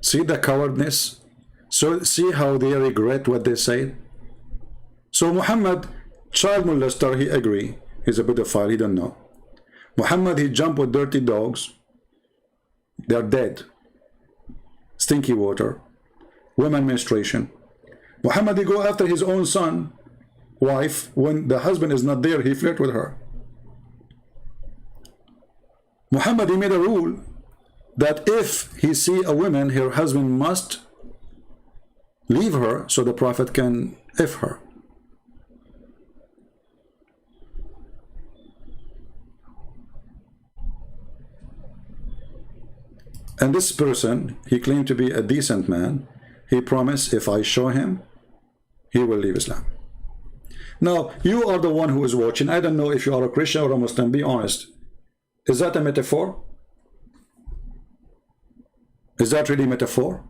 See the cowardness? So see how they regret what they said? So Muhammad, child molester, he agree. He's a pedophile, he don't know. Muhammad, he jumped with dirty dogs. They're dead. Stinky water. Women menstruation. Muhammad, he go after his own son, wife. When the husband is not there, he flirt with her. Muhammad, he made a rule that if he see a woman, her husband must leave her so the Prophet can F her. And this person, he claimed to be a decent man. He promised, if I show him, he will leave Islam. Now, you are the one who is watching. I don't know if you are a Christian or a Muslim. Be honest. Is that a metaphor? Is that really a metaphor?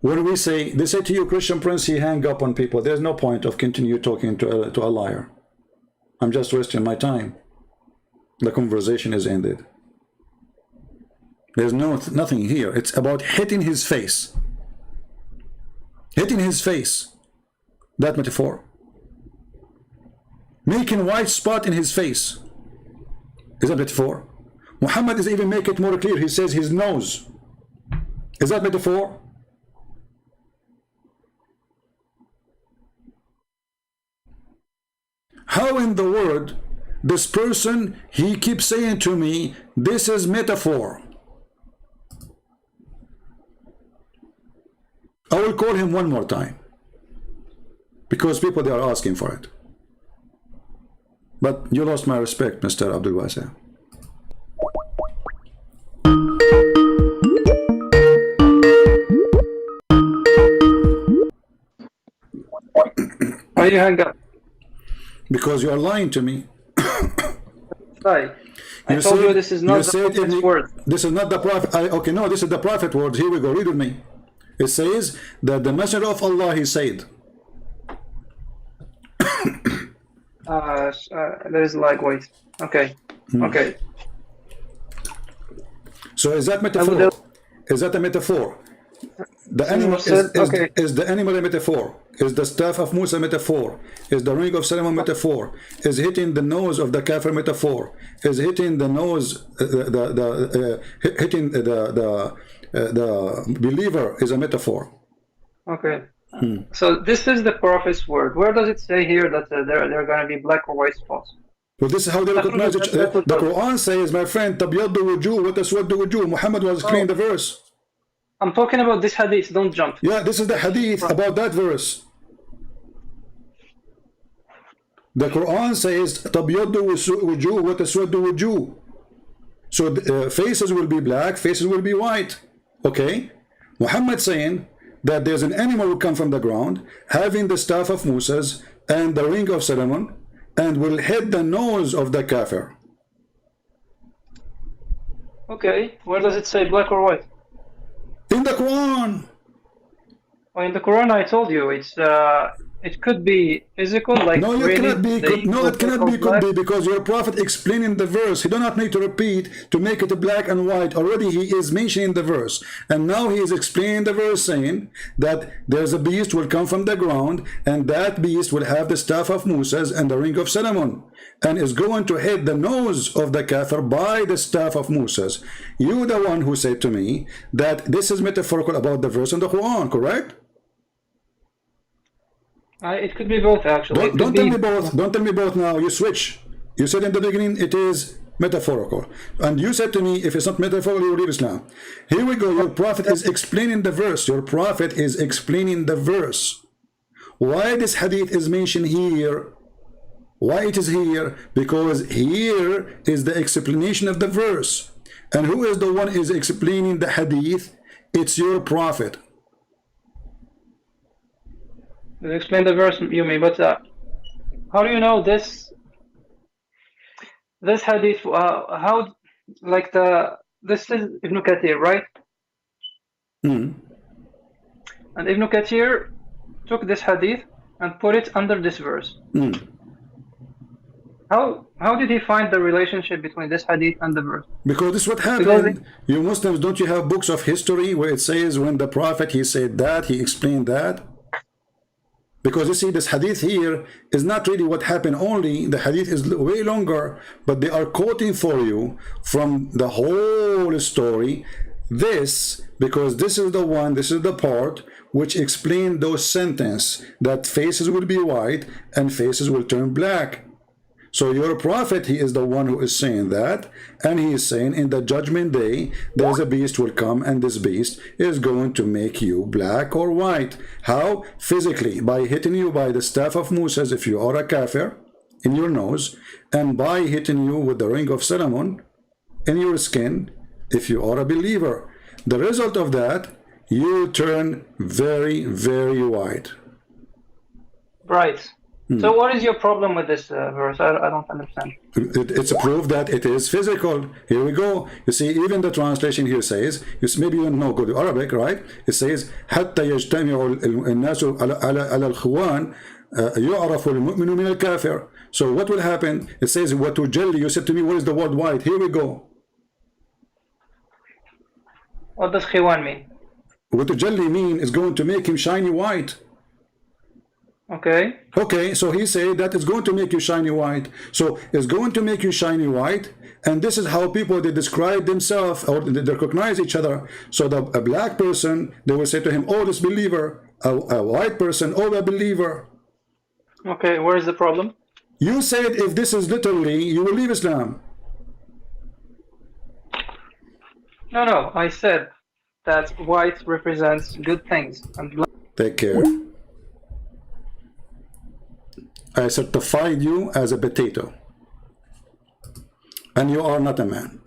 When we say, they say to you, Christian Prince, he hang up on people. There's no point of continue talking to a liar. I'm just wasting my time. The conversation is ended. There's nothing here. It's about hitting his face. Hitting his face. That metaphor. Making white spot in his face. Is that metaphor? Muhammad is even make it more clear. He says his nose. Is that metaphor? How in the world this person, he keeps saying to me, This is metaphor. I will call him one more time because people, they are asking for it. But you lost my respect, Mr. Abdul Wasi. Why you hang up? Because you are lying to me. Lie. I told you this is not the prophet's word. This is not the prophet. Okay, no, this is the prophet word. Here we go. Read with me. It says that the messenger of Allah, he said. There is likewise. Okay. Okay. So is that metaphor? Is that a metaphor? The animal is the animal a metaphor? Is the staff of Musa metaphor? Is the ring of Solomon metaphor? Is hitting the nose of the kafir metaphor? Is hitting the nose, hitting the believer is a metaphor? Okay. So this is the prophet's word. Where does it say here that there are going to be black or white spots? Well, this is how they recognize it. The Quran says, my friend, tabyaddu wujuh wa taswaddu wujuh. Muhammad was clean the verse. I'm talking about this hadith, don't jump. Yeah, this is the hadith about that verse. The Quran says, tabyaddu wujuh wa taswaddu wujuh. So faces will be black, faces will be white. Okay? Muhammad saying that there's an animal will come from the ground, having the staff of Moses and the ring of Solomon, and will hit the nose of the kafir. Okay, where does it say black or white? In the Quran. Well, in the Quran, I told you it could be physical, like no, it cannot be. No, it cannot be. Could be because your prophet explaining the verse. He do not need to repeat to make it black and white. Already he is mentioning the verse, and now he is explaining the verse, saying that there's a beast will come from the ground, and that beast will have the staff of Moses and the ring of Solomon, and is going to hit the nose of the kafir by the staff of Moses. You, the one who said to me that this is metaphorical about the verse in the Quran, correct? It could be both, actually. Don't tell me both. Don't tell me both now. You switch. You said in the beginning it is metaphorical. And you said to me, if it's not metaphorical, you leave Islam. Here we go. Your prophet is explaining the verse. Your prophet is explaining the verse. Why this hadith is mentioned here? Why it is here? Because here is the explanation of the verse. And who is the one is explaining the hadith? It's your prophet. Explain the verse, you mean, but how do you know this hadith? How, like this is Ibn Kathir, right? And Ibn Kathir took this hadith and put it under this verse. How did he find the relationship between this hadith and the verse? Because this is what happened. You Muslims, don't you have books of history where it says when the prophet he said that, he explained that? Because you see, this hadith here is not really what happened only. The hadith is way longer, but they are quoting for you from the whole story. This, because this is the one, this is the part which explain those sentences that faces will be white and faces will turn black. So your prophet, he is the one who is saying that, and he is saying in the judgment day, there's a beast will come, and this beast is going to make you black or white. How? Physically, by hitting you by the staff of Moses if you are a kafir in your nose, and by hitting you with the ring of Solomon in your skin if you are a believer. The result of that, you turn very, very white. Right. So what is your problem with this verse? I don't understand. It's a proof that it is physical. Here we go. You see, even the translation here says, maybe you don't know good Arabic, right? It says, حتى يجتمع الناس على الخوان يعرف المؤمن من الكافر. So what will happen? It says, وتجلي. You said to me, what is the word white? Here we go. What does khiwan mean? وتجلي mean is going to make him shiny white. Okay. Okay, so he said that it's going to make you shiny white. So it's going to make you shiny white, and this is how people, they describe themselves, or they recognize each other. So a black person, they will say to him, oh, this believer. A white person, oh, a believer. Okay, where is the problem? You said if this is literally, you will leave Islam. No, I said that white represents good things and black. Take care. I certified you as a potato, and you are not a man.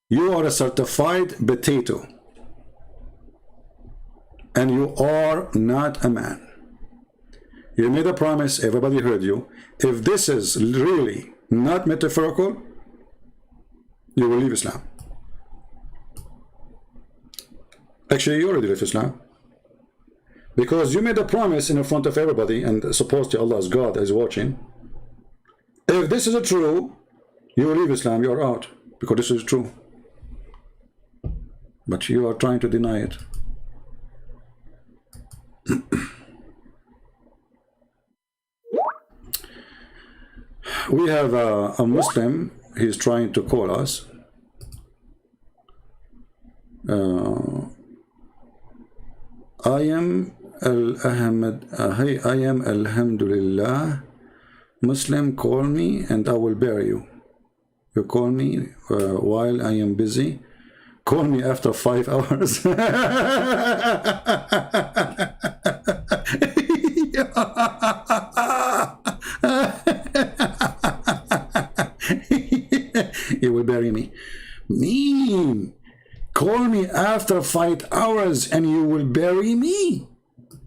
You are a certified potato, and you are not a man. You made a promise, everybody heard you. If this is really not metaphorical, you will leave Islam. Actually, you already left Islam. Because you made a promise in front of everybody, and supposedly Allah's God is watching. If this is true, you will leave Islam, you are out. Because this is true. But you are trying to deny it. We have a Muslim, he's trying to call us. I am Alhamdulillah Muslim, call me and I will bury you. You call me while I am busy. Call me after 5 hours. You will bury me. Mean. Call me after 5 hours and you will bury me.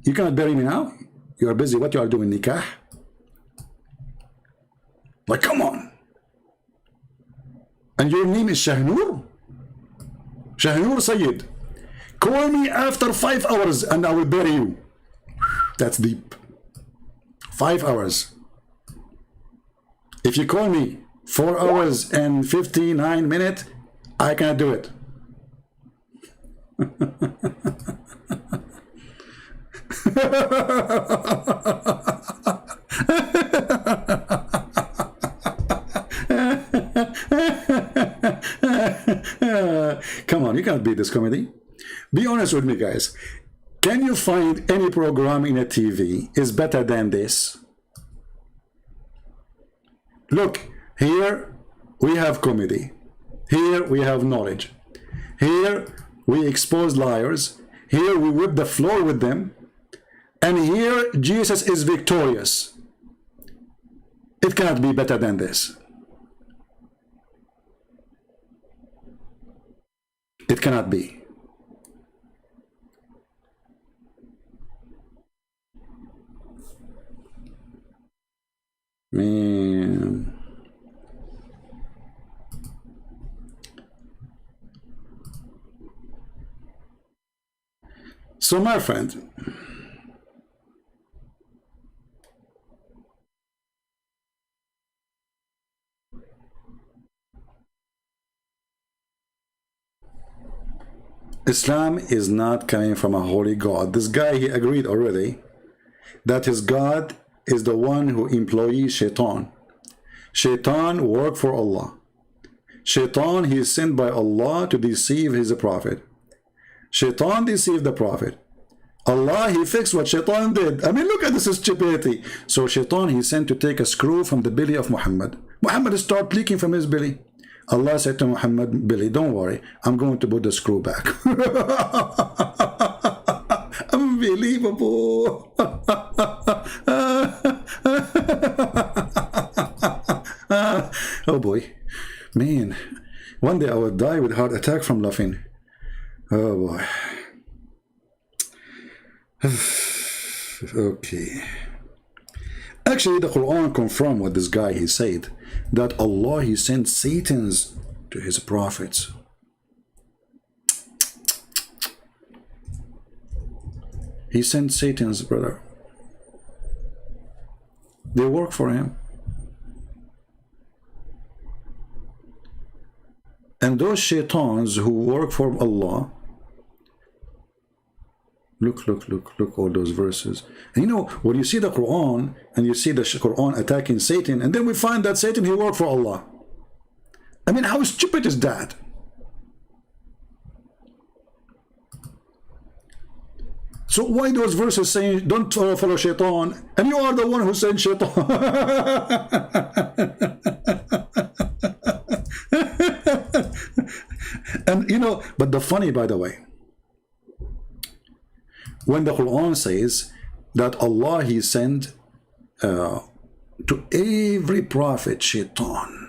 You cannot bury me now. You are busy. What you are doing, nikah? Like, come on. And your name is Shahnur? Shahnur Sayyid. Call me after 5 hours and I will bury you. That's deep. 5 hours. If you call me 4 hours and 59 minutes, I cannot do it. Come on, you can't beat this comedy. Be honest with me, guys. Can you find any program in a TV is better than this? Look, here we have comedy. Here we have knowledge. Here we expose liars. Here we whip the floor with them. And here Jesus is victorious. It cannot be better than this. It cannot be. Man. So my friend, Islam is not coming from a holy God. This guy, he agreed already that his God is the one who employs Shaitan. Shaitan work for Allah. Shaitan, he is sent by Allah to deceive his prophet. Shaitan deceived the prophet. Allah, he fixed what Shaitan did. I mean, look at this stupidity. So Shaitan, he sent to take a screw from the belly of Muhammad. Muhammad started leaking from his belly. Allah said to Muhammad, Billy, don't worry, I'm going to put the screw back. Unbelievable. Oh boy, man, one day I will die with heart attack from laughing. Oh boy. Okay. Actually, the Quran confirmed what this guy he said, that Allah, he sent Satans to his prophets. He sent Satans, brother. They work for him. And those shaitans who work for Allah, look all those verses. And you know, when you see the Quran and you see the Quran attacking Satan, and then we find that Satan, he worked for Allah. I mean, how stupid is that? So why those verses saying don't follow shaitan, and you are the one who sent shaitan? And you know, but the funny, by the way, when the Quran says that Allah, he sent to every prophet shaitan.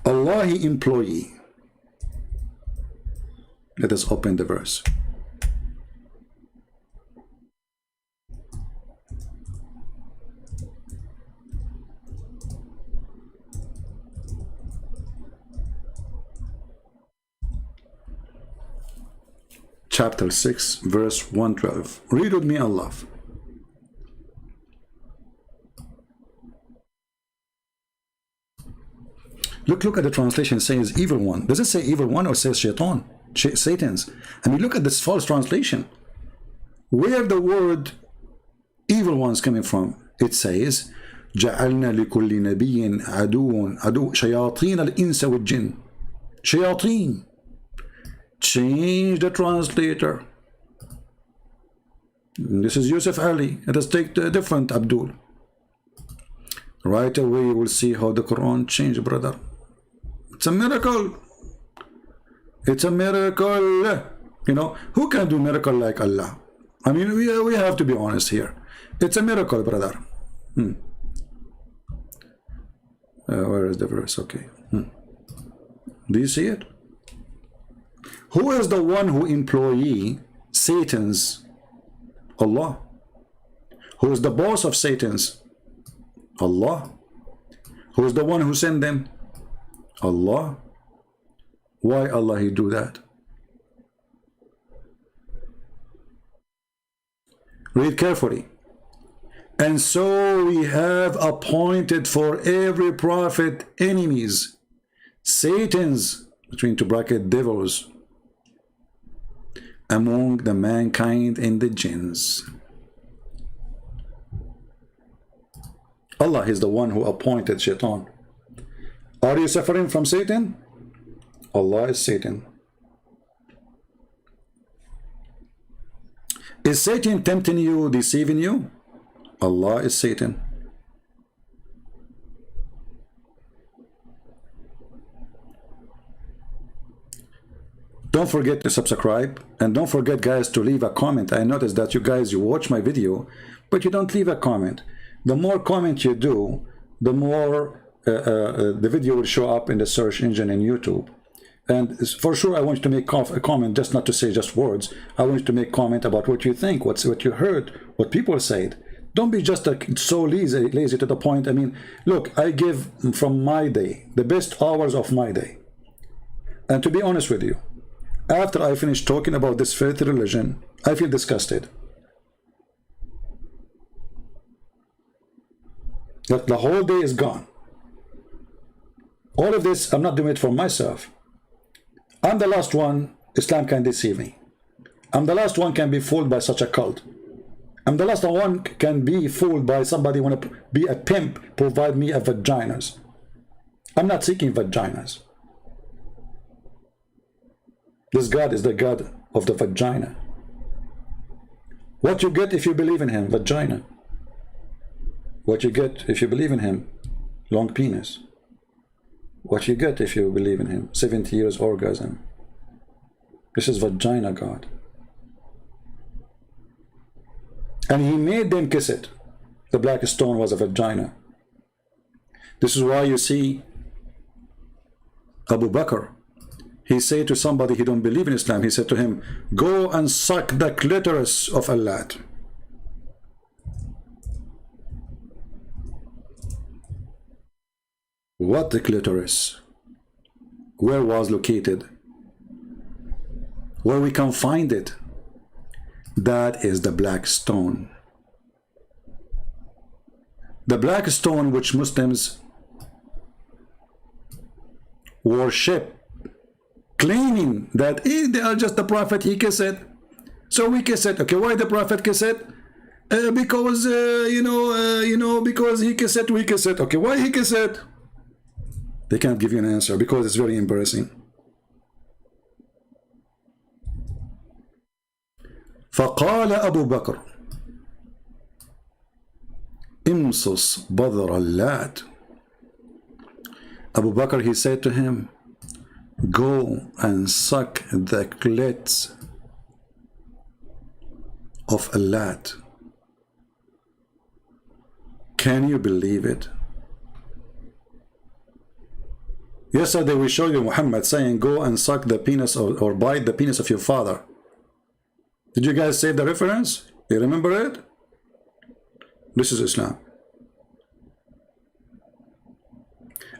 Allah, he employee. Let us open the verse. Chapter 6, verse 112. Read with me, Allah. Look at the translation. It says evil one. Does it say evil one or says shaitan? Satan's. I mean, look at this false translation. Where the word evil one's coming from? It says, جعلنا لكل نبي عدو شياطين الإنس والجن. شياطين. Change the translator. This is Yusuf Ali. Let us take the different Abdul. Right away you will see how the Quran changed, brother. It's a miracle. It's a miracle. You know, who can do miracle like Allah? I mean, we have to be honest here. It's a miracle, brother. Where is the verse? Okay. Do you see it? Who is the one who employee Satan's? Allah. Who is the boss of Satan's? Allah. Who is the one who sent them? Allah. Why Allah he do that? Read carefully. And so we have appointed for every prophet enemies, Satan's, between two bracket devils, among the mankind and the jinns. Allah is the one who appointed shaitan. Are you suffering from Satan? Allah is Satan. Is Satan tempting you, deceiving you? Allah is Satan. Don't forget to subscribe, and don't forget, guys, to leave a comment. I noticed that you guys, you watch my video, but you don't leave a comment. The more comment you do, the more the video will show up in the search engine in YouTube. And for sure, I want you to make a comment, just not to say just words. I want you to make comment about what you think, what you heard, what people said. Don't be just so lazy to the point. I mean, look, I give from my day, the best hours of my day. And to be honest with you, after I finish talking about this filthy religion, I feel disgusted. That the whole day is gone. All of this, I'm not doing it for myself. I'm the last one Islam can deceive me. I'm the last one can be fooled by such a cult. I'm the last one can be fooled by somebody want to be a pimp, provide me a vaginas. I'm not seeking vaginas. This God is the God of the vagina. What you get if you believe in him? Vagina. What you get if you believe in him? Long penis. What you get if you believe in him? 70 years orgasm. This is vagina God. And he made them kiss it. The black stone was a vagina. This is why you see Abu Bakr, he said to somebody he don't believe in Islam, he said to him, go and suck the clitoris of Allah. What the clitoris? Where was located? Where we can find it? That is the black stone. The black stone which Muslims worship, claiming that they are just the Prophet, he kissed it. So we kiss it. Okay, why the Prophet kiss it? Because, because he kissed it, we kiss it. Okay, why he kiss it? They can't give you an answer because it's very embarrassing. فقال أبو بكر امصص بذر اللات. Abu Bakr, he said to him, go and suck the clit of Allat. Can you believe it? Yesterday we showed you Muhammad saying, go and suck the penis or bite the penis of your father. Did you guys save the reference? You remember it? This is Islam.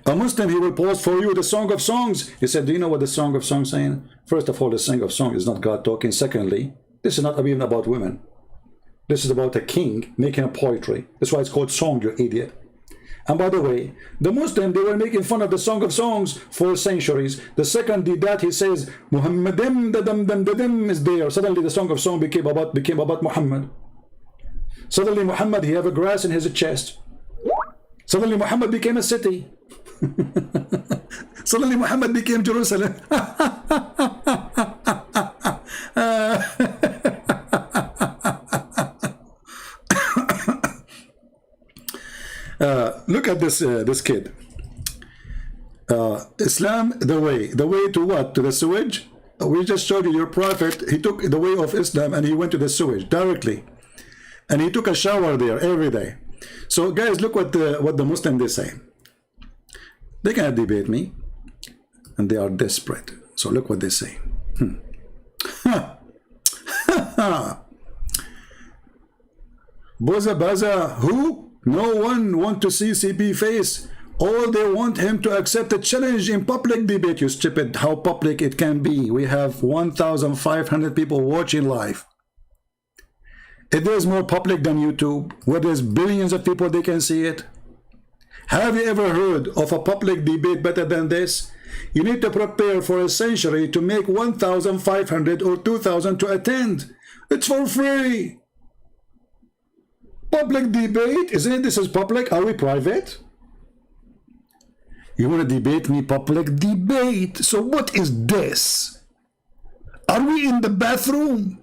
A Muslim, he will post for you the Song of Songs. He said, do you know what the Song of Songs saying? First of all, the Song of Songs is not God talking. Secondly, this is not even about women. This is about a king making a poetry. That's why it's called song, you idiot. And by the way, the Muslim, they were making fun of the Song of Songs for centuries. The second did that, he says, Muhammadim dadam is there. Suddenly the Song of Song became about Muhammad. Suddenly Muhammad, he have a grass in his chest. Suddenly Muhammad became a city. Suddenly Muhammad became Jerusalem. Look at this kid. Islam, the way to what? To the sewage? We just showed you your prophet. He took the way of Islam and he went to the sewage directly, and he took a shower there every day. So guys, look what the Muslim they say. They cannot debate me, and they are desperate. So look what they say. Boza Baza, who? No one want to see CP face. All they want him to accept a challenge in public debate. You stupid, how public it can be. We have 1,500 people watching live. It is more public than YouTube, where there's billions of people, they can see it. Have you ever heard of a public debate better than this? You need to prepare for a century to make 1,500 or 2,000 to attend. It's for free. Public debate, isn't it? This is public. Are we private? You want to debate me? Public debate. So what is this? Are we in the bathroom?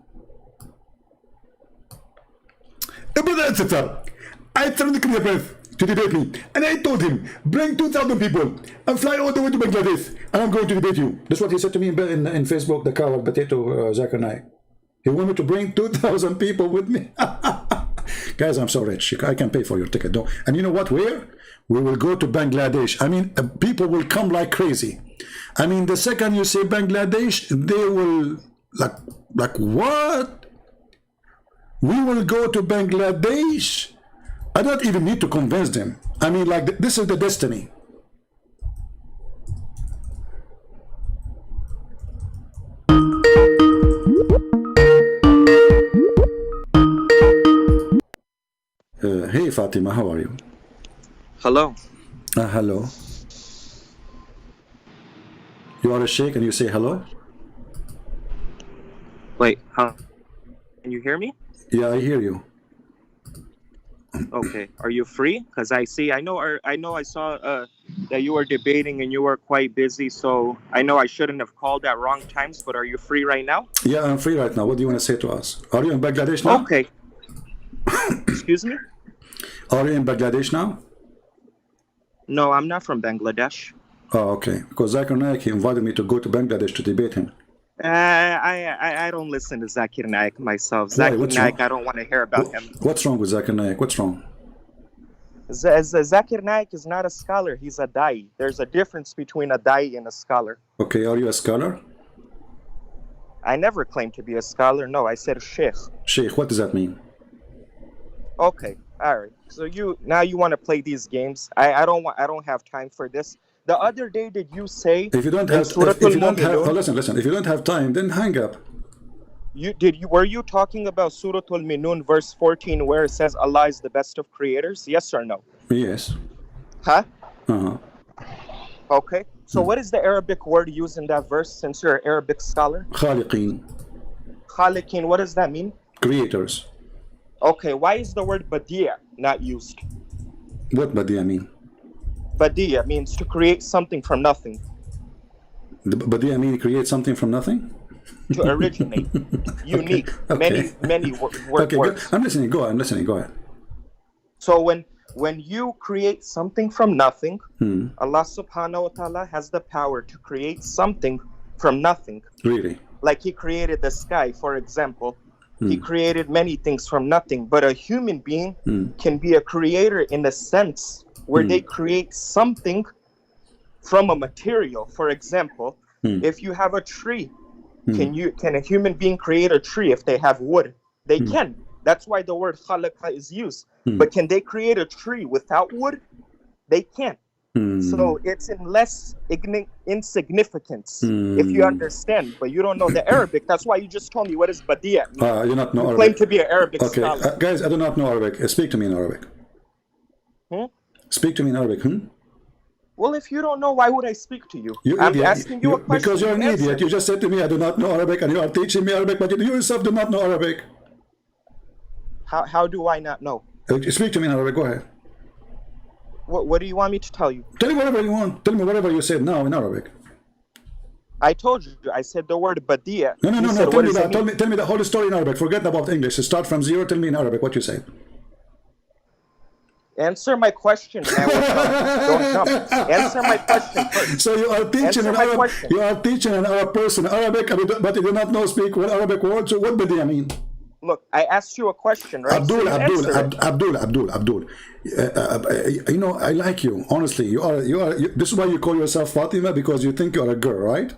I tried to create a breath to debate me, and I told him, bring 2,000 people and fly all the way to Bangladesh, and I'm going to debate you. That's what he said to me in Facebook, the coward potato Zakir Naik. He wanted to bring 2,000 people with me. Guys, I'm so rich. I can pay for your ticket. Don't. And you know what? Where? We will go to Bangladesh. I mean, people will come like crazy. I mean, the second you say Bangladesh, they will, like what? We will go to Bangladesh. I don't even need to convince them. I mean, like, this is the destiny. Hey, Fatima, how are you? Hello. Hello. You are a sheikh and you say hello? Wait, huh? Can you hear me? Yeah, I hear you. Okay. Are you free? Because I saw that you were debating and you were quite busy, so I know I shouldn't have called at wrong times, but are you free right now? Yeah, I'm free right now. What do you want to say to us? Are you in Bangladesh now? Okay. Excuse me? Are you in Bangladesh now? No, I'm not from Bangladesh. Oh, okay. Because Zakir Naik, he invited me to go to Bangladesh to debate him. I don't listen to Zakir Naik myself. Zakir Naik, I don't want to hear about him. What's wrong with Zakir Naik? What's wrong? Zakir Naik is not a scholar. He's a da'i. There's a difference between a da'i and a scholar. Okay, are you a scholar? I never claimed to be a scholar. No, I said sheikh. Sheikh, what does that mean? Okay, all right. So you want to play these games? I don't have time for this. The other day, did you say? If you don't have, listen. If you don't have time, then hang up. Were you talking about Surah Al-Minun, verse 14, where it says Allah is the best of creators? Yes or no? Yes. Huh? Okay. So what is the Arabic word used in that verse? Since you're an Arabic scholar. Khaliqeen. Khaliqeen. What does that mean? Creators. Okay. Why is the word Badi'a not used? What Badi'a mean? Badia means to create something from nothing. But do you mean create something from nothing? To originate. Unique. Okay. Many Okay, words. I'm listening. Go ahead. I'm listening. Go ahead. So when you create something from nothing, Allah subhanahu wa ta'ala has the power to create something from nothing. Really? Like he created the sky, for example. He created many things from nothing. But a human being can be a creator in a sense where they create something from a material. For example, if you have a tree, can a human being create a tree if they have wood? They can. That's why the word khalaqa is used. But can they create a tree without wood? They can't. So it's in less insignificance if you understand, but you don't know the Arabic. That's why you just told me what is badia. You not know You Arabic. claim to be an Arabic Okay, scholar. guys, I do not know Arabic. Speak to me in Arabic. Speak to me in Arabic. Well, if you don't know, why would I speak to you? You I'm idiot. asking you a question. Because you're an you answer. idiot. You just said to me, I do not know Arabic, and you are teaching me Arabic, but you yourself do not know Arabic. How do I not know? Speak to me in Arabic. Go ahead. What do you want me to tell you? Tell me whatever you want. Tell me whatever you said now in Arabic. I told you. I said the word badia. No. You said, Tell what me does it that. mean? Tell me the whole story in Arabic. Forget about English. Start from zero. Tell me in Arabic what you said. Answer my question. Don't jump. Answer my question first. So you are teaching Answer an my Arab. question. You are teaching an Arab person Arabic, but you do not know speak one Arabic word. So what do you mean? Look, I asked you a question, right? So you answer it. Abdul. You know, I like you. Honestly, you are. This is why you call yourself Fatima, because you think you are a girl, right?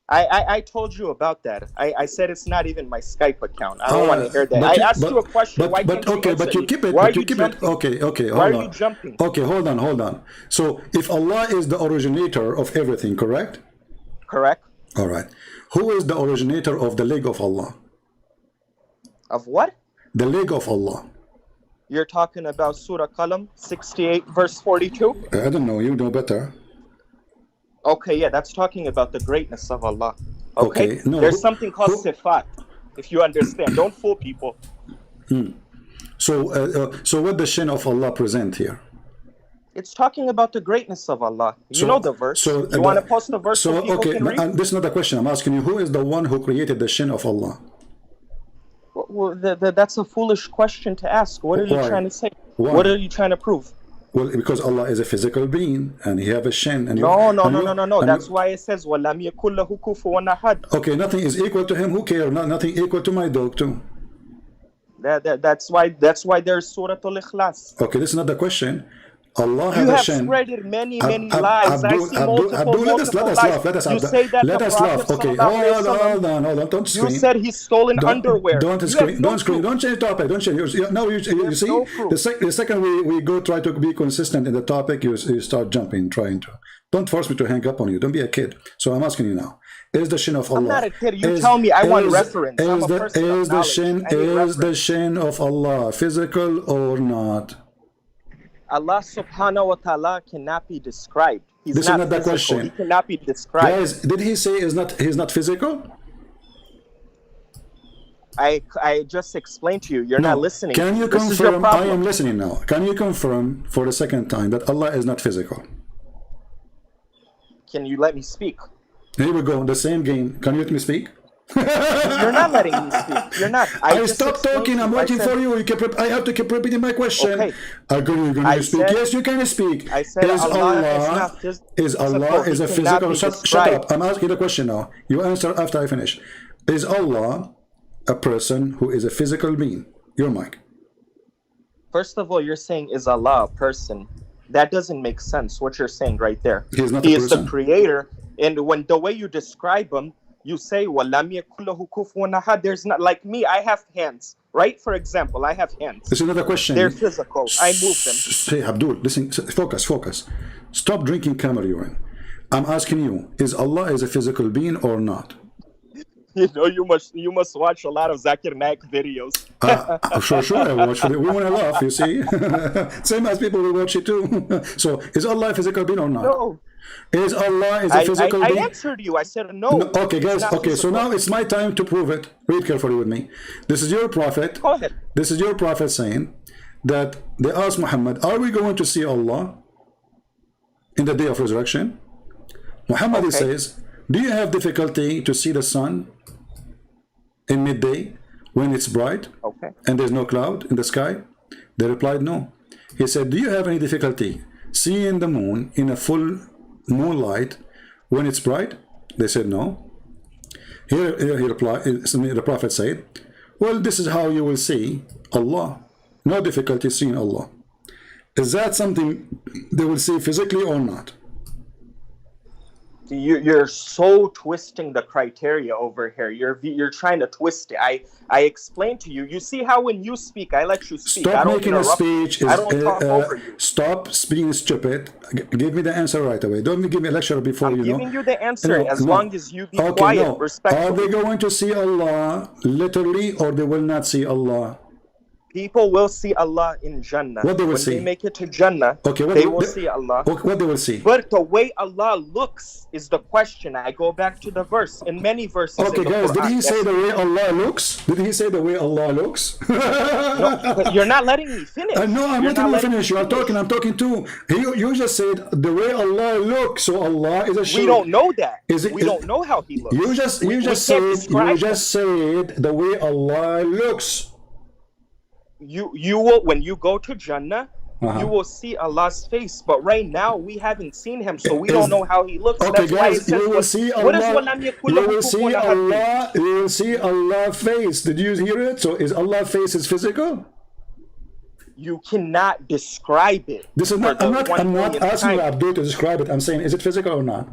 I told you about that. I said it's not even my Skype account. I don't want to hear that. I asked you a question. Why can't you answer but you me? keep it. Why But are you keep it. jumping? Okay. Why Hold are on. you jumping? Okay, hold on. So if Allah is the originator of everything, correct? Correct. All right. Who is the originator of the leg of Allah? Of what? The leg of Allah. You're talking about Surah Qalam 68 verse 42? I don't know. You know better. Okay, yeah, that's talking about the greatness of Allah. Okay? No, There's something called sifat, if you understand. Don't fool people. So what does shin of Allah present here? It's talking about the greatness of Allah. You know the verse. You want to post the verse so people can read? This is not a question. I'm asking you, who is the one who created the shin of Allah? Well, that's a foolish question to ask. What are you trying to say? Why? What are you trying to prove? Well, because Allah is a physical being and He have a shin. And No. That's why it says وَلَمْ يَكُنْ لَهُ كُفُوًا أَحَدٌ. Okay, nothing is equal to Him. Who cares? Nothing equal to my dog too. That's why there's Surah Al-Ikhlas. Okay, this is not the question. Allah has You a have shin. spreaded many lies. I see multiple let us laugh. You say that let us laugh. Okay, hold on. Don't scream. You said he stole underwear. Don't scream. Don't scream. Don't change topic. Don't change. You see, the second we go try to be consistent in the topic, you start jumping, trying to. Don't force me to hang up on you. Don't be a kid. So I'm asking you now. Is the shin of Allah? I'm not a kid. You tell me. I want reference. I'm a person of knowledge. Is the shin of Allah physical or not? Allah subhanahu wa ta'ala cannot be described. This is not the question. He cannot be described. Guys, did he say he's not physical? I just explained to you. You're not listening. Can you this confirm? Is your problem. I am listening now. Can you confirm for the second time that Allah is not physical? Can you let me speak? Here we go. The same game. Can you let me speak? You're not letting me speak. You're not. I stopped talking. I'm waiting for you. I have to keep repeating my question. Okay. Are you speak? Yes, you can speak. I said Allah is a physical? Shut up. I'm asking the question now. You answer after I finish. Is Allah a person who is a physical being? Your mic. First of all, you're saying is Allah a person? That doesn't make sense. What you're saying right there. He is not He a person. is the creator, and when the way you describe him. You say, وَلَمْ يَكُنْ لَهُ كُفُوًا أَحَدٌ. There's not, like me, I have hands, right? For example, I have hands. This is another question. They're physical. I move them. Say, Abdul, listen, focus. Stop drinking camel urine. I'm asking you, is Allah is a physical being or not? You know, you must watch a lot of Zakir Naik videos. Sure, I watch it. We want to laugh, you see. Same as people will watch it too. So, is Allah a physical being or not? No. Is Allah a physical being? I answered you. I said no. Okay, guys. Okay, so now it's my time to prove it. Read carefully with me. This is your prophet. Go ahead. This is your prophet saying that they asked Muhammad, are we going to see Allah? in the day of resurrection. Muhammad Okay. says, do you have difficulty to see the sun in midday when it's bright Okay. and there's no cloud in the sky? They replied, no. He said, do you have any difficulty seeing the moon in a full moonlight when it's bright? They said, no. Here he replied, the Prophet said, well, this is how you will see Allah. No difficulty seeing Allah. Is that something they will see physically or not? You're so twisting the criteria over here. You're trying to twist it. I explained to you. You see how when you speak, I let you speak. I Stop don't making a interrupt speech. you. I don't talk over you. Stop being stupid. Give me the answer right away. Don't give me a lecture before I'm you know. giving you the answer No, as no. long as you be Okay, quiet, no. Are respectfully. they going to see Allah literally, or they will not see Allah? People will see Allah in Jannah. What they will when see? they make it to Jannah, Okay, what they will see Allah. What they will see? But the way Allah looks is the question. I go back to the verse. In many verses Okay, in the guys, did Quran, he say yes. the way Allah looks? Did he say the way Allah looks? No, but you're not letting me finish. No, I'm You're not letting you letting finish. me You are talking. I'm talking too. You just said the way Allah looks. So Allah is a shape. We don't know that. Is it- we don't know how He looks. You just We can't said describe him. said the way Allah looks. You will, when you go to Jannah, Uh-huh. you will see Allah's face. But right now we haven't seen Him, so we Is- don't know how He looks. Okay, That's why it guys, says, you will see what is Allah. وَلَمْ يَكُنْ You لَهُ will see كُفُوًا أَحَدٌ? Allah. You will see Allah face. Did you hear it? So is Allah face is physical? You cannot describe it. This is for not. the I'm not 1 millionth asking you, time. Abdul, to describe it. I'm saying, is it physical or not?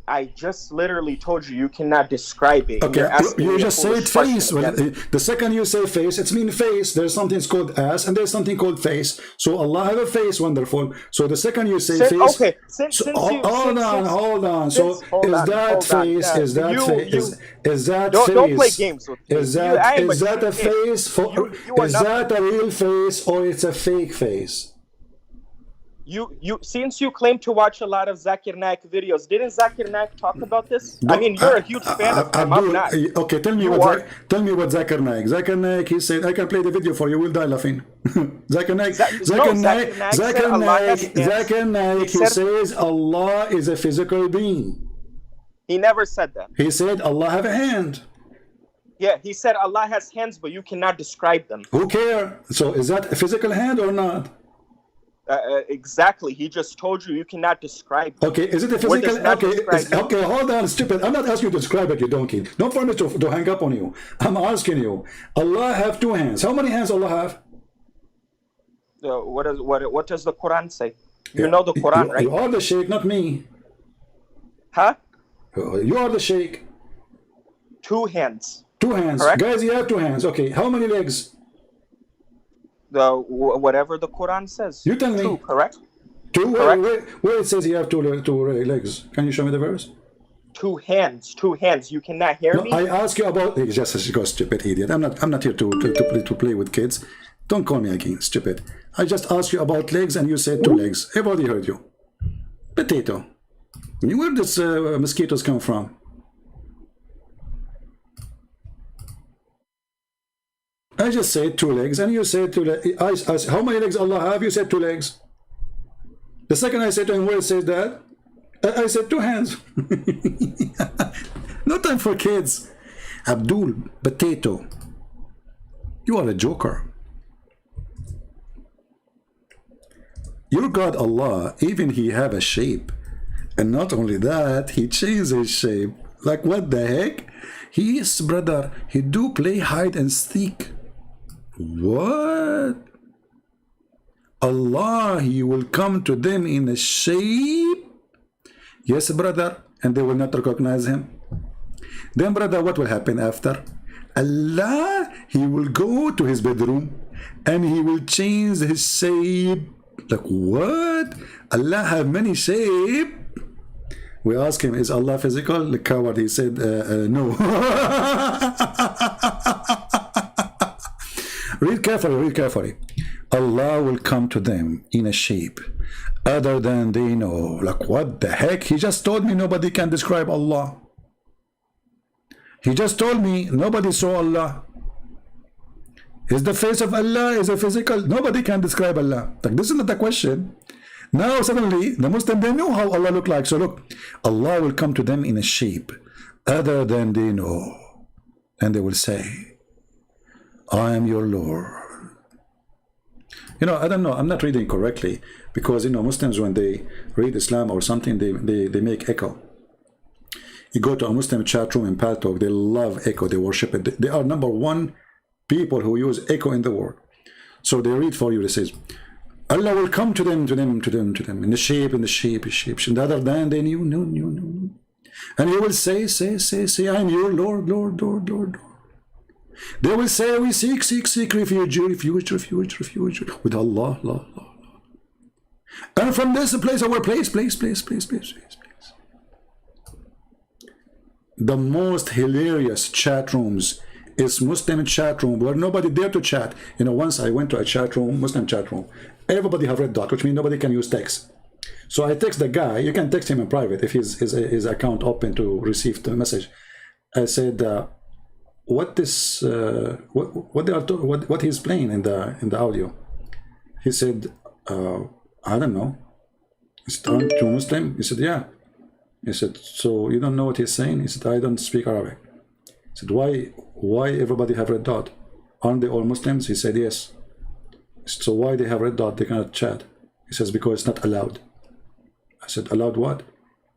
I just literally told you cannot describe it. and Okay, you're asking you me a just said foolish question face. Well, again. the second you say face, it's mean face. There's something called ass, and there's something called face. So Allah have a face, wonderful. So the second you say face, Okay, since so, you hold on. So hold is on, that hold on. face? Yeah, Is that you- face? you- Is that Don't- face? don't play games with me. Is You- that I am is a that a human being. face? For You are is not- that a real face or it's a fake face? You since you claim to watch a lot of Zakir Naik videos, didn't Zakir Naik talk about this? I mean, you're a huge fan of him. I'm Abdul, not. okay, tell me You what are. tell me what Zakir Naik. Zakir Naik, he said, I can play the video for you. We'll die laughing. Zakir Naik, Zakir Naik said Allah has hands. Zakir Naik, he said- says Allah is a physical being. He never said that. He said Allah have a hand. Yeah, he said Allah has hands, but you cannot describe them. Who care? So is that a physical hand or not? Exactly. He just told you cannot describe them. Okay, is it a What physical? does not Okay, describe okay, hold on, stupid. I'm not asking you to describe it, you donkey. Don't for me to hang up on you. I'm asking you. Allah have two hands. How many hands Allah have? What does the Quran say? You know the Quran, right? You are the sheikh, not me. Huh? You are the sheikh. 2 hands. 2 hands. Correct. Guys, you have 2 hands. Okay, how many legs? Whatever the Quran says. You tell me. 2, correct? 2? Correct. Where it says you have two legs. Can you show me the verse? 2 hands. 2 hands. You cannot hear No, me? I ask you about just go stupid idiot. I'm not here to play with kids. Don't call me again, stupid. I just asked you about legs and you said 2 legs. Everybody heard you. Potato. Where does mosquitoes come from? I just said 2 legs and you said 2 legs. I asked, how many legs Allah have? You said 2 legs. The second I said to him, where it says that? I said 2 hands. No time for kids. Abdul, potato. You are a joker. Your God Allah, even He have a shape. And not only that, He changed His shape. Like what the heck? He is, brother, He do play hide and seek. What? Allah, He will come to them in a shape. Yes, brother, and they will not recognize Him. Then, brother, what will happen after? Allah, He will go to His bedroom and He will change His shape. Like what? Allah have many shape. We ask him, is Allah physical? The coward, he said, no. Read carefully. Allah will come to them in a shape other than they know. Like what the heck? He just told me nobody can describe Allah. He just told me nobody saw Allah. Is the face of Allah is a physical? Nobody can describe Allah. Like this is not the question. Now suddenly the Muslim, they know how Allah look like. So look, Allah will come to them in a shape other than they know. And they will say, I am your Lord. You know, I don't know, I'm not reading correctly, because, you know, Muslims, when they read Islam or something, they make echo. You go to a Muslim chat room in Paltalk, they love echo, they worship it. They are #1 people who use echo in the world. So they read for you, it says, Allah will come to them, in the shape, and other than they knew. And he will say, I am your Lord. They will say, we seek refuge with Allah. And from this place, our place. The most hilarious chat rooms is Muslim chat room where nobody dare to chat. You know, once I went to a chat room, Muslim chat room, everybody have red dot, which means nobody can use text. So I text the guy. You can text him in private if his account open to receive the message. I said, what he's playing in the audio? He said, I don't know. Is it to Muslim? He said, yeah. He said, so you don't know what he's saying? He said, I don't speak Arabic. He said, why everybody have red dot? Aren't they all Muslims? He said, yes. He said, so why they have red dot? They cannot chat. He says, because it's not allowed. I said, allowed what?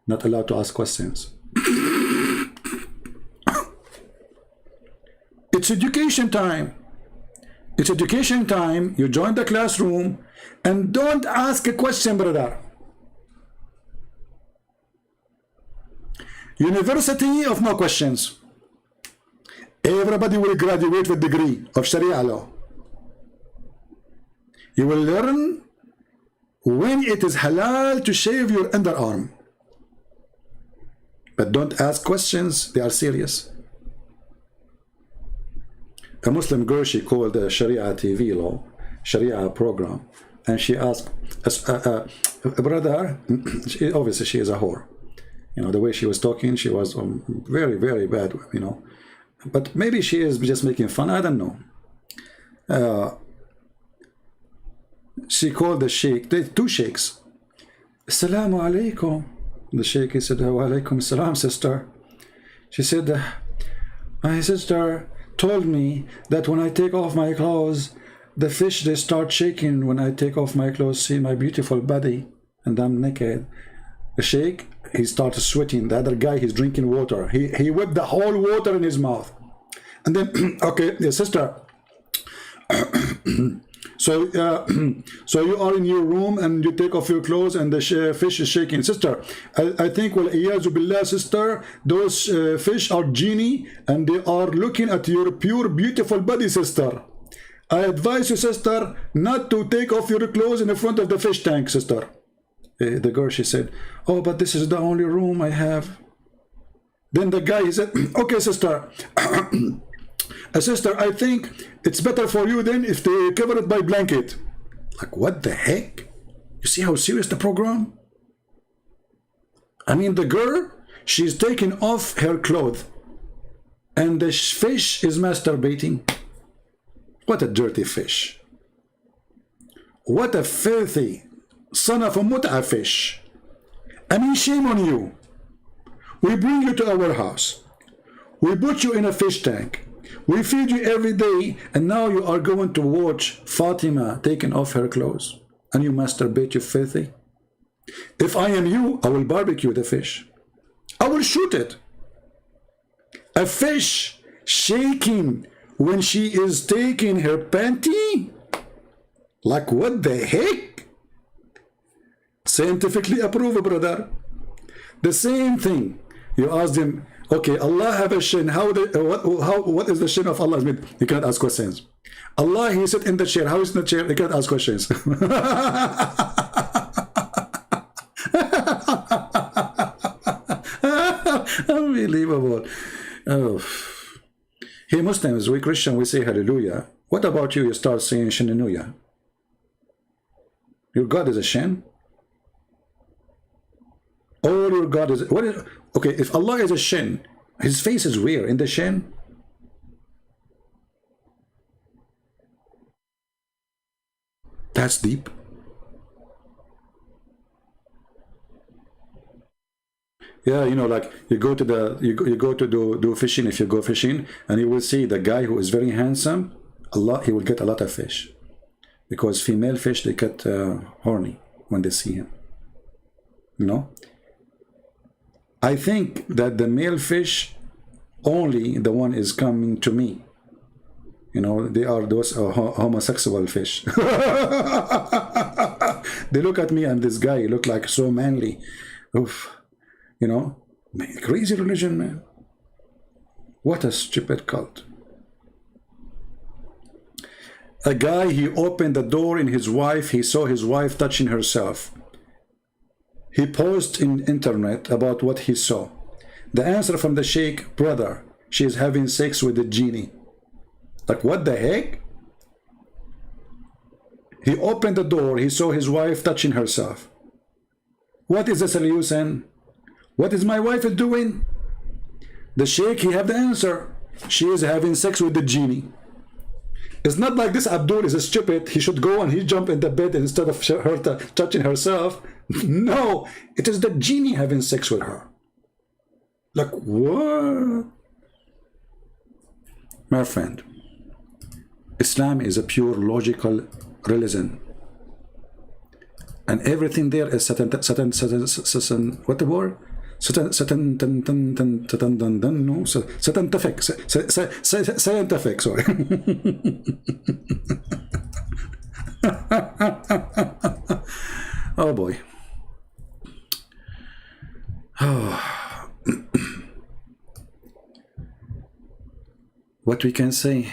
Not allowed to ask questions. It's education time. It's education time. You join the classroom and don't ask a question, brother. University of no questions. Everybody will graduate with degree of Sharia law. You will learn when it is halal to shave your underarm. But don't ask questions, they are serious. A Muslim girl, she called the Sharia TV law, Sharia program, and she asked, brother, obviously she is a whore. You know, the way she was talking, she was very, very bad, you know. But maybe she is just making fun, I don't know. She called the sheikh, two sheikhs. Assalamu alaikum. The sheikh, he said, wa alaikum salam, sister. She said, my sister told me that when I take off my clothes, the fish, they start shaking when I take off my clothes, see my beautiful body, and I'm naked. The sheikh, he started sweating. The other guy, he's drinking water. He whipped the whole water in his mouth. And then, okay, the sister, so you are in your room and you take off your clothes and the fish is shaking. Sister, I think, well, iyazu billah, sister, those fish are genie and they are looking at your pure, beautiful body, sister. I advise you, sister, not to take off your clothes in the front of the fish tank, sister. The girl, she said, oh, but this is the only room I have. Then the guy, he said, okay, sister, sister, I think it's better for you then if they cover it by blanket. Like, what the heck? You see how serious the program? I mean, the girl, she's taking off her clothes and the fish is masturbating. What a dirty fish. What a filthy son of a mut'a fish. I mean, shame on you. We bring you to our house. We put you in a fish tank. We feed you every day, and now you are going to watch Fatima taking off her clothes, and you masturbate, you filthy. If I am you, I will barbecue the fish. I will shoot it. A fish shaking when she is taking her panty? Like, what the heck? Scientifically approved, brother. The same thing. You ask them, okay, Allah have a shin. What is the shin of Allah? You can't ask questions. Allah, he sit in the chair. How is in the chair? You can't ask questions. Unbelievable. Oh. Hey, Muslims, we Christian, we say hallelujah. What about you? You start saying shinnuya. Your God is a shin? All your God is... What is... Okay, if Allah is a shin, his face is where? In the shin? That's deep. Yeah, you know, like you go to you go to do fishing. If you go fishing, and you will see the guy who is very handsome, he will get a lot of fish, because female fish, they get horny when they see him. You know, I think that the male fish, only the one is coming to me. You know, they are those homosexual fish. They look at me and this guy look like so manly. Oof. You know, man, crazy religion, man. What a stupid cult. A guy, he opened the door in his wife. He saw his wife touching herself. He posted in internet about what he saw. The answer from the sheikh, brother, she is having sex with the genie. Like, what the heck? He opened the door. He saw his wife touching herself. What is the solution? What is my wife doing? The sheikh, he have the answer. She is having sex with the genie. It's not like this Abdul is a stupid. He should go and he jump in the bed instead of her touching herself. No, it is the genie having sex with her. Like, what? My friend, Islam is a pure logical religion. And everything there is what the word? Scientific, sorry. Oh boy. What we can say?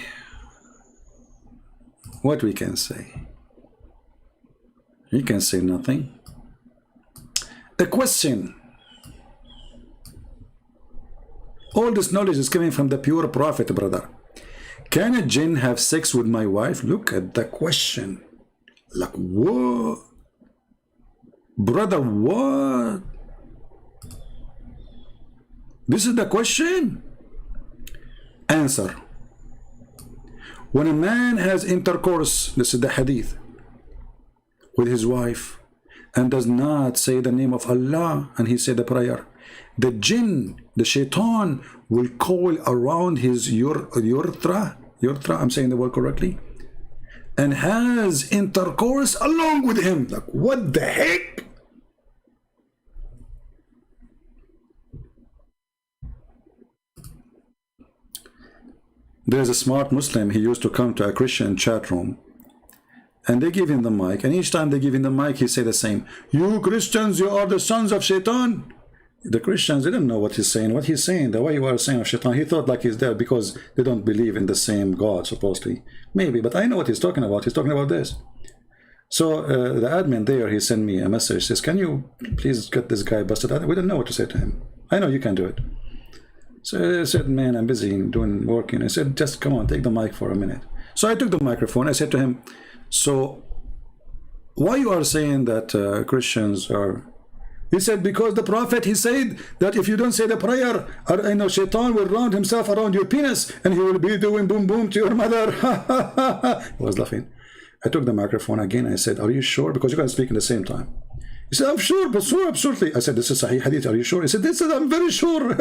What we can say? You can say nothing. A question. All this knowledge is coming from the pure prophet, brother. Can a jinn have sex with my wife? Look at the question. Like, what? Brother, what? This is the question? Answer. When a man has intercourse, this is the hadith, with his wife, and does not say the name of Allah, and he said the prayer, the jinn, the shaitan, will coil around his urethra, I'm saying the word correctly, and has intercourse along with him. Like, what the heck? There's a smart Muslim, he used to come to a Christian chat room, and they give him the mic, and each time they give him the mic, he say the same, you Christians, you are the sons of Shaitan. The Christians didn't know what he's saying. What he's saying, the way you are saying of Shaitan, he thought like he's there because they don't believe in the same God, supposedly. Maybe, but I know what he's talking about. He's talking about this. So the admin there, he sent me a message, says, can you please get this guy busted out? We didn't know what to say to him. I know you can do it. So I said, man, I'm busy working. I said, just come on, take the mic for a minute. So I took the microphone. I said to him, so why you are saying that Christians are... He said, because the prophet, he said that if you don't say the prayer, Shaitan will round himself around your penis and he will be doing boom boom to your mother. He was laughing. I took the microphone again. I said, are you sure? Because you guys speak at the same time. He said, I'm sure, but so absolutely. I said, this is Sahih Hadith. Are you sure? He said, I'm very sure.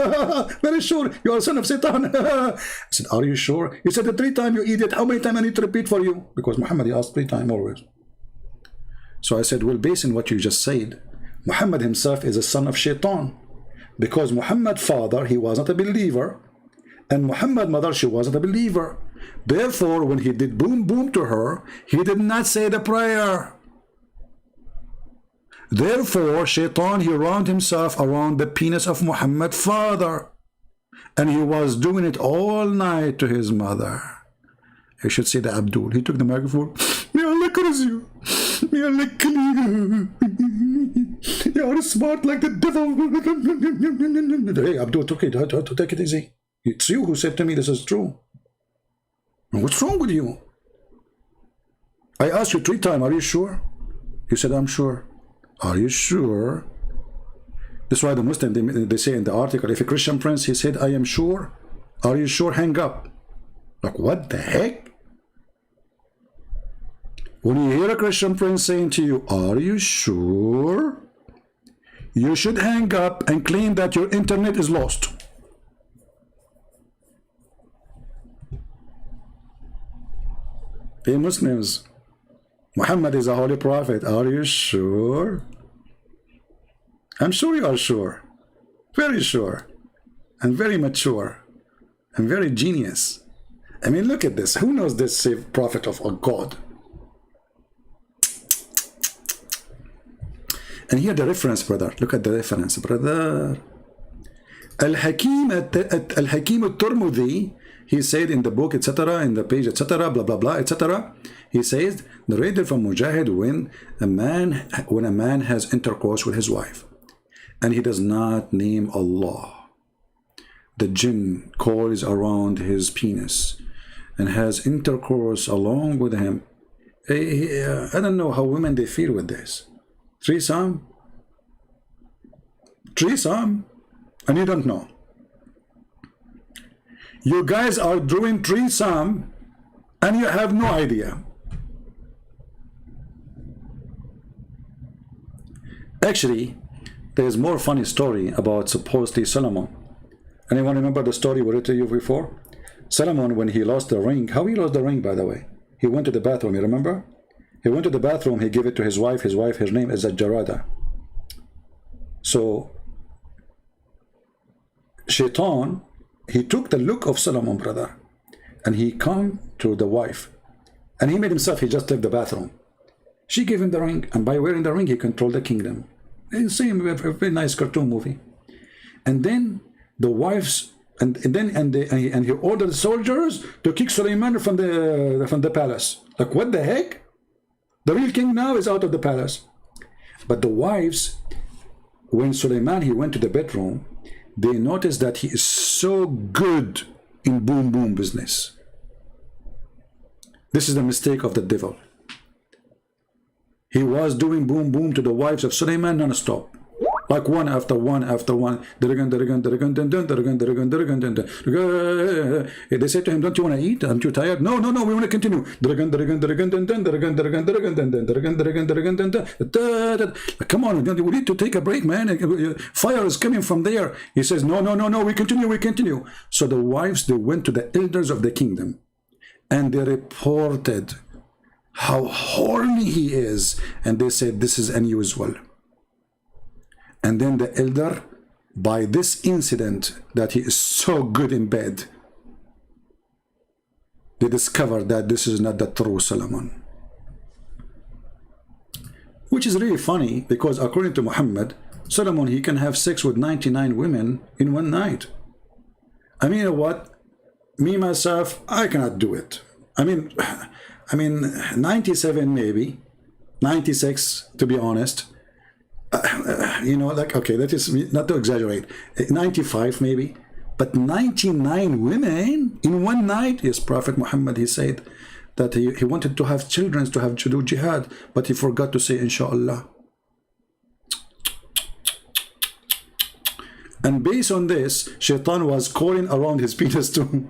Very sure. You are a son of Satan. I said, are you sure? He said, the 3 times you idiot. How many times I need to repeat for you? Because Muhammad, he asked 3 times always. So I said, well, based on what you just said, Muhammad himself is a son of Shaitan, because Muhammad's father, he was not a believer, and Muhammad's mother, she wasn't a believer. Therefore, when he did boom boom to her, he did not say the prayer. Therefore, Shaitan, he wound himself around the penis of Muhammad's father, and he was doing it all night to his mother. I should say the Abdul. He took the microphone. May Allah curse you. May Allah kill you. You are smart like the devil. Hey, Abdul, take it easy. It's you who said to me this is true. What's wrong with you? I asked you 3 times, are you sure? You said, I'm sure. Are you sure? That's why the Muslim, they say in the article, if a Christian prince, he said, I am sure. Are you sure? Hang up. Like, what the heck? When you hear a Christian prince saying to you, are you sure? you should hang up and claim that your internet is lost. Hey Muslims, Muhammad is a holy prophet. Are you sure? I'm sure you are sure. Very sure. And very mature. And very genius. I mean, look at this. Who knows this prophet of a God? And here the reference, brother. Look at the reference, brother. Al-Hakim al-Tirmidhi, he said in the book, etc., in the page, etc., blah, blah, blah, etc., he says, narrated from Mujahid, when a man has intercourse with his wife, and he does not name Allah, the jinn coils around his penis and has intercourse along with him. I don't know how women they feel with this. Threesome, and you don't know. You guys are doing threesome and you have no idea. Actually, there's more funny story about supposedly Solomon. Anyone remember the story we read to you before? Solomon, when he lost the ring, how he lost the ring, by the way? He went to the bathroom, you remember? He went to the bathroom, he gave it to his wife, her name is Jarada. So, Shaitan, he took the look of Solomon, brother, and he come to the wife, and he made himself, he just left the bathroom. She gave him the ring, and by wearing the ring, he controlled the kingdom. Same, a very nice cartoon movie. And then the wives, and he ordered soldiers to kick Suleiman from the palace. Like, what the heck? The real king now is out of the palace. But the wives, when Suleiman, he went to the bedroom, they noticed that he is so good in boom boom business. This is the mistake of the devil. He was doing boom boom to the wives of Suleiman non-stop, like one after one after one. They said to him, don't you want to eat? Aren't you tired? No, we want to continue. Come on, we need to take a break, man. Fire is coming from there. He says, no, we continue. So the wives, they went to the elders of the kingdom and they reported how horny he is, and they said this is unusual. And then the elder, by this incident that he is so good in bed, they discovered that this is not the true Solomon. Which is really funny, because according to Muhammad, Solomon, he can have sex with 99 women in one night. I mean, you know what? Me, myself, I cannot do it. I mean, 97 maybe, 96 to be honest. You know, like, okay, that is not to exaggerate. 95 maybe, but 99 women in one night. Yes, Prophet Muhammad, he said that he wanted to have children, to do jihad, but he forgot to say inshallah. And based on this, Shaitan was calling around his penis too.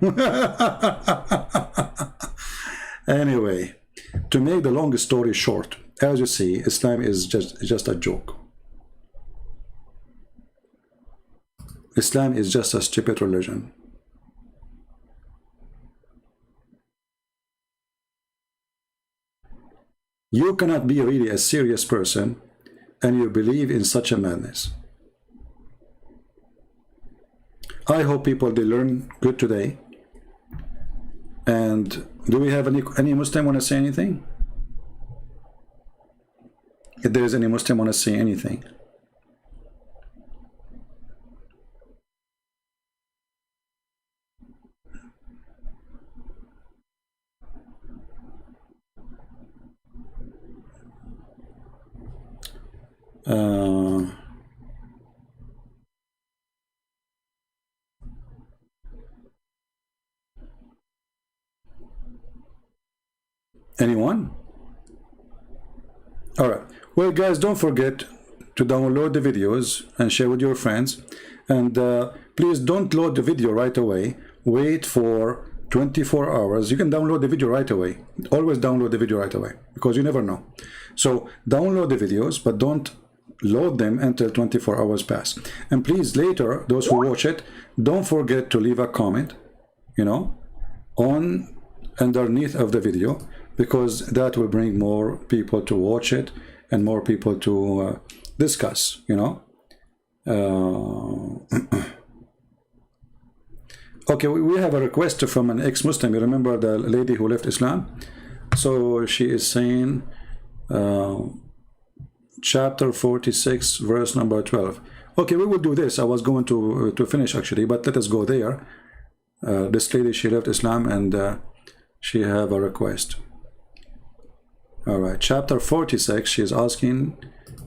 Anyway, to make the long story short, as you see, Islam is just a joke. Islam is just a stupid religion. You cannot be really a serious person and you believe in such a madness. I hope people, they learn good today. And do we have any Muslim want to say anything? If there is any Muslim want to say anything. Anyone? All right. Well, guys, don't forget to download the videos and share with your friends. And please don't load the video right away. Wait for 24 hours. You can download the video right away. Always download the video right away, because you never know. So download the videos, but don't load them until 24 hours pass. And please, later, those who watch it, don't forget to leave a comment, you know, on underneath of the video, because that will bring more people to watch it and more people to discuss, you know. Okay, we have a request from an ex-Muslim. You remember the lady who left Islam? So she is saying chapter 46 verse number 12. Okay, we will do this. I was going to finish actually, but let us go there. This lady, she left Islam, and she have a request. All right, chapter 46. She is asking,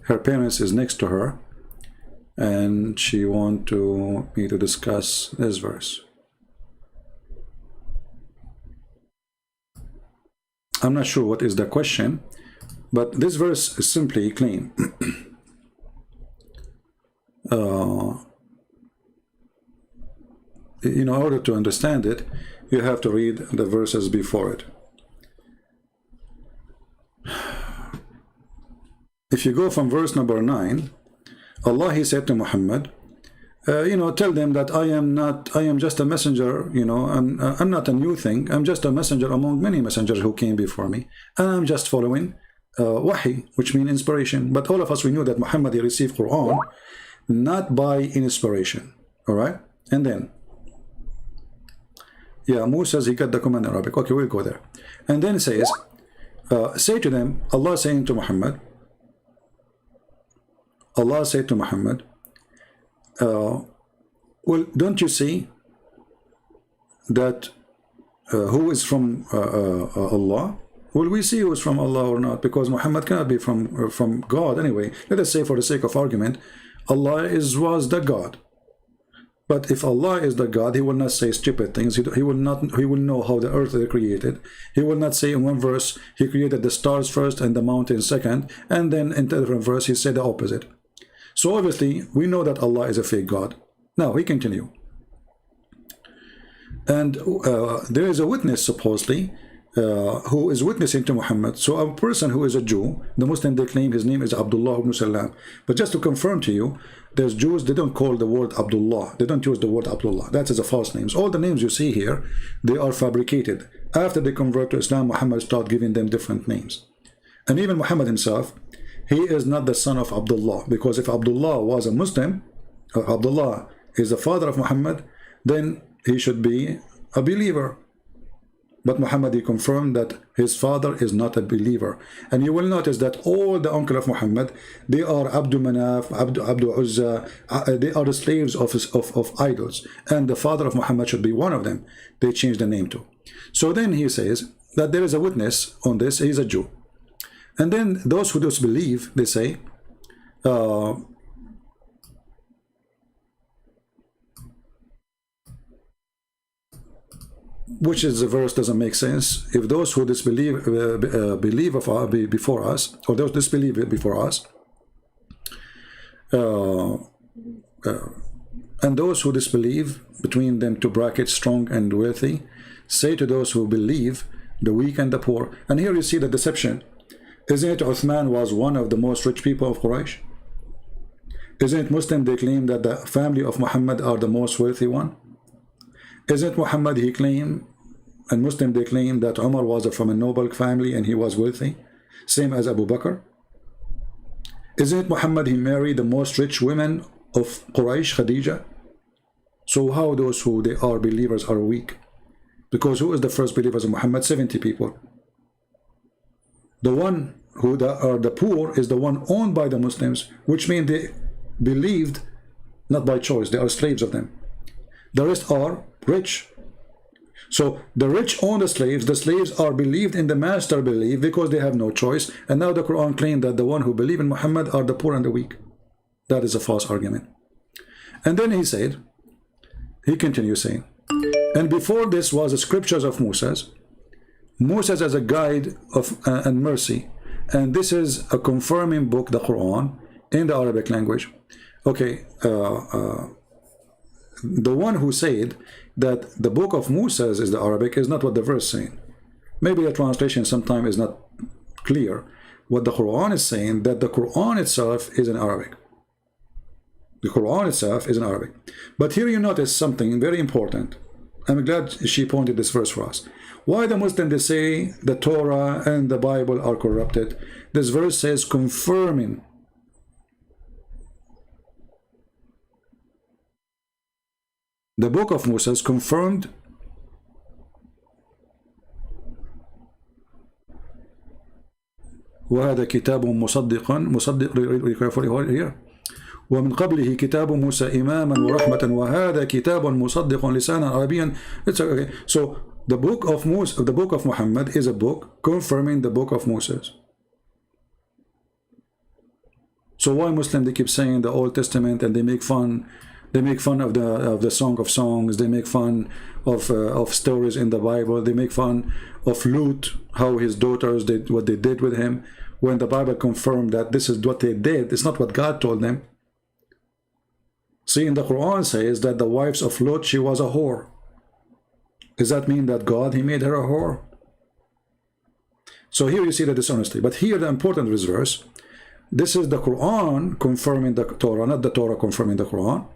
her parents is next to her, and she want me to discuss this verse. I'm not sure what is the question, but this verse is simply clean. In order to understand it, you have to read the verses before it. If you go from verse number 9, Allah, He said to Muhammad, you know, tell them that I am just a messenger, you know, I'm not a new thing. I'm just a messenger among many messengers who came before me, and I'm just following wahi, which means inspiration. But all of us, we knew that Muhammad, he received Quran not by inspiration. All right, and then yeah, Musa says he got the command in Arabic. Okay, we'll go there. And then it says, say to them, Allah saying to Muhammad, Allah said to Muhammad, well, don't you see that who is from Allah? Will we see who is from Allah or not? Because Muhammad cannot be from God anyway. Let us say, for the sake of argument, Allah was the God. But if Allah is the God, He will not say stupid things. He will know how the earth is created. He will not say in one verse He created the stars first and the mountains second, and then in a different verse He said the opposite. So obviously we know that Allah is a fake God. Now we continue. And there is a witness supposedly who is witnessing to Muhammad. So a person who is a Jew, the Muslim, they claim his name is Abdullah ibn Salam. But just to confirm to you, there's Jews, they don't call the word Abdullah. They don't use the word Abdullah. That is a false name. All the names you see here, they are fabricated. After they convert to Islam, Muhammad started giving them different names. And even Muhammad himself, he is not the son of Abdullah, because if Abdullah was a Muslim, or Abdullah is the father of Muhammad, then he should be a believer. But Muhammad, he confirmed that his father is not a believer. And you will notice that all the uncle of Muhammad, they are Abdul Manaf, Abdul Uzza, they are the slaves of idols. And the father of Muhammad should be one of them. They changed the name to. So then he says that there is a witness on this, he is a Jew. And then those who disbelieve, they say, which is the verse doesn't make sense. If those who disbelieve believe before us, or those disbelieve before us, and those who disbelieve, between them two brackets, strong and wealthy, say to those who believe, the weak and the poor. And here you see the deception. Isn't it Uthman was one of the most rich people of Quraysh? Isn't it Muslim they claim that the family of Muhammad are the most wealthy one? Isn't Muhammad, he claimed, and Muslim they claim that Umar was from a noble family and he was wealthy, same as Abu Bakr? Isn't it Muhammad, he married the most rich women of Quraysh, Khadija? So how those who they are believers are weak? Because who is the first believers of Muhammad? 70 people. The one who are the poor is the one owned by the Muslims, which means they believed not by choice, they are slaves of them. The rest are rich. So the rich own the slaves are believed in the master belief because they have no choice. And now the Quran claimed that the one who believe in Muhammad are the poor and the weak. That is a false argument. And then he said, he continues saying, and before this was the scriptures of Moses as a guide of and mercy, and this is a confirming book, the Quran, in the Arabic language. Okay, the one who said that the book of Moses is the Arabic is not what the verse saying. Maybe the translation sometimes is not clear, what the Quran is saying, that the Quran itself is in Arabic. The Quran itself is in Arabic. But here you notice something very important. I'm glad she pointed this verse for us. Why the Muslims, they say the Torah and the Bible are corrupted? This verse says confirming. The book of Moses confirmed وهذا كتاب مصدق here ومن قبله كتاب موسى إماما ورحمة وهذا كتاب مصدق لسانا عربيا. It's okay. So the book of Moses, the book of Muhammad, is a book confirming the book of Moses. So why Muslims, they keep saying the Old Testament, and they make fun of the Song of Songs, they make fun of stories in the Bible, they make fun of Lut, how his daughters did what they did with him, when the Bible confirmed that this is what they did, it's not what God told them. See, in the Quran says that the wives of Lut, she was a whore. Does that mean that God, he made her a whore? So here you see the dishonesty. But here the important verse, this is the Quran confirming the Torah, not the Torah confirming the Quran.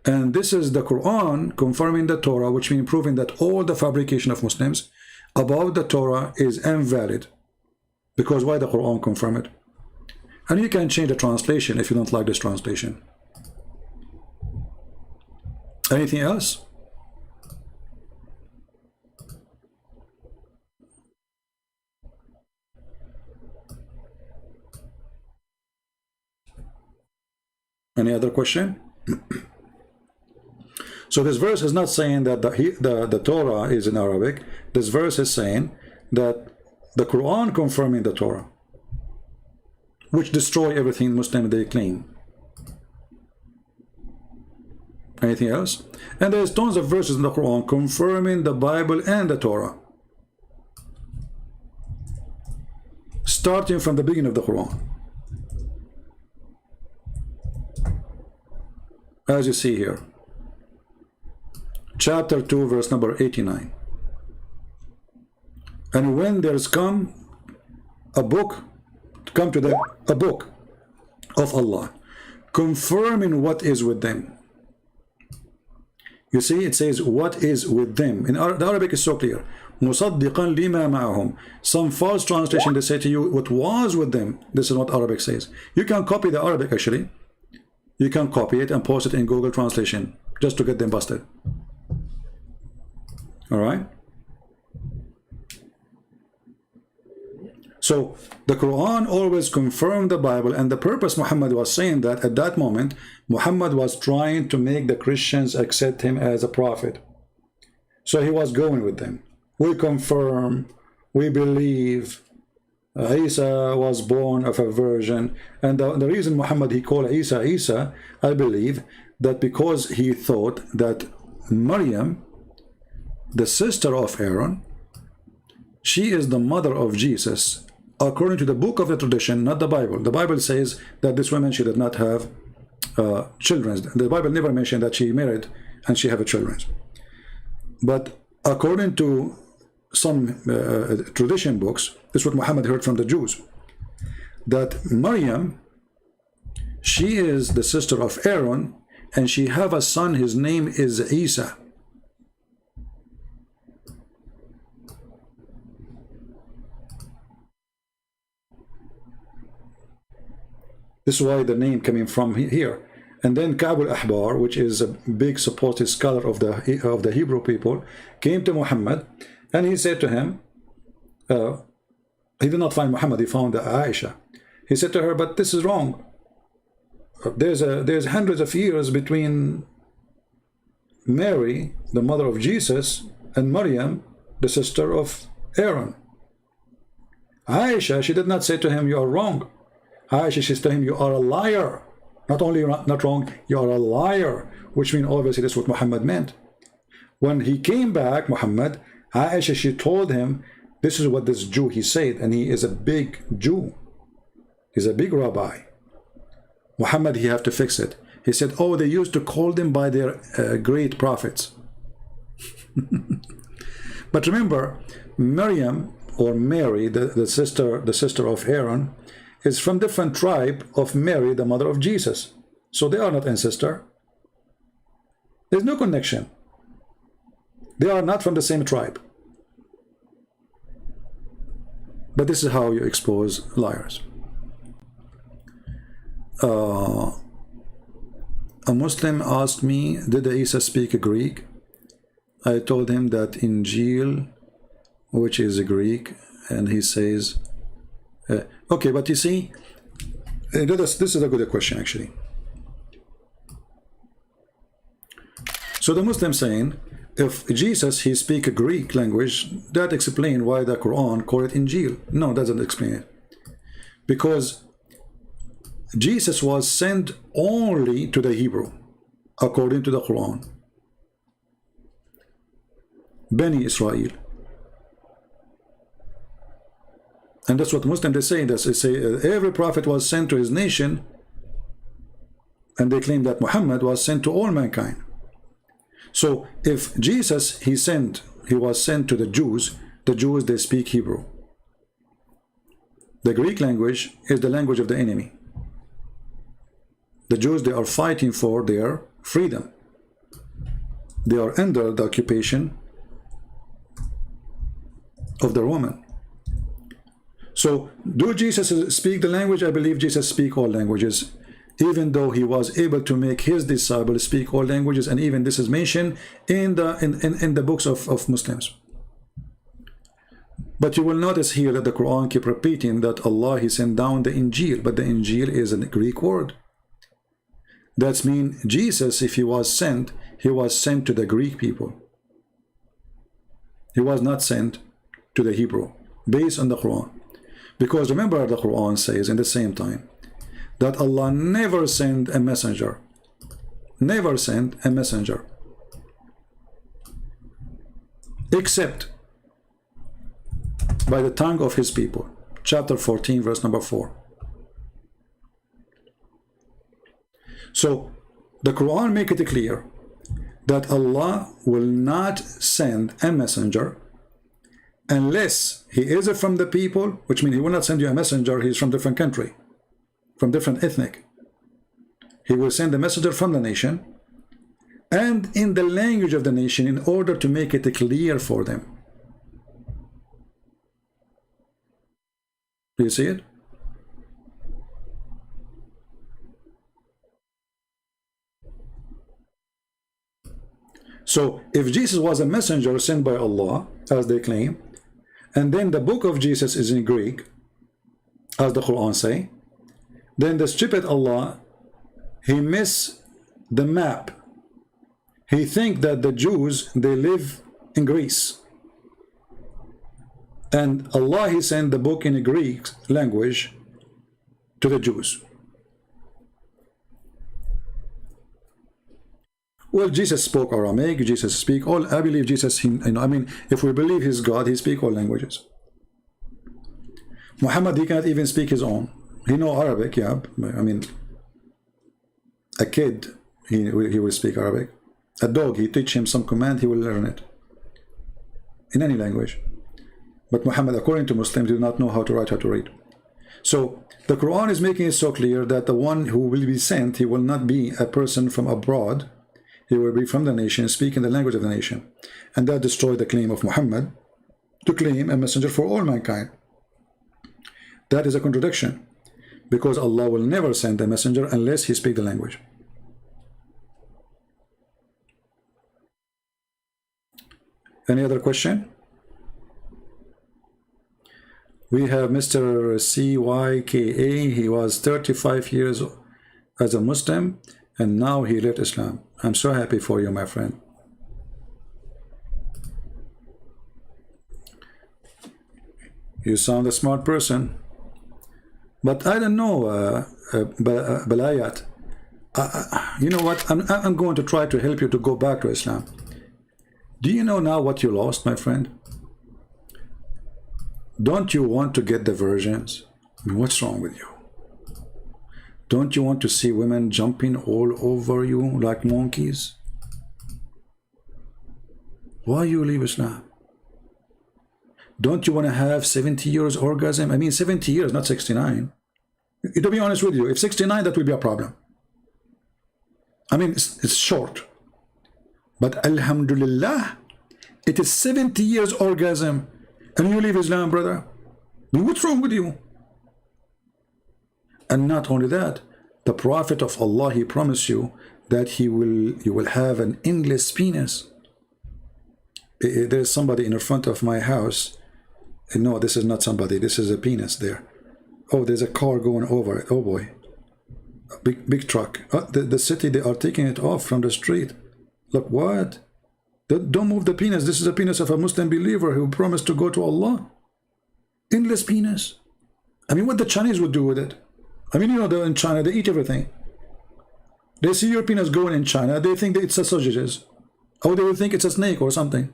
And this is the Quran confirming the Torah, which means proving that all the fabrication of Muslims about the Torah is invalid. Because why the Quran confirm it? And you can change the translation if you don't like this translation. Anything else? Any other question? So this verse is not saying that the Torah is in Arabic. This verse is saying that the Quran confirming the Torah, which destroy everything Muslim they claim. Anything else? And there's tons of verses in the Quran confirming the Bible and the Torah, starting from the beginning of the Quran. As you see here, chapter 2, verse number 89. And when there's come a book, a book of Allah, confirming what is with them. You see, it says what is with them. In the Arabic is so clear. مُصَدِّقًا لِمَا مَعَهُمْ. Some false translation, they say to you, what was with them. This is what Arabic says. You can copy the Arabic actually. You can copy it and post it in Google Translation just to get them busted. All right. So the Quran always confirmed the Bible, and the purpose Muhammad was saying that at that moment, Muhammad was trying to make the Christians accept him as a prophet. So he was going with them. We confirm, we believe Isa was born of a virgin. And the reason Muhammad, he called Isa Isa, I believe that because he thought that Maryam, the sister of Aaron, she is the mother of Jesus, according to the book of the tradition, not the Bible. The Bible says that this woman, she did not have children. The Bible never mentioned that she married and she had children. But according to some tradition books, this is what Muhammad heard from the Jews, that Maryam, she is the sister of Aaron, and she have a son, his name is Isa. This is why the name coming from here. And then Ka'b al-Ahbar, which is a big supported scholar of the Hebrew people, came to Muhammad, and he said to him, he did not find Muhammad, he found Aisha. He said to her, but this is wrong. There's hundreds of years between Mary, the mother of Jesus, and Maryam, the sister of Aaron. Aisha, she did not say to him, you are wrong. Aisha, she said to him, you are a liar. Not only not wrong, you are a liar, which means obviously that's what Muhammad meant. When he came back, Muhammad, Aisha, she told him, this is what this Jew, he said, and he is a big Jew. He's a big rabbi. Muhammad, he have to fix it. He said, oh, they used to call them by their great prophets. But remember, Maryam or Mary, the sister of Aaron, is from different tribe of Mary, the mother of Jesus. So they are not ancestor. There's no connection. They are not from the same tribe. But this is how you expose liars. A Muslim asked me, did Isa speak Greek? I told him that Injil, which is Greek, and he says, okay, but you see, this is a good question actually. So the Muslim saying, if Jesus, he speak a Greek language, that explain why the Quran call it Injil. No, doesn't explain it. Because Jesus was sent only to the Hebrew, according to the Quran. Bani Israel. And that's what Muslims they say. They say every prophet was sent to his nation, and they claim that Muhammad was sent to all mankind. So if Jesus he was sent to the Jews they speak Hebrew. The Greek language is the language of the enemy. The Jews, they are fighting for their freedom. They are under the occupation of the Roman. So do Jesus speak the language? I believe Jesus speak all languages, even though he was able to make his disciples speak all languages, and even this is mentioned in the books of Muslims. But you will notice here that the Quran keep repeating that Allah he sent down the Injil, but the Injil is a Greek word. That means Jesus, if he was sent to the Greek people. He was not sent to the Hebrew, based on the Quran. Because remember, the Quran says in the same time that Allah never sent a messenger. Never sent a messenger. Except by the tongue of his people. Chapter 14, verse number 4. So the Quran make it clear that Allah will not send a messenger unless he is from the people, which means he will not send you a messenger, he's from different country, from different ethnic. He will send a messenger from the nation and in the language of the nation in order to make it clear for them. Do you see it? So if Jesus was a messenger sent by Allah, as they claim, and then the book of Jesus is in Greek, as the Quran say, then the stupid Allah, he miss the map. He think that the Jews, they live in Greece. And Allah, he sent the book in a Greek language to the Jews. Well, Jesus spoke Aramaic, Jesus speak all, I believe Jesus, I mean, if we believe he's God, he speak all languages. Muhammad, he cannot even speak his own. He know Arabic, yeah, I mean, a kid, he will speak Arabic. A dog, he teach him some command, he will learn it. In any language. But Muhammad, according to Muslims, did not know how to write, how to read. So, the Quran is making it so clear that the one who will be sent, he will not be a person from abroad. He will be from the nation, speaking the language of the nation. And that destroyed the claim of Muhammad to claim a messenger for all mankind. That is a contradiction, because Allah will never send a messenger unless he speaks the language. Any other question? We have Mr. CYKA. He was 35 years as a Muslim, and now he left Islam. I'm so happy for you, my friend. You sound a smart person. But I don't know, Balayat. You know what? I'm going to try to help you to go back to Islam. Do you know now what you lost, my friend? Don't you want to get the virgins? I mean, what's wrong with you? Don't you want to see women jumping all over you like monkeys? Why you leave Islam? Don't you want to have 70 years orgasm? I mean 70 years, not 69. To be honest with you, if 69, that will be a problem. I mean, it's short. But alhamdulillah, it is 70 years orgasm. And you leave Islam, brother. What's wrong with you? And not only that, the Prophet of Allah, he promised you that you will have an endless penis. There's somebody in the front of my house. No, this is not somebody. This is a penis there. Oh, there's a car going over it. Oh boy. A big truck. The city, they are taking it off from the street. Look, what? Don't move the penis. This is a penis of a Muslim believer who promised to go to Allah. Endless penis. I mean, what the Chinese would do with it? I mean, you know, in China, they eat everything. They see your penis going in China, they think that it's a sausages. Or they will think it's a snake or something.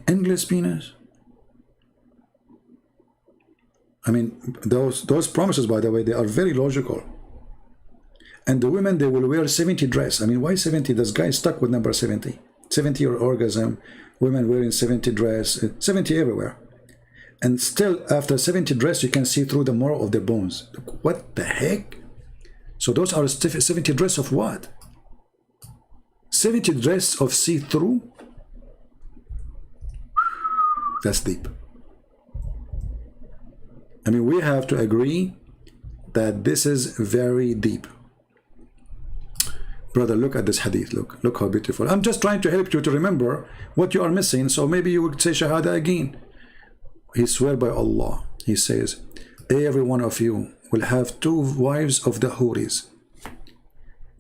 Endless penis. I mean, those promises, by the way, they are very logical. And the women, they will wear 70 dress. I mean, why 70? This guy is stuck with number 70. 70 or orgasm, women wearing 70 dress, 70 everywhere. And still, after 70 dress, you can see through the marrow of their bones. What the heck? So those are 70 dress of what? 70 dress of see-through? That's deep. I mean, we have to agree that this is very deep. Brother, look at this hadith. Look how beautiful. I'm just trying to help you to remember what you are missing. So maybe you would say Shahada again. He swear by Allah. He says, every one of you will have 2 wives of the Houris.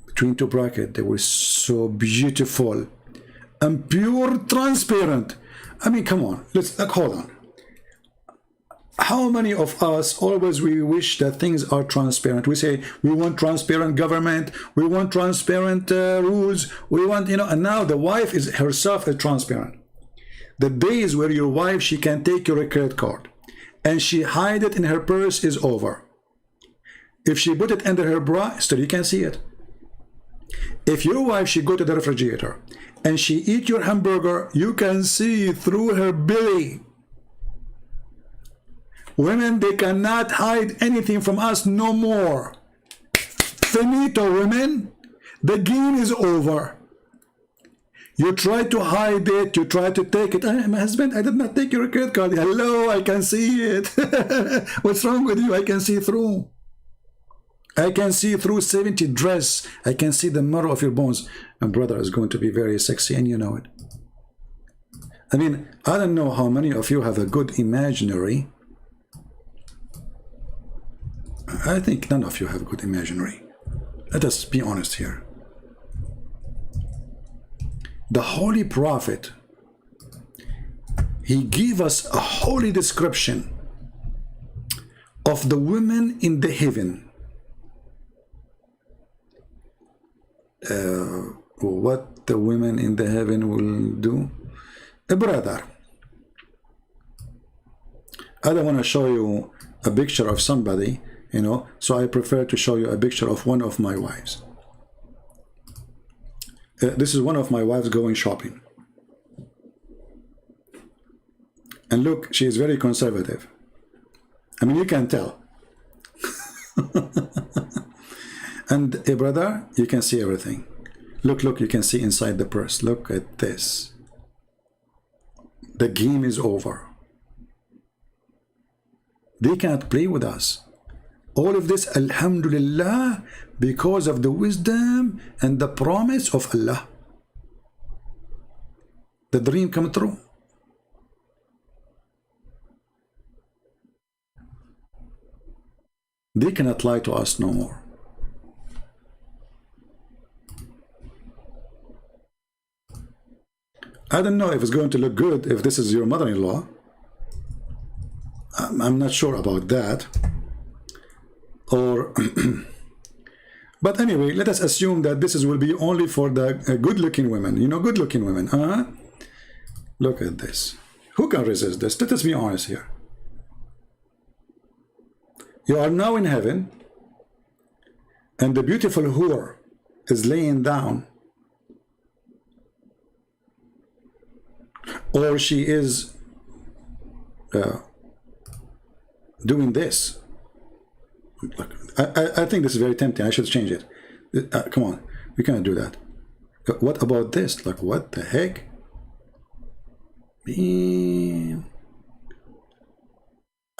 Between 2 brackets, they were so beautiful and pure transparent. I mean, come on. Let's hold on. How many of us always we wish that things are transparent? We say we want transparent government, we want transparent rules, we want, you know, and now the wife is herself is transparent. The days where your wife, she can take your credit card and she hide it in her purse is over. If she put it under her bra, still you can see it. If your wife, she go to the refrigerator and she eat your hamburger, you can see through her belly. Women, they cannot hide anything from us no more. Finito, women. The game is over. You try to hide it, you try to take it. My husband, I did not take your credit card. Hello, I can see it. What's wrong with you? I can see through. I can see through 70 dress. I can see the marrow of your bones. And brother is going to be very sexy, and you know it. I mean, I don't know how many of you have a good imaginary. I think none of you have good imaginary. Let us be honest here. The Holy Prophet, he gave us a holy description of the women in the heaven. What the women in the heaven will do? Brother, I don't want to show you a picture of somebody, you know, so I prefer to show you a picture of one of my wives. This is one of my wives going shopping. And look, she is very conservative. I mean, you can tell. And brother, you can see everything. Look, you can see inside the purse. Look at this. The game is over. They can't play with us. All of this, alhamdulillah, because of the wisdom and the promise of Allah. The dream come true. They cannot lie to us no more. I don't know if it's going to look good if this is your mother-in-law. I'm not sure about that. Or but anyway, let us assume that this will be only for the good-looking women. You know, good-looking women. Look at this. Who can resist this? Let us be honest here. You are now in heaven, and the beautiful whore is laying down. or she is doing this. Look, I think this is very tempting. I should change it. Come on, we cannot do that. What about this? Like, what the heck? Man.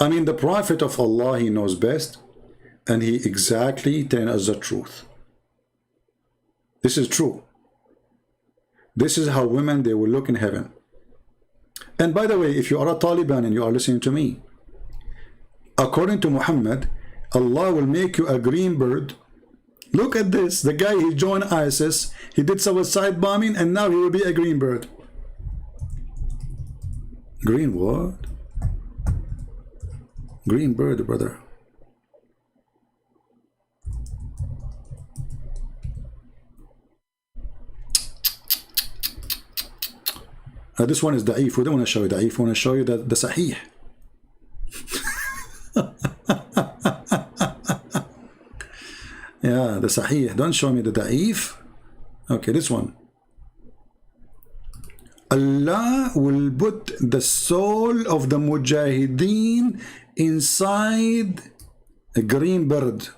I mean, the Prophet of Allah, he knows best, and he exactly tells us the truth. This is true. This is how women, they will look in heaven. And by the way, if you are a Taliban and you are listening to me, according to Muhammad, Allah will make you a green bird. Look at this. The guy, he joined ISIS, he did suicide bombing, and now he will be a green bird. Green what? Green bird, brother. This one is da'if. We don't want to show you da'if. We want to show you the sahih. Yeah, the sahih. Don't show me the da'if. Okay, this one. Allah will put the soul of the mujahideen inside a green bird.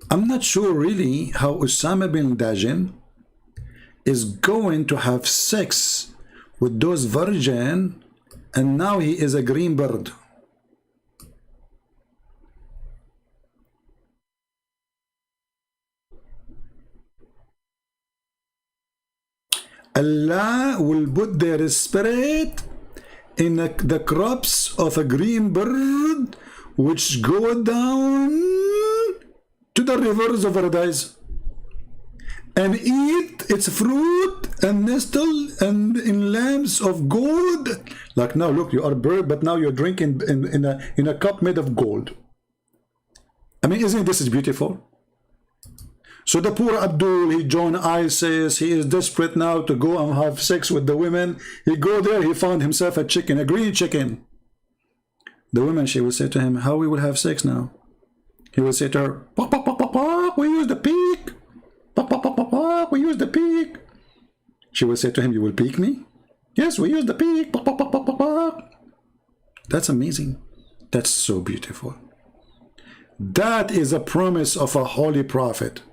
I'm not sure really how Osama bin Laden is going to have sex with those virgin, and now he is a green bird. Allah will put their spirit in the crops of a green bird, which go down to the rivers of paradise and eat its fruit and nestle and in lamps of gold. Like, now look, you are a bird, but now you're drinking in a cup made of gold. I mean, isn't this beautiful? So the poor Abdul, he joined ISIS. He is desperate now to go and have sex with the women. He go there, he found himself a chicken, a green chicken. The woman, she will say to him, how we will have sex now? He will say to her, pop, pop, pop, pop, pop, we use the peak. Pop, pop, pop, pop, pop, we use the peak. She will say to him, you will peek me? Yes, we use the peak. Pop, pop, pop, pop, pop, pop. That's amazing. That's so beautiful. That is a promise of a holy prophet.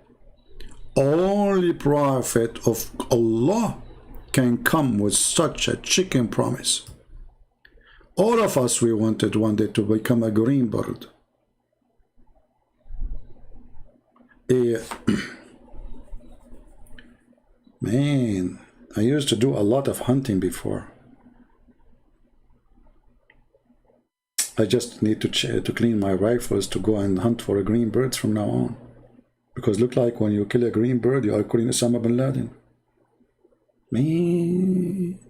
Only prophet of Allah can come with such a chicken promise. All of us, we wanted one day to become a green bird. Man, I used to do a lot of hunting before. I just need to clean my rifles to go and hunt for green birds from now on. Because look like when you kill a green bird, you are killing Osama bin Laden. Man.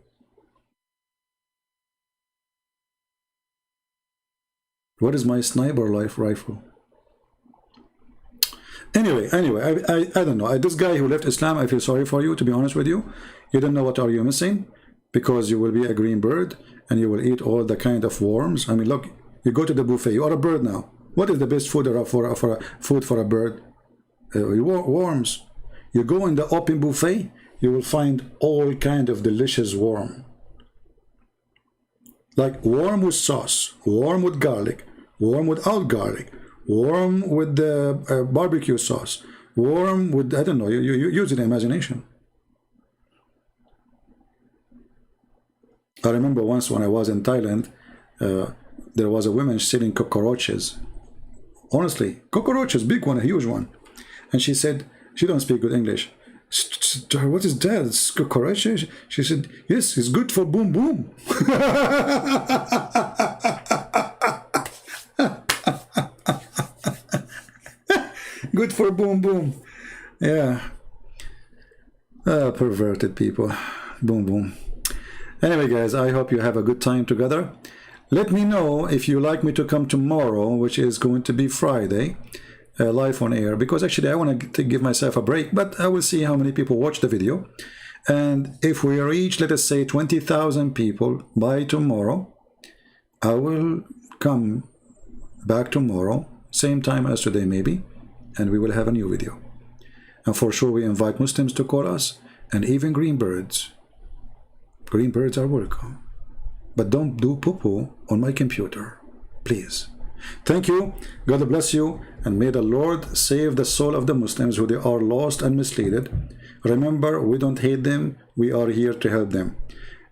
What is my sniper rifle? Anyway, I don't know. This guy who left Islam, I feel sorry for you, to be honest with you. You don't know what are you missing, because you will be a green bird and you will eat all the kind of worms. I mean, look, you go to the buffet. You are a bird now. What is the best food for a bird? Worms. You go in the open buffet, you will find all kind of delicious worm. Like worm with sauce, worm with garlic, worm without garlic, worm with the barbecue sauce, worm with, I don't know, you use it in imagination. I remember once when I was in Thailand, there was a woman selling cockroaches. Honestly, cockroaches, big one, a huge one. And she said, she don't speak good English. To her, what is that? It's cockroaches? She said, yes, it's good for boom boom. Good for boom boom. Yeah. Perverted people. Boom boom. Anyway, guys, I hope you have a good time together. Let me know if you like me to come tomorrow, which is going to be Friday, live on air, because actually I want to give myself a break, but I will see how many people watch the video. And if we reach, let us say, 20,000 people by tomorrow, I will come back tomorrow, same time as today maybe, and we will have a new video. And for sure we invite Muslims to call us, and even green birds. Green birds are welcome. But don't do poo-poo on my computer, please. Thank you. God bless you, and may the Lord save the soul of the Muslims who they are lost and misled. Remember, we don't hate them. We are here to help them.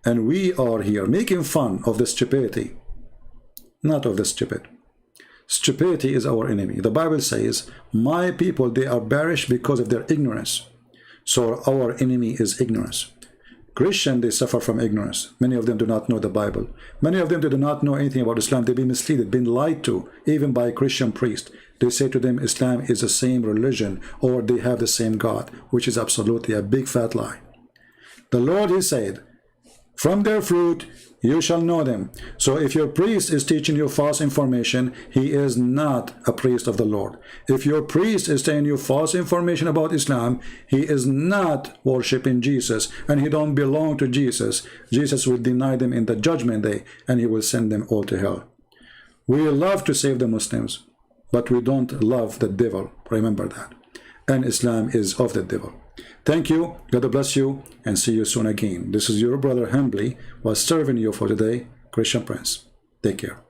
And we are here making fun of the stupidity, not of the stupid. Stupidity is our enemy. The Bible says, my people, they are perished because of their ignorance. So our enemy is ignorance. Christians, they suffer from ignorance. Many of them do not know the Bible. Many of them do not know anything about Islam. They've been misled, been lied to, even by a Christian priest. They say to them Islam is the same religion, or they have the same God, which is absolutely a big fat lie. The Lord, he said, from their fruit you shall know them. So if your priest is teaching you false information, he is not a priest of the Lord. If your priest is telling you false information about Islam, he is not worshiping Jesus, and he don't belong to Jesus. Jesus will deny them in the judgment day, and he will send them all to hell. We love to save the Muslims, but we don't love the devil. Remember that. And Islam is of the devil. Thank you. God bless you, and see you soon again. This is your brother humbly was serving you for today, Christian Prince. Take care.